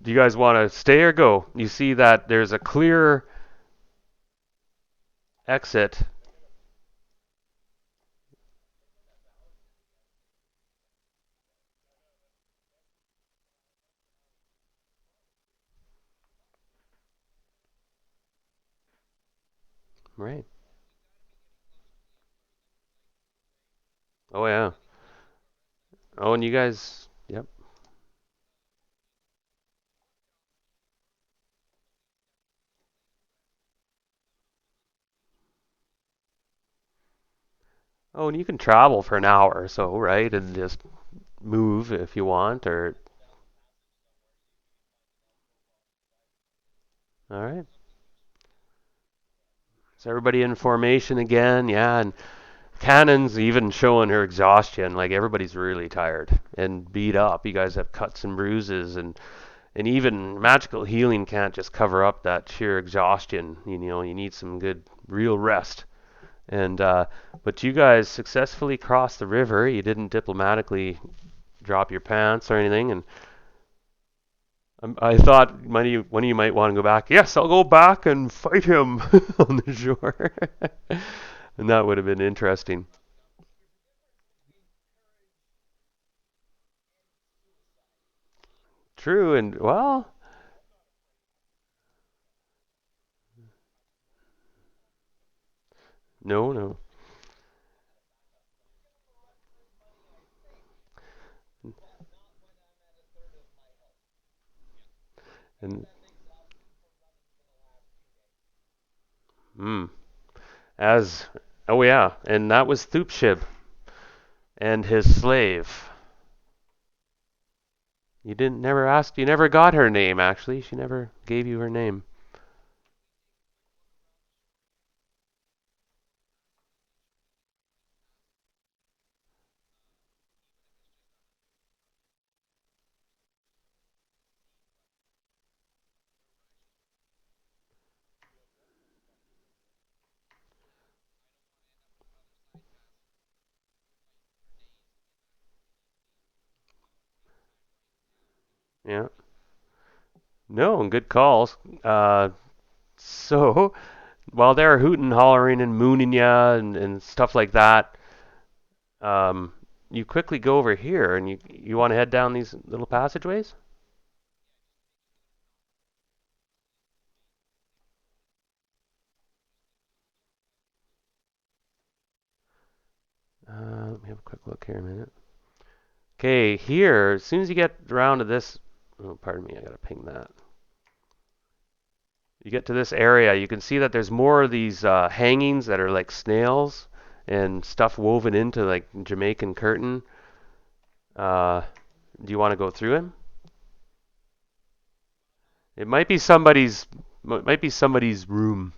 Do you guys want to stay or go? You see that there's a clear exit. Right. Oh yeah. Oh, and you guys. Yep. Oh, and you can travel for an hour or so, right? And just move if you want, or all right. So everybody in formation again, yeah, and Cannon's even showing her exhaustion. Like everybody's really tired and beat up. You guys have cuts and bruises, and even magical healing can't just cover up that sheer exhaustion. You know, you need some good real rest. And but you guys successfully crossed the river. You didn't diplomatically drop your pants or anything. And I thought one of you might want to go back. Yes, I'll go back and fight him on the shore. And that would have been interesting. True, and well, no, no, and mm, as oh yeah, and that was Thupshib and his slave. You didn't never asked. You never got her name. Actually, she never gave you her name. Yeah. No, good calls. So while they're hooting, hollering, and mooning ya and stuff like that, um, you quickly go over here and you want to head down these little passageways. Let me have a quick look here a minute. Okay, here, as soon as you get around to this, oh, pardon me, I gotta ping that. You get to this area, you can see that there's more of these hangings that are like snails and stuff woven into like Jamaican curtain. Uh, do you want to go through him? It might be somebody's room.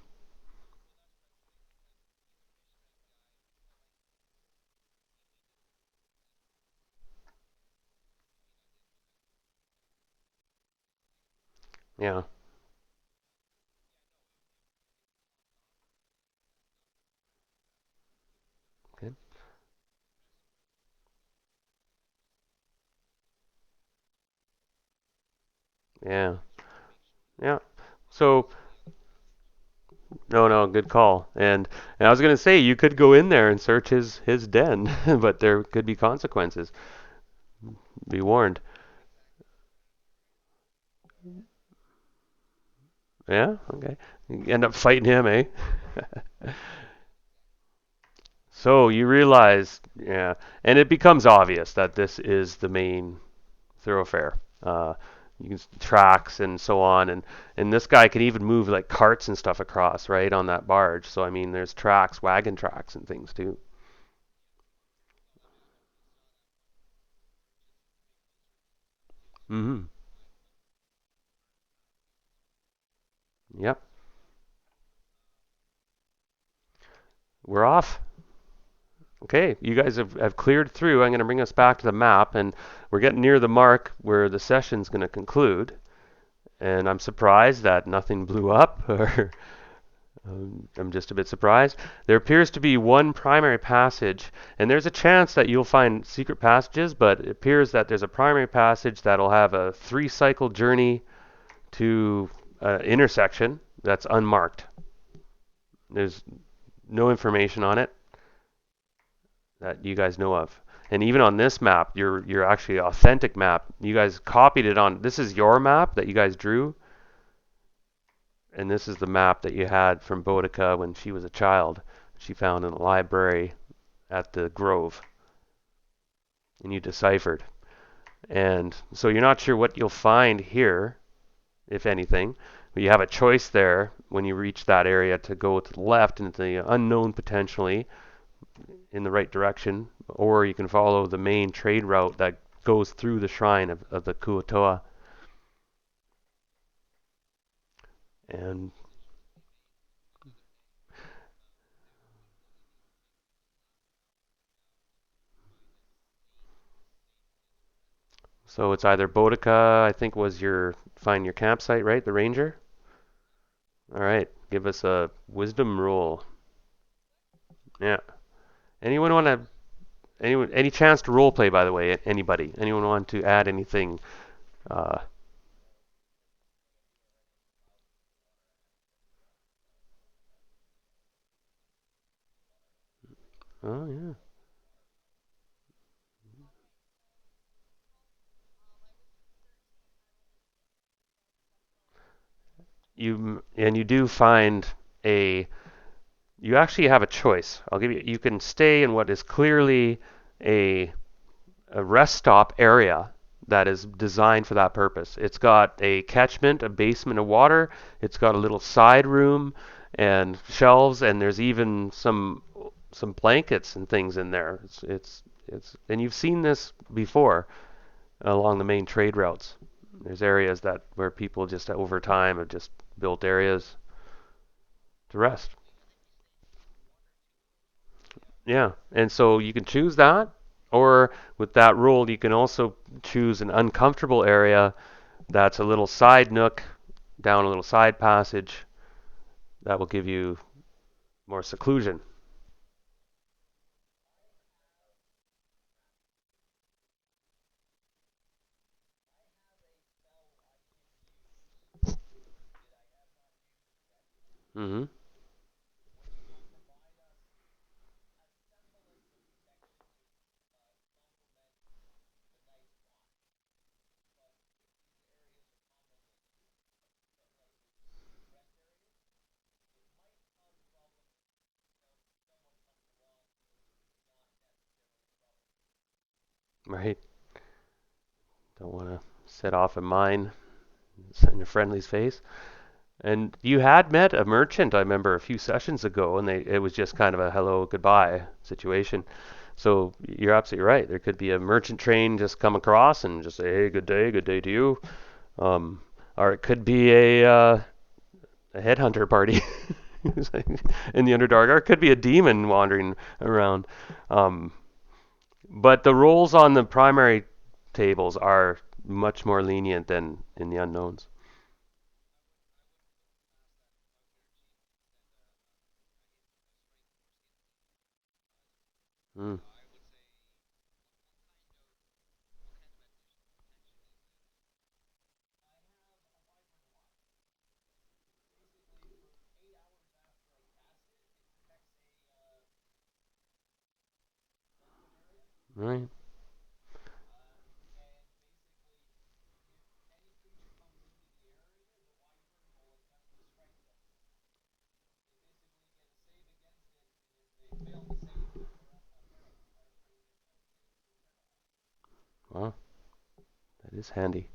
Yeah. Okay. Yeah. Yeah. So no, no, good call. And I was gonna say you could go in there and search his den, but there could be consequences. Be warned. Yeah. Okay. You end up fighting him, eh? So you realize, yeah, and it becomes obvious that this is the main thoroughfare. You can tracks and so on, and this guy can even move like carts and stuff across, right, on that barge. So I mean, there's tracks, wagon tracks, and things too. Mm-hmm. Yep. We're off. Okay, you guys have cleared through. I'm going to bring us back to the map, and we're getting near the mark where the session's going to conclude. And I'm surprised that nothing blew up, or I'm just a bit surprised. There appears to be one primary passage, and there's a chance that you'll find secret passages, but it appears that there's a primary passage that'll have a 3-cycle journey to an intersection that's unmarked. There's no information on it that you guys know of. And even on this map, your actually authentic map, you guys copied it on. This is your map that you guys drew, and this is the map that you had from Boudica when she was a child. She found in the library at the Grove, and you deciphered. And so you're not sure what you'll find here, if anything. But you have a choice there when you reach that area to go to the left into the unknown potentially in the right direction, or you can follow the main trade route that goes through the shrine of the Kuatoa. And so it's either Boudica, I think was your find your campsite, right? The ranger? All right, give us a wisdom roll. Yeah. Anyone want to any chance to role play, by the way? Anybody? Anyone want to add anything? Uh, oh yeah. You do find a you actually have a choice. I'll give you you can stay in what is clearly a a rest stop area that is designed for that purpose. It's got a catchment, a basement of water. It's got a little side room and shelves, and there's even some blankets and things in there. It's and you've seen this before along the main trade routes. There's areas that where people just over time have just built areas to rest. Yeah, and so you can choose that, or with that rule, you can also choose an uncomfortable area that's a little side nook down a little side passage that will give you more seclusion. Mm-hmm. Right. Don't want to set off a mine in a friendly's face. And you had met a merchant, I remember, a few sessions ago, and it was just kind of a hello, goodbye situation. So you're absolutely right. There could be a merchant train just come across and just say, hey, good day to you. Um, or it could be a headhunter party in the Underdark, or it could be a demon wandering around. Um, but the rolls on the primary tables are much more lenient than in the unknowns. Mm, right. Well, that is handy.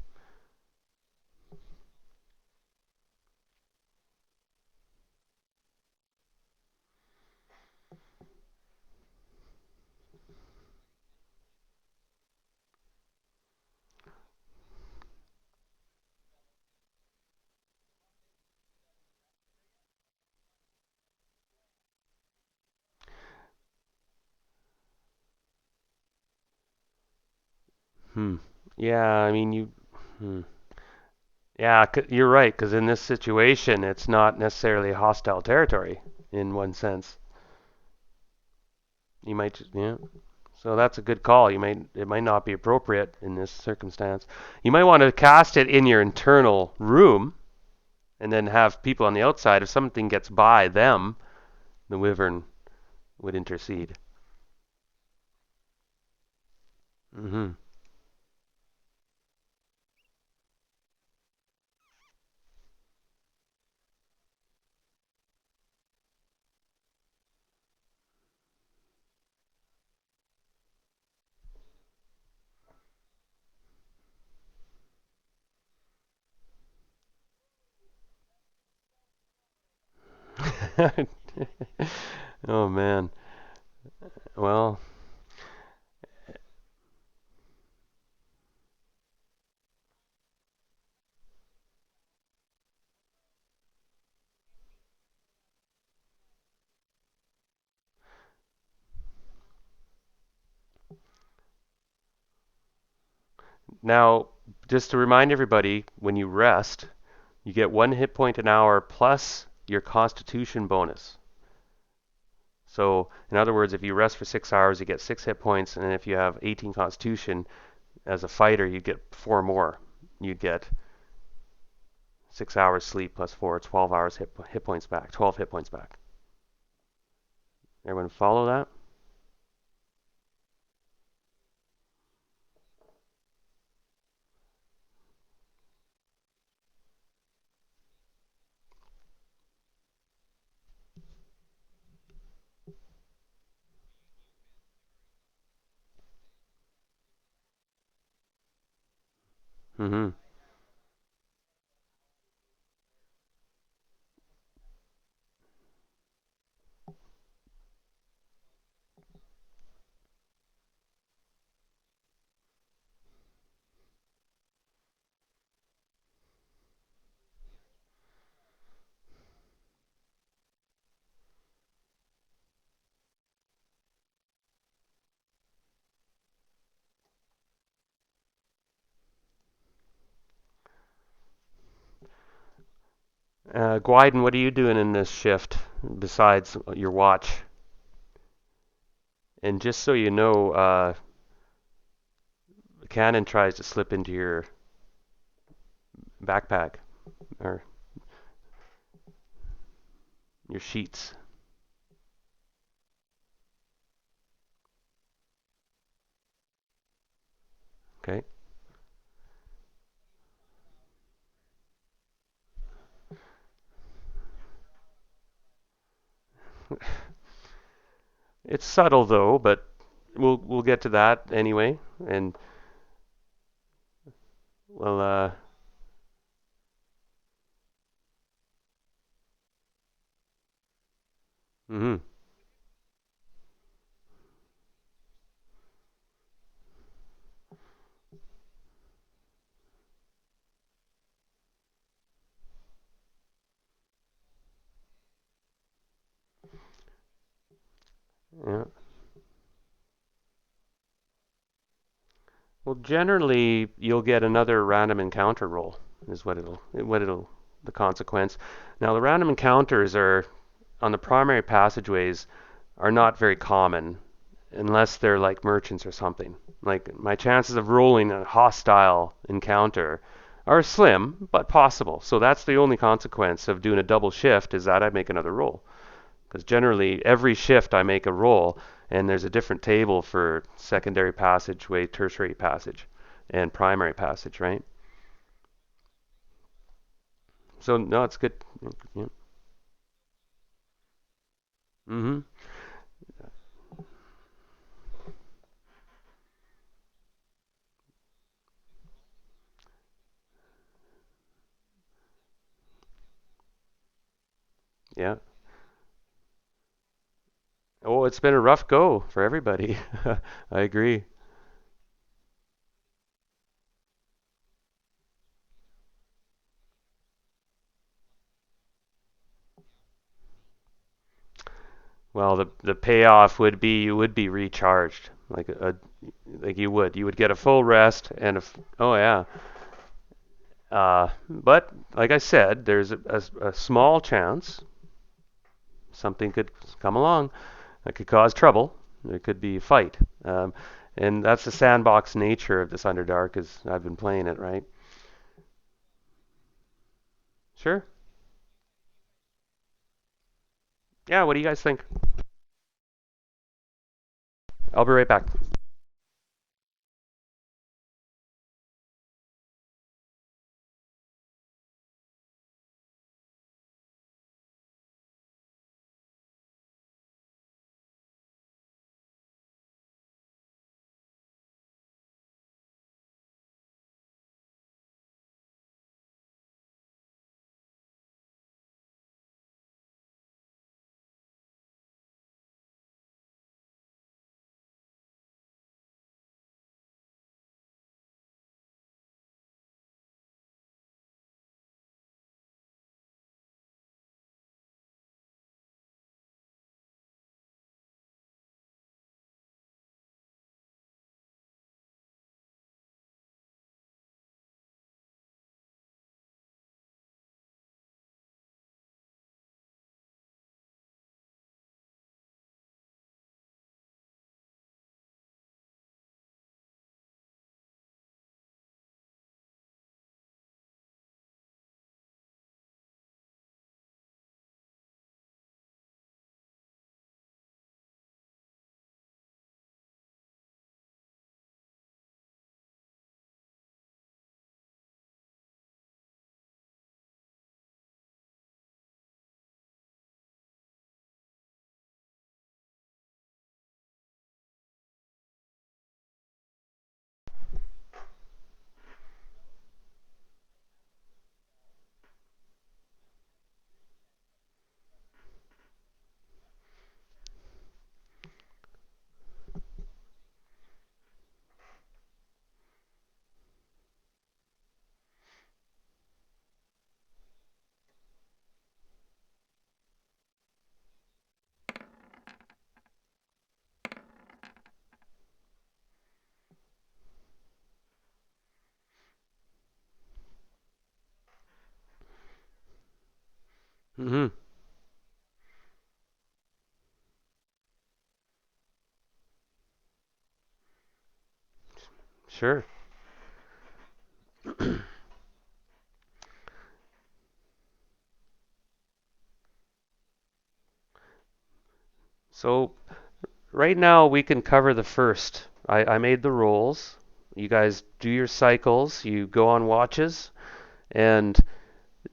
Hmm. Yeah, I mean, Hmm. Yeah, you're right, because in this situation, it's not necessarily hostile territory in one sense. You might just, yeah. So that's a good call. It might not be appropriate in this circumstance. You might want to cast it in your internal room and then have people on the outside. If something gets by them, the wyvern would intercede. Hmm. Oh man. Well, now just to remind everybody, when you rest, you get 1 hit point an hour plus your Constitution bonus. So, in other words, if you rest for 6 hours, you get 6 hit points, and if you have 18 Constitution as a fighter, you get four more. You get 6 hours sleep plus four, 12 hours hit points back, 12 hit points back. Everyone follow that? Mm-hmm. Gwyden, what are you doing in this shift besides your watch? And just so you know, cannon tries to slip into your backpack. Or your sheets. Okay. It's subtle though, but we'll get to that anyway. And well, mhm, yeah. Well, generally you'll get another random encounter roll is what it'll the consequence. Now the random encounters are on the primary passageways are not very common unless they're like merchants or something. Like my chances of rolling a hostile encounter are slim but possible. So that's the only consequence of doing a double shift is that I make another roll. Because generally every shift I make a roll and there's a different table for secondary passageway, tertiary passage, and primary passage, right? So no, it's good. Yeah. Mhm. Yeah. Oh, it's been a rough go for everybody. I agree. Well, the payoff would be you would be recharged like you would get a full rest and oh yeah. But like I said, there's a small chance something could come along that could cause trouble. There could be a fight, um, and that's the sandbox nature of this Underdark. As I've been playing it, right? Sure. Yeah. What do you guys think? I'll be right back. Mm-hmm. Sure. So right now we can cover the first. I made the rolls. You guys do your cycles. You go on watches and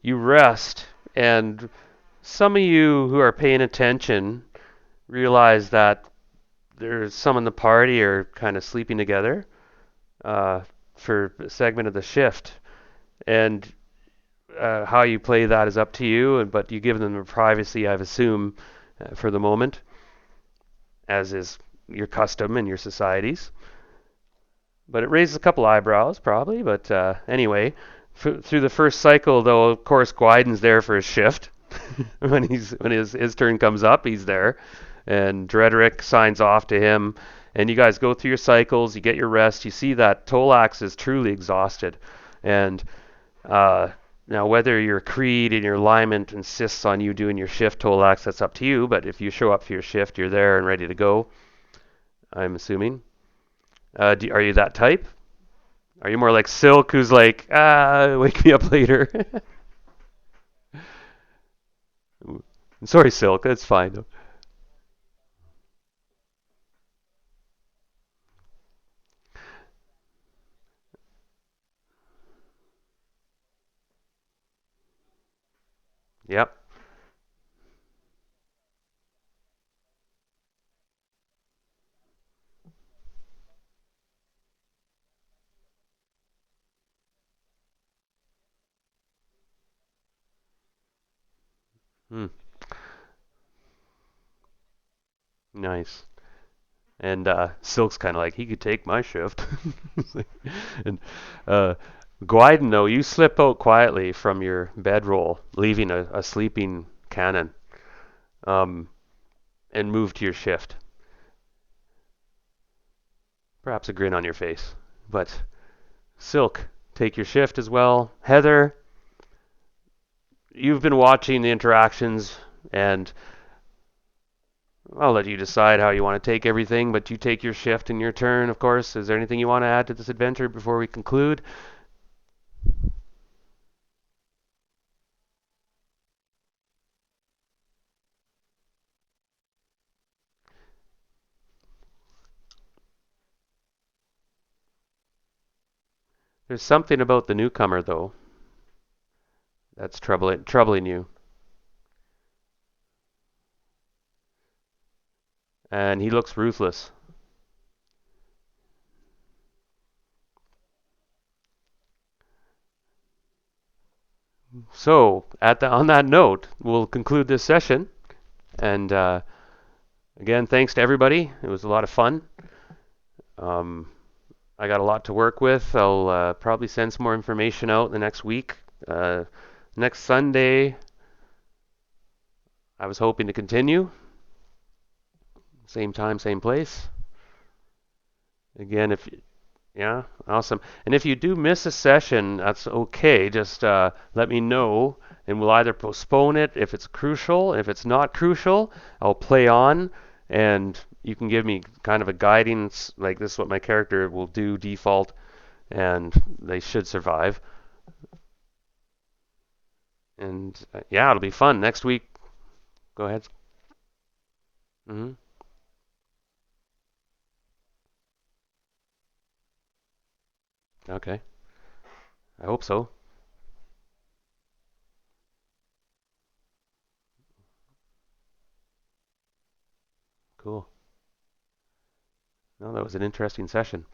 you rest. And some of you who are paying attention realize that there's some in the party are kind of sleeping together uh, for a segment of the shift. And how you play that is up to you, but you give them the privacy, I assume, for the moment, as is your custom in your societies. But it raises a couple eyebrows, probably. But anyway, through the first cycle, though, of course, Gwyden's there for his shift. when his turn comes up, he's there, and Drederick signs off to him. And you guys go through your cycles, you get your rest. You see that Tolax is truly exhausted, and uh, now whether your creed and your alignment insists on you doing your shift, Tolax, that's up to you. But if you show up for your shift, you're there and ready to go. I'm assuming. Are you that type? Are you more like Silk, who's like, wake me up later? Sorry, Silk, that's fine. Yep. Hmm. Nice. And Silk's kind of like, he could take my shift. And uh, Gwyden, though, you slip out quietly from your bedroll, leaving a sleeping cannon, um, and move to your shift. Perhaps a grin on your face. But Silk, take your shift as well. Heather, you've been watching the interactions, and I'll let you decide how you want to take everything, but you take your shift and your turn, of course. Is there anything you want to add to this adventure before we conclude? There's something about the newcomer, though, that's troubling you. And he looks ruthless. So, on that note, we'll conclude this session. And again, thanks to everybody. It was a lot of fun. Um, I got a lot to work with. I'll probably send some more information out the next week. Next Sunday, I was hoping to continue. Same time, same place. Again, if yeah, awesome. And if you do miss a session, that's okay. Just let me know, and we'll either postpone it if it's crucial. If it's not crucial, I'll play on, and you can give me kind of a guidance, like this is what my character will do default, and they should survive. And yeah, it'll be fun. Next week, go ahead. Hmm. Okay. I hope so. Cool. No, that was an interesting session.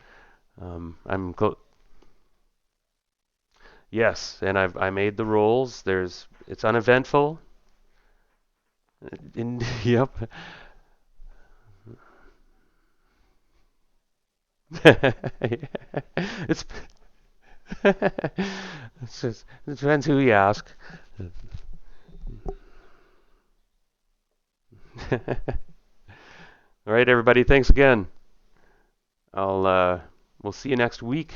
I'm Yes, and I made the rolls. It's uneventful. Yep. it's it depends who you ask. All right, everybody. Thanks again. I'll we'll see you next week.